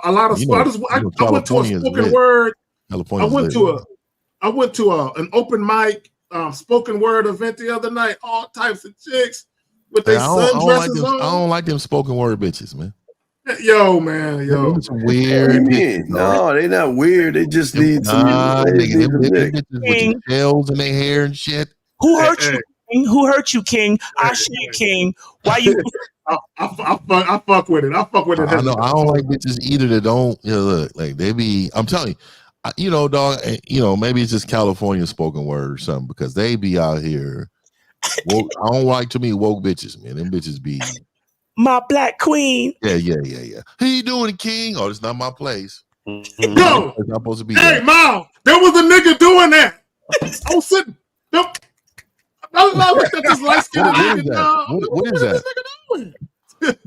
lot of I went to a spoken word. I went to an open mic spoken word event the other night. All types of chicks with their sundresses on. I don't like them spoken word bitches, man. Yo, man, it's weird. No, they not weird. They just need some. Bitches with gels in their hair and shit. Who hurt you? King? Who hurt you, King? I shit, King. Why you? I fuck with it. I fuck with it. I know. I don't like bitches either that don't. Look, like they be. I'm telling you, dog. Maybe it's just California spoken word or something because they be out here. Woke, I don't like too many woke bitches, man. Them bitches be my black queen. Yeah. How you doing, King? Oh, it's not my place. Yo, it's not supposed to be. Hey, Mom, there was a nigga doing that. I was sitting. I looked at this light skinned nigga. What is that?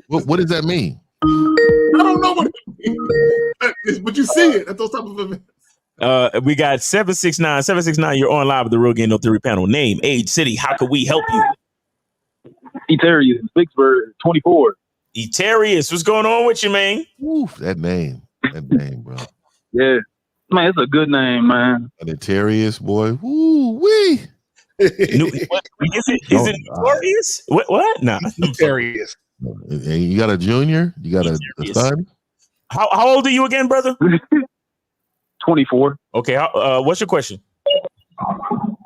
What does that mean? I don't know what it means. But you see it at those type of events. We got 769. You're on live with the Real Game No Theory panel. Name, age, city. How can we help you? Terry, Vicksburg, 24. Eterius, what's going on with you, man? Ooh, that name, bro. Yeah, man, it's a good name, man. An Eterius, boy. Woo wee. Is it Eterius? What? Nah. Eterius. And you got a junior? You got a son? How old are you again, brother? 24. Okay. What's your question?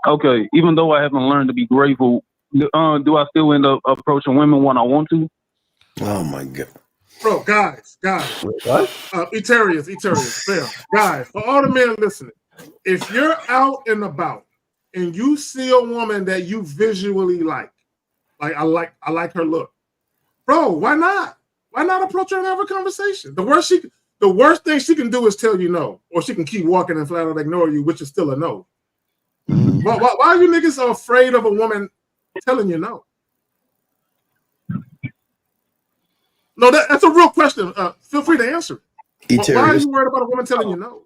Okay. Even though I haven't learned to be grateful, do I still end up approaching women when I want to? Oh my God. Bro, guys. What? Eterius, fair. Guys, for all the men listening, if you're out and about and you see a woman that you visually like I like her look, bro, why not? Why not approach her and have a conversation? The worst thing she can do is tell you no, or she can keep walking and flat out ignore you, which is still a no. Why are you niggas so afraid of a woman telling you no? No, that's a real question. Feel free to answer it. Why are you worried about a woman telling you no?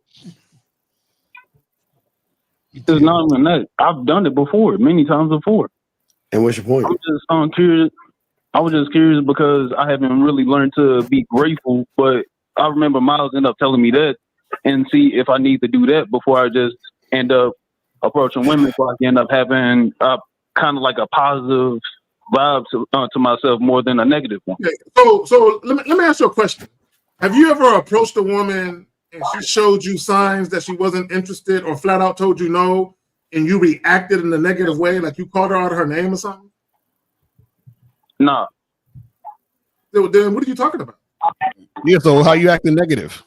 It's not even that. I've done it before, many times before. And what's your point? I'm just curious. I was just curious because I haven't really learned to be grateful, but I remember Miles ended up telling me that, and see if I need to do that before I just end up approaching women, so I can end up having kind of like a positive vibe to myself more than a negative one. Okay, so let me ask you a question. Have you ever approached a woman and she showed you signs that she wasn't interested or flat out told you no, and you reacted in a negative way, like you called her out of her name or something? Nah. Then what are you talking about? Yeah, so how you acting negative?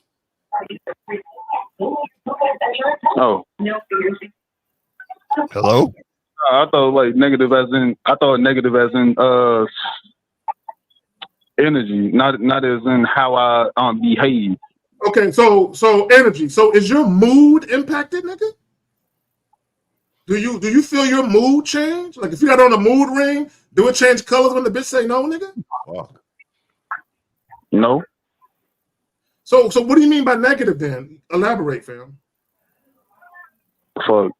Oh. Hello? I thought negative as in energy, not as in how I behave. Okay, so energy. So is your mood impacted, nigga? Do you feel your mood change? Like if you got on a mood ring, do it change colors when the bitch say no, nigga? No. So what do you mean by negative then? Elaborate, fam. Fuck.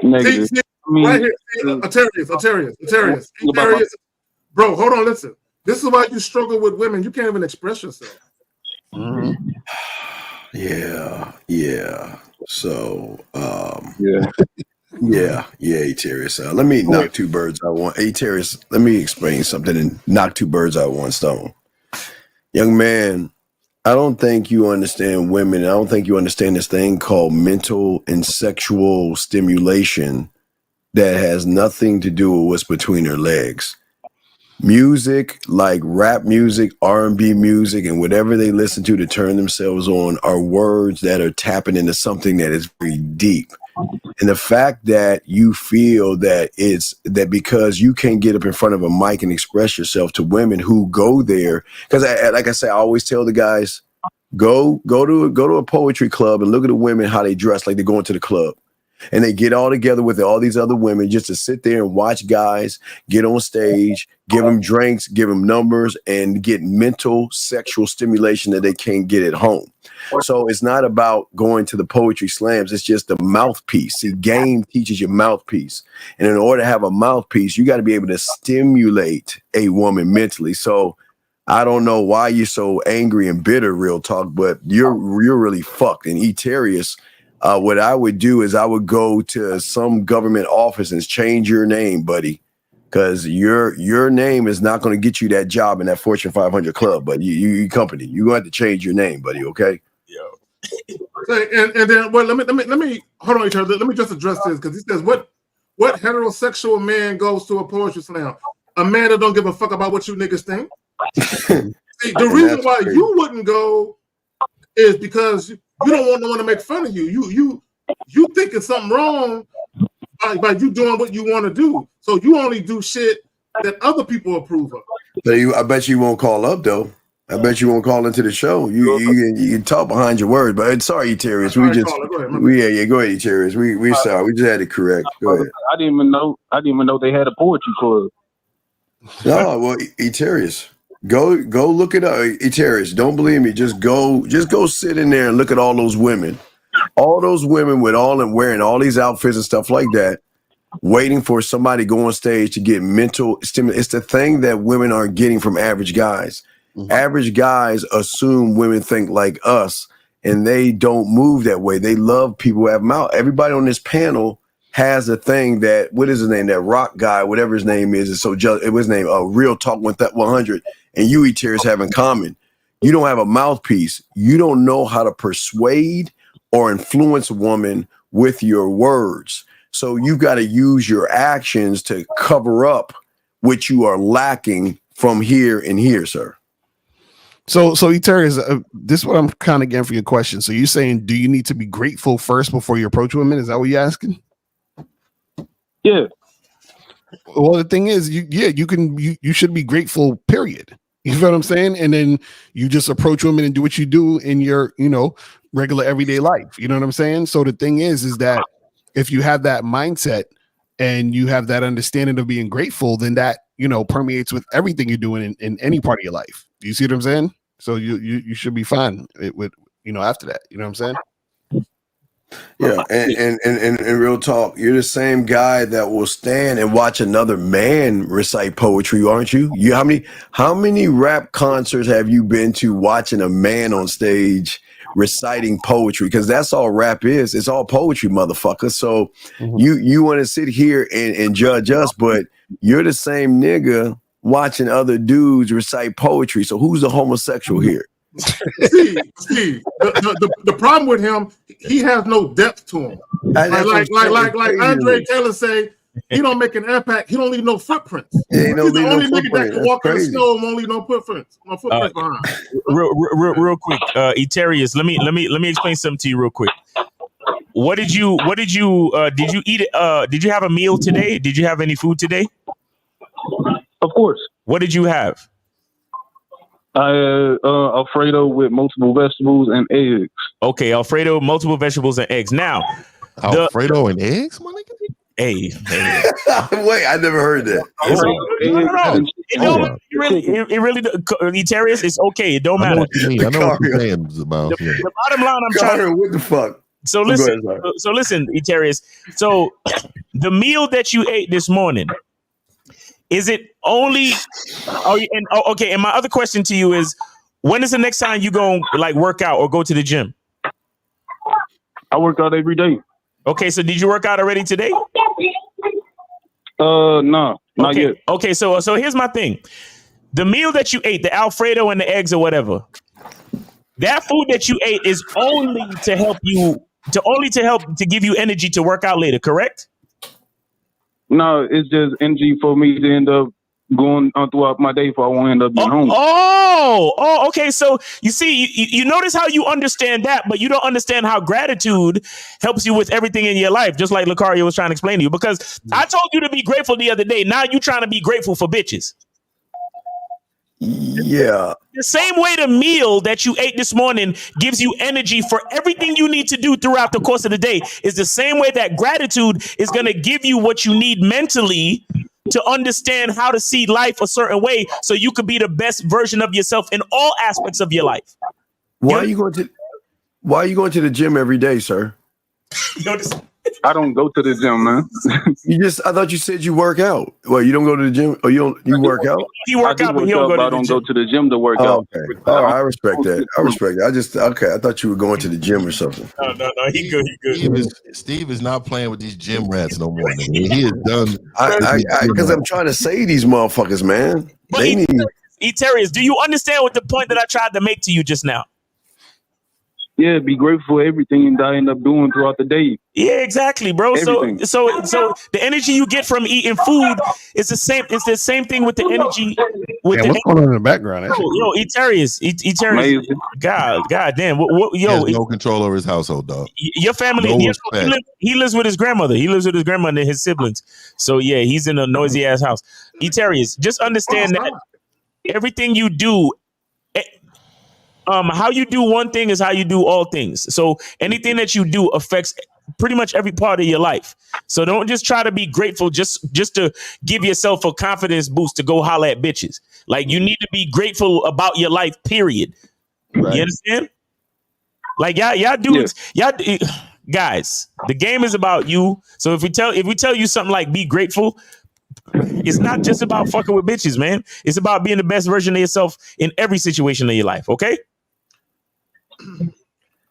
Negative. See, right here, Eterius. Bro, hold on, listen. This is why you struggle with women. You can't even express yourself. Mm-hmm. Yeah. So, yeah, Eterius. Let me knock two birds out one. Eterius, let me explain something and knock two birds out one stone. Young man, I don't think you understand women. I don't think you understand this thing called mental and sexual stimulation that has nothing to do with what's between her legs. Music, like rap music, R&B music, and whatever they listen to turn themselves on are words that are tapping into something that is very deep. And the fact that you feel that it's that because you can't get up in front of a mic and express yourself to women who go there, because like I say, I always tell the guys, go to a poetry club and look at the women, how they dress like they're going to the club. And they get all together with all these other women just to sit there and watch guys get on stage, give them drinks, give them numbers, and get mental sexual stimulation that they can't get at home. So it's not about going to the poetry slams. It's just the mouthpiece. See, game teaches you mouthpiece. And in order to have a mouthpiece, you got to be able to stimulate a woman mentally. So I don't know why you're so angry and bitter, real talk, but you're really fucked. And Eterius, what I would do is I would go to some government office and change your name, buddy, because your name is not going to get you that job in that Fortune 500 club. But you company, you're going to have to change your name, buddy. Okay. And then let me hold on each other. Let me just address this because he says what heterosexual man goes to a poetry slam? A man that don't give a fuck about what you niggas think. See, the reason why you wouldn't go is because you don't want no one to make fun of you. You think it's something wrong by you doing what you want to do. So you only do shit that other people approve of. But I bet you won't call up though. I bet you won't call into the show. You can talk behind your words, but sorry, Eterius. Go ahead, Eterius. We sorry. We just had to correct. Go ahead. I didn't even know they had a poetry club. No, well, Eterius. Go look it up. Eterius, don't believe me. Just go sit in there and look at all those women. All those women with all them wearing all these outfits and stuff like that. waiting for somebody to go on stage to get mental stimulus. It's the thing that women aren't getting from average guys. Average guys assume women think like us, and they don't move that way. They love people who have mouth. Everybody on this panel has a thing that, what is his name? That rock guy, whatever his name is so just, it was named Real Talk 100, and you E-Tears have in common. You don't have a mouthpiece. You don't know how to persuade or influence a woman with your words. So you got to use your actions to cover up what you are lacking from here and here, sir. So Terry, this is what I'm kind of getting for your question. So you're saying, do you need to be grateful first before you approach women? Is that what you're asking? Yeah. Well, the thing is, you should be grateful, period. You know what I'm saying? And then you just approach women and do what you do in your, regular everyday life. You know what I'm saying? So the thing is that if you have that mindset and you have that understanding of being grateful, then that, permeates with everything you're doing in any part of your life. Do you see what I'm saying? So you should be fine with, after that. You know what I'm saying? Yeah, and real talk, you're the same guy that will stand and watch another man recite poetry, aren't you? How many rap concerts have you been to watching a man on stage reciting poetry? Because that's all rap is. It's all poetry, motherfucker. So you want to sit here and judge us, but you're the same nigga watching other dudes recite poetry. So who's the homosexual here? See, the problem with him, he has no depth to him. Like Andre Taylor say, he don't make an impact. He don't leave no footprints. He's the only nigga that can walk in the snow and won't leave no footprints. No footprints behind. Real quick, Eterius, let me explain something to you real quick. Did you eat? Did you have a meal today? Did you have any food today? Of course. What did you have? Alfredo with multiple vegetables and eggs. Okay, Alfredo, multiple vegetables and eggs. Now, Alfredo and eggs, my nigga. Hey. Wait, I never heard that. It really, Eterius, it's okay. It don't matter. I know what you mean. I know what you're saying about. The bottom line, I'm trying. What the fuck? So listen, Eterius. So the meal that you ate this morning, is it only? And my other question to you is, when is the next time you go work out or go to the gym? I work out every day. Okay, so did you work out already today? No, not yet. Okay, so here's my thing: the meal that you ate, the Alfredo and the eggs or whatever, that food that you ate is only to help you to give you energy to work out later, correct? No, it's just energy for me to end up going on throughout my day before I won't end up being home. Oh, okay. So you see, you notice how you understand that, but you don't understand how gratitude helps you with everything in your life, just like Lucario was trying to explain to you. Because I told you to be grateful the other day. Now you're trying to be grateful for bitches. Yeah. The same way the meal that you ate this morning gives you energy for everything you need to do throughout the course of the day is the same way that gratitude is going to give you what you need mentally to understand how to see life a certain way so you could be the best version of yourself in all aspects of your life. Why are you going to the gym every day, sir? I don't go to the gym, man. I thought you said you work out. Well, you don't go to the gym, or you work out? He work out, but he don't go to the gym. I don't go to the gym to work out. Okay. All right, I respect that. I thought you were going to the gym or something. No, he good. Steve is not playing with these gym rats no more. He is done. Because I'm trying to save these motherfuckers, man. They need. Eterius, do you understand what the point that I tried to make to you just now? Yeah, be grateful for everything that I end up doing throughout the day. Yeah, exactly, bro. Everything. So the energy you get from eating food is the same. It's the same thing with the energy. What's going on in the background? Yo, Eterius, God damn. He has no control over his household, dog. Your family. He lives with his grandmother. He lives with his grandmother and his siblings. So yeah, he's in a noisy ass house. Eterius, just understand that everything you do. How you do one thing is how you do all things. So anything that you do affects pretty much every part of your life. So don't just try to be grateful just to give yourself a confidence boost to go holler at bitches. Like you need to be grateful about your life, period. Right. You understand? Like y'all do it. guys, the game is about you. So if we tell you something like be grateful, it's not just about fucking with bitches, man. It's about being the best version of yourself in every situation of your life. Okay.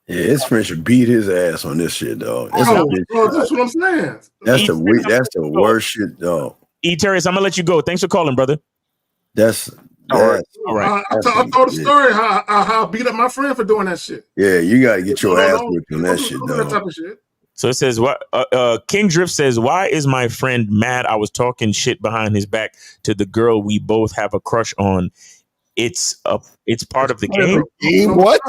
Yeah, his friend should beat his ass on this shit, dog. That's that's what I'm saying. That's the worst shit, dog. Terrence, I'm gonna let you go. Thanks for calling, brother. All right. I told the story how I beat up my friend for doing that shit. Yeah, you got to get your ass whipped on that shit, That type dog. of shit. So it says, "What? King Drift says, why is my friend mad? I was talking shit behind his back to the girl we both have a crush on. It's part of the game. What?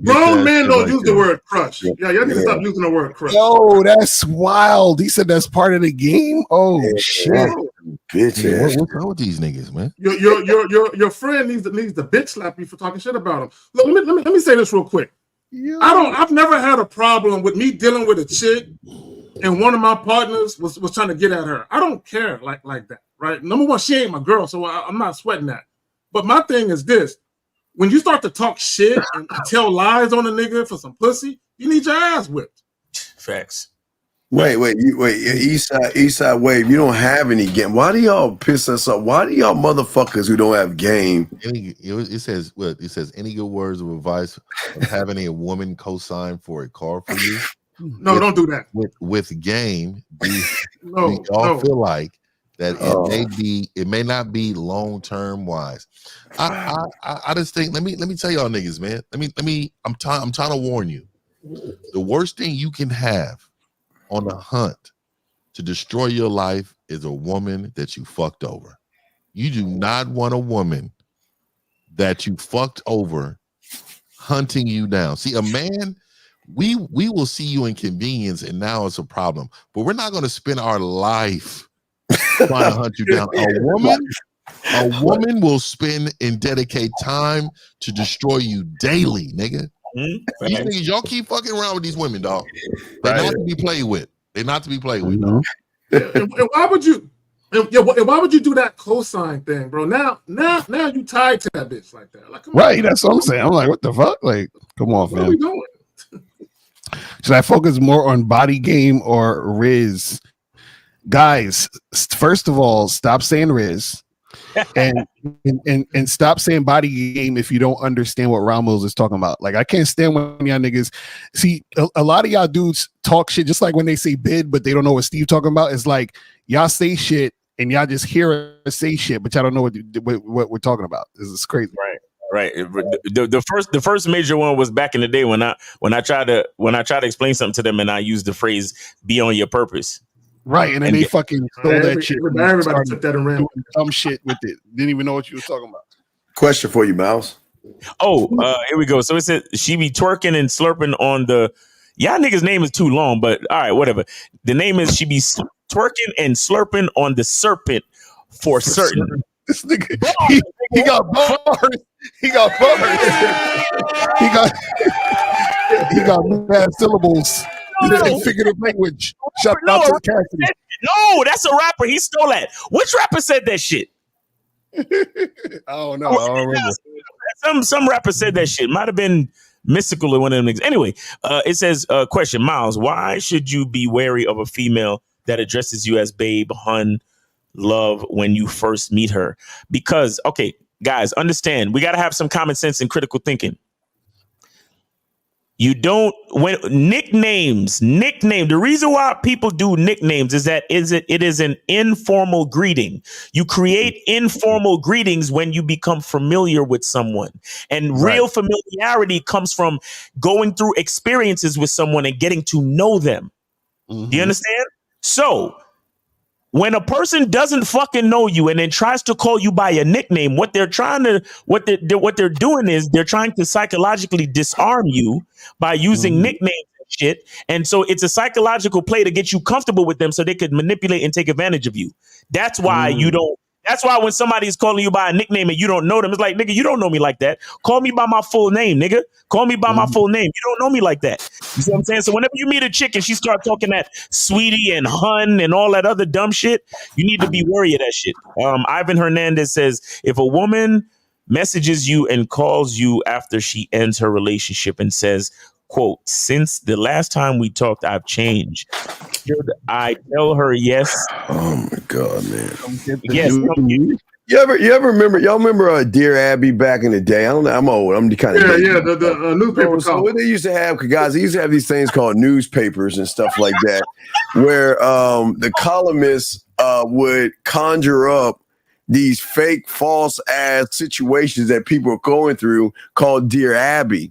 Grown men don't use the word crush. Yeah, y'all need to stop using the word crush. Yo, that's wild. He said that's part of the game. Oh shit, bitch! What's wrong with these niggas, man? Your friend needs to bitch slap you for talking shit about him. Look, let me say this real quick. I've never had a problem with me dealing with a chick and one of my partners was trying to get at her. I don't care like that, right? Number one, she ain't my girl, so I'm not sweating that. But my thing is this: when you start to talk shit and tell lies on a nigga for some pussy, you need your ass whipped. Facts. Wait, Eastside Wave, you don't have any game. Why do y'all piss us off? Why do y'all motherfuckers who don't have game? It says any good words of advice of having a woman co-sign for a car for you? No, don't do that. With game, we No. feel like that it may not be long term wise. I just think let me tell y'all niggas, man. I'm trying to warn you. The worst thing you can have on the hunt to destroy your life is a woman that you fucked over. You do not want a woman that you fucked over hunting you down. See, a man, we will see you in convenience and now it's a problem, but we're not going to spend our life trying to hunt you down. A woman will spend and dedicate time to destroy you daily, nigga. These niggas, y'all keep fucking around with these women, dog. They're not to be played with. They're not to be played with. And why would you? And why would you do that cosign thing, bro? Now you tied to that bitch like that. Like, come right? on. That's what I'm saying. I'm like, what the fuck? Like, come on, What are fam. we doing? Should I focus more on body game or Riz? Guys, first of all, stop saying Riz. and stop saying body game if you don't understand what Ramos is talking about. Like, I can't stand when y'all niggas see a lot of y'all dudes talk shit just like when they say bid, but they don't know what Steve talking about. It's like y'all say shit and y'all just hear us say shit, but y'all don't know what we're talking about. This is crazy. Right. The first major one was back in the day when I tried to explain something to them and I used the phrase "be on your purpose." Right, and then they fucking stole that shit. Everybody took that and ran dumb shit with it. Didn't even know what you was talking about. Question for you, Mouse. Oh, here we go. So it said she be twerking and slurping on the. Y'all niggas' name is too long, but all right, whatever. The name is she be twerking and slurping on the serpent for certain. This nigga, he got bars. He got bars. he got mad syllables. No. Figurative language. Shout out to Cassidy. No, that's a rapper. He stole that. Which rapper said that shit? I don't know. I don't remember. Some rapper said that shit. Might have been Mystical or one of them niggas. Anyway, it says, question, Miles, why should you be wary of a female that addresses you as babe, hun, love when you first meet her? Because, okay, guys, understand, we got to have some common sense and critical thinking. You don't, when nicknames, the reason why people do nicknames is that it is an informal greeting. You create informal greetings when you become familiar with someone, and real familiarity comes from going through experiences with someone and getting to know them. Do you understand? So when a person doesn't fucking know you and then tries to call you by a nickname, what they're doing is they're trying to psychologically disarm you by using nicknames and shit. And so it's a psychological play to get you comfortable with them so they could manipulate and take advantage of you. That's why you don't. That's why when somebody is calling you by a nickname and you don't know them, it's like, nigga, you don't know me like that. Call me by my full name, nigga. Call me by my full name. You don't know me like that. You see what I'm saying? So whenever you meet a chick and she starts talking that sweetie and hun and all that other dumb shit, you need to be wary of that shit. Ivan Hernandez says, if a woman messages you and calls you after she ends her relationship and says, quote, since the last time we talked, I've changed. Should I tell her yes? Oh my God, man. Yes. You ever remember? Y'all remember Dear Abby back in the day? I don't know. I'm old. I'm the kind of the newspaper. So what they used to have, guys, they used to have these things called newspapers and stuff like that, where the columnists would conjure up these fake, false ass situations that people are going through called Dear Abby.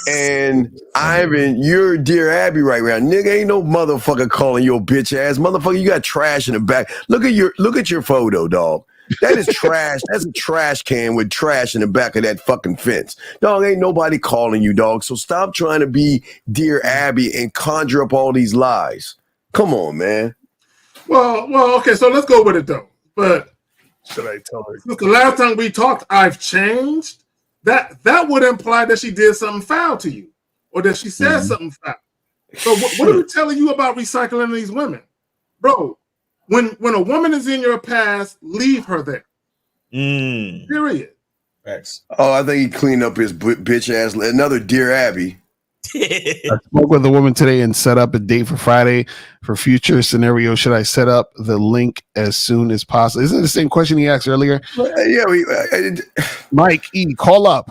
And Ivan, you're Dear Abby right now. Nigga, ain't no motherfucker calling your bitch ass. Motherfucker, you got trash in the back. Look at your photo, dog. That is trash. That's a trash can with trash in the back of that fucking fence. Dog, ain't nobody calling you, dog. So stop trying to be Dear Abby and conjure up all these lies. Come on, man. Well, okay, so let's go with it though. But should I tell her? Since the last time we talked, I've changed. That would imply that she did something foul to you, or that she said something foul. So what are we telling you about recycling these women, bro? When a woman is in your past, leave her there. Period. Thanks. Oh, I think he cleaned up his bitch ass. Another Dear Abby. I spoke with a woman today and set up a date for Friday. For future scenario, should I set up the link as soon as possible? Isn't it the same question he asked earlier? Yeah, Mike E, call up,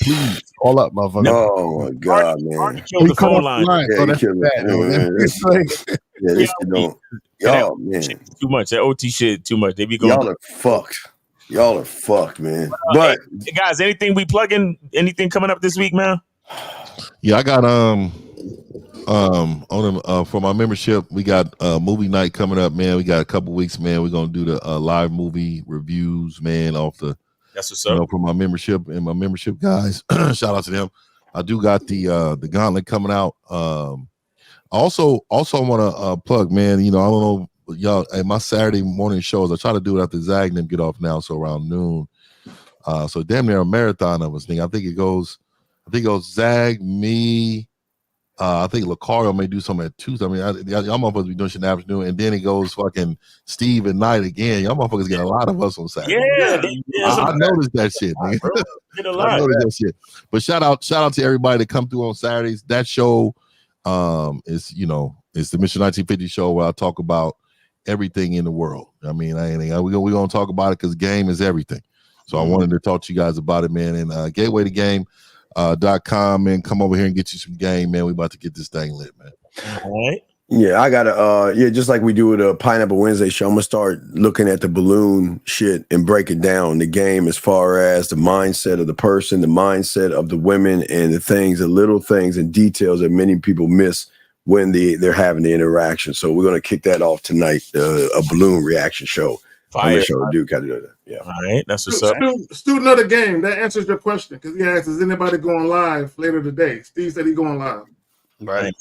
please, call up, motherfucker. Oh my God, man! Killed the phone line. Yeah, he killed it. Yeah, this shit don't. Y'all, man, too much. That OT shit too much. They be going. Y'all are fucked. Y'all are fuked, man. But hey, guys, anything we plug in? Anything coming up this week, man? Yeah, I got on for my membership, we got movie night coming up, man. We got a couple weeks, man. We're gonna do the live movie reviews, man, off the that's what's up. For my membership and my membership guys. Shout out to them. I do got the gauntlet coming out. Also want to plug, man. You know, I don't know y'all. Hey, my Saturday morning shows, I try to do it after Zag and them get off now, so around noon. So damn near a marathon of us. I think it goes Zag, me. I think Lucario may do something at 2. I mean, y'all motherfuckers be doing shit in the afternoon, and then it goes fucking Steve at night again. Y'all motherfuckers get a lot of us on Saturday. Yeah, I noticed that shit, man. Get a lot. I noticed that shit. But shout out to everybody that come through on Saturdays. That show is the Mission 1950 show where I talk about everything in the world. I mean, we're gonna talk about it because game is everything. So I wanted to talk to you guys about it, man. And gateway to game.com, man. Come over here and get you some game, man. We about to get this thing lit, man. All right. Yeah, I gotta just like we do with a Pineapple Wednesday show, I'm gonna start looking at the balloon shit and break it down, the game, as far as the mindset of the person, the mindset of the women, and the little things and details that many people miss when they're having the interaction. So we're gonna kick that off tonight, a balloon reaction show. Fire. Yeah. All right, that's what's up. Student of the game. That answers your question because he asked, "Is anybody going live later today?" Steve said he's going live. Right.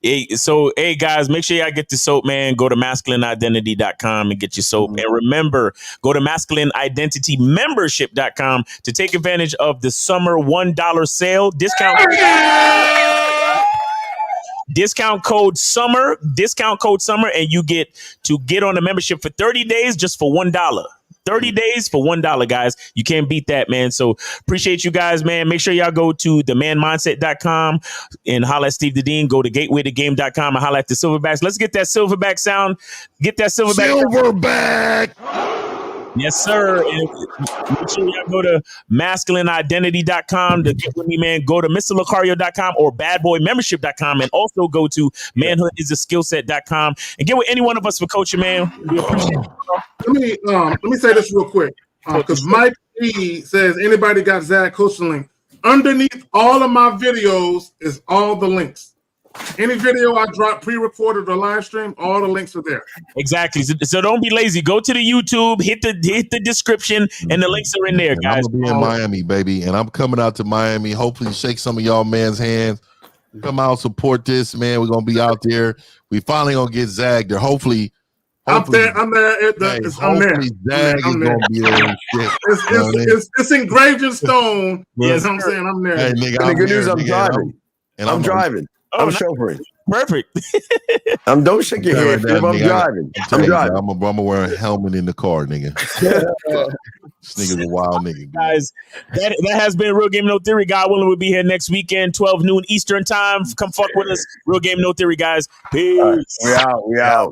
Hey, so, hey, guys, make sure y'all get the soap, man. Go to masculineidentity.com and get your soap. And remember, go to masculineidentitymembership.com to take advantage of the summer $1 sale discount. Discount code summer, and you get on the membership for 30 days just for $1. 30 days for $1, guys. You can't beat that, man. So appreciate you guys, man. Make sure y'all go to themanmindset.com and holla at Steve the Dean. Go to gatewaytogame.com and holla at the Silverbacks. Let's get that Silverback sound. Get that Silverback. Yes, sir. And make sure y'all go to masculineidentity.com to get with me, man. Go to MrLucario.com or badboymembership.com and also go to manhoodisaskillset.com and get with any one of us for coaching, man. We appreciate it. Let me say this real quick because Mike E says anybody got Zach coaching link. Underneath all of my videos is all the links. Any video I drop pre-recorded or live stream, all the links are there. Exactly. So don't be lazy. Go to the YouTube, hit the description, and the links are in there, guys. I'm gonna be in Miami, baby, and I'm coming out to Miami. Hopefully, shake some of y'all man's hands. Come out, support this, man. We're gonna be out there. We finally gonna get Zag there. Hopefully, I'm there. I'm there. Zag is gonna be there. And shit. It's engraved in stone. Yes, I'm saying I'm there. Hey, nigga, the good news, I'm driving. And I'm driving. I'm chauffeuring. Perfect. Don't shake your head, Fib. I'm driving. I'm driving. I'm gonna wear a helmet in the car, nigga. This nigga's a wild nigga. Guys, that has been Real Game No Theory. God willing, we'll be here next weekend, 12 noon Eastern time. Come fuck with us. Real Game No Theory, guys. Peace. We out. Yeah.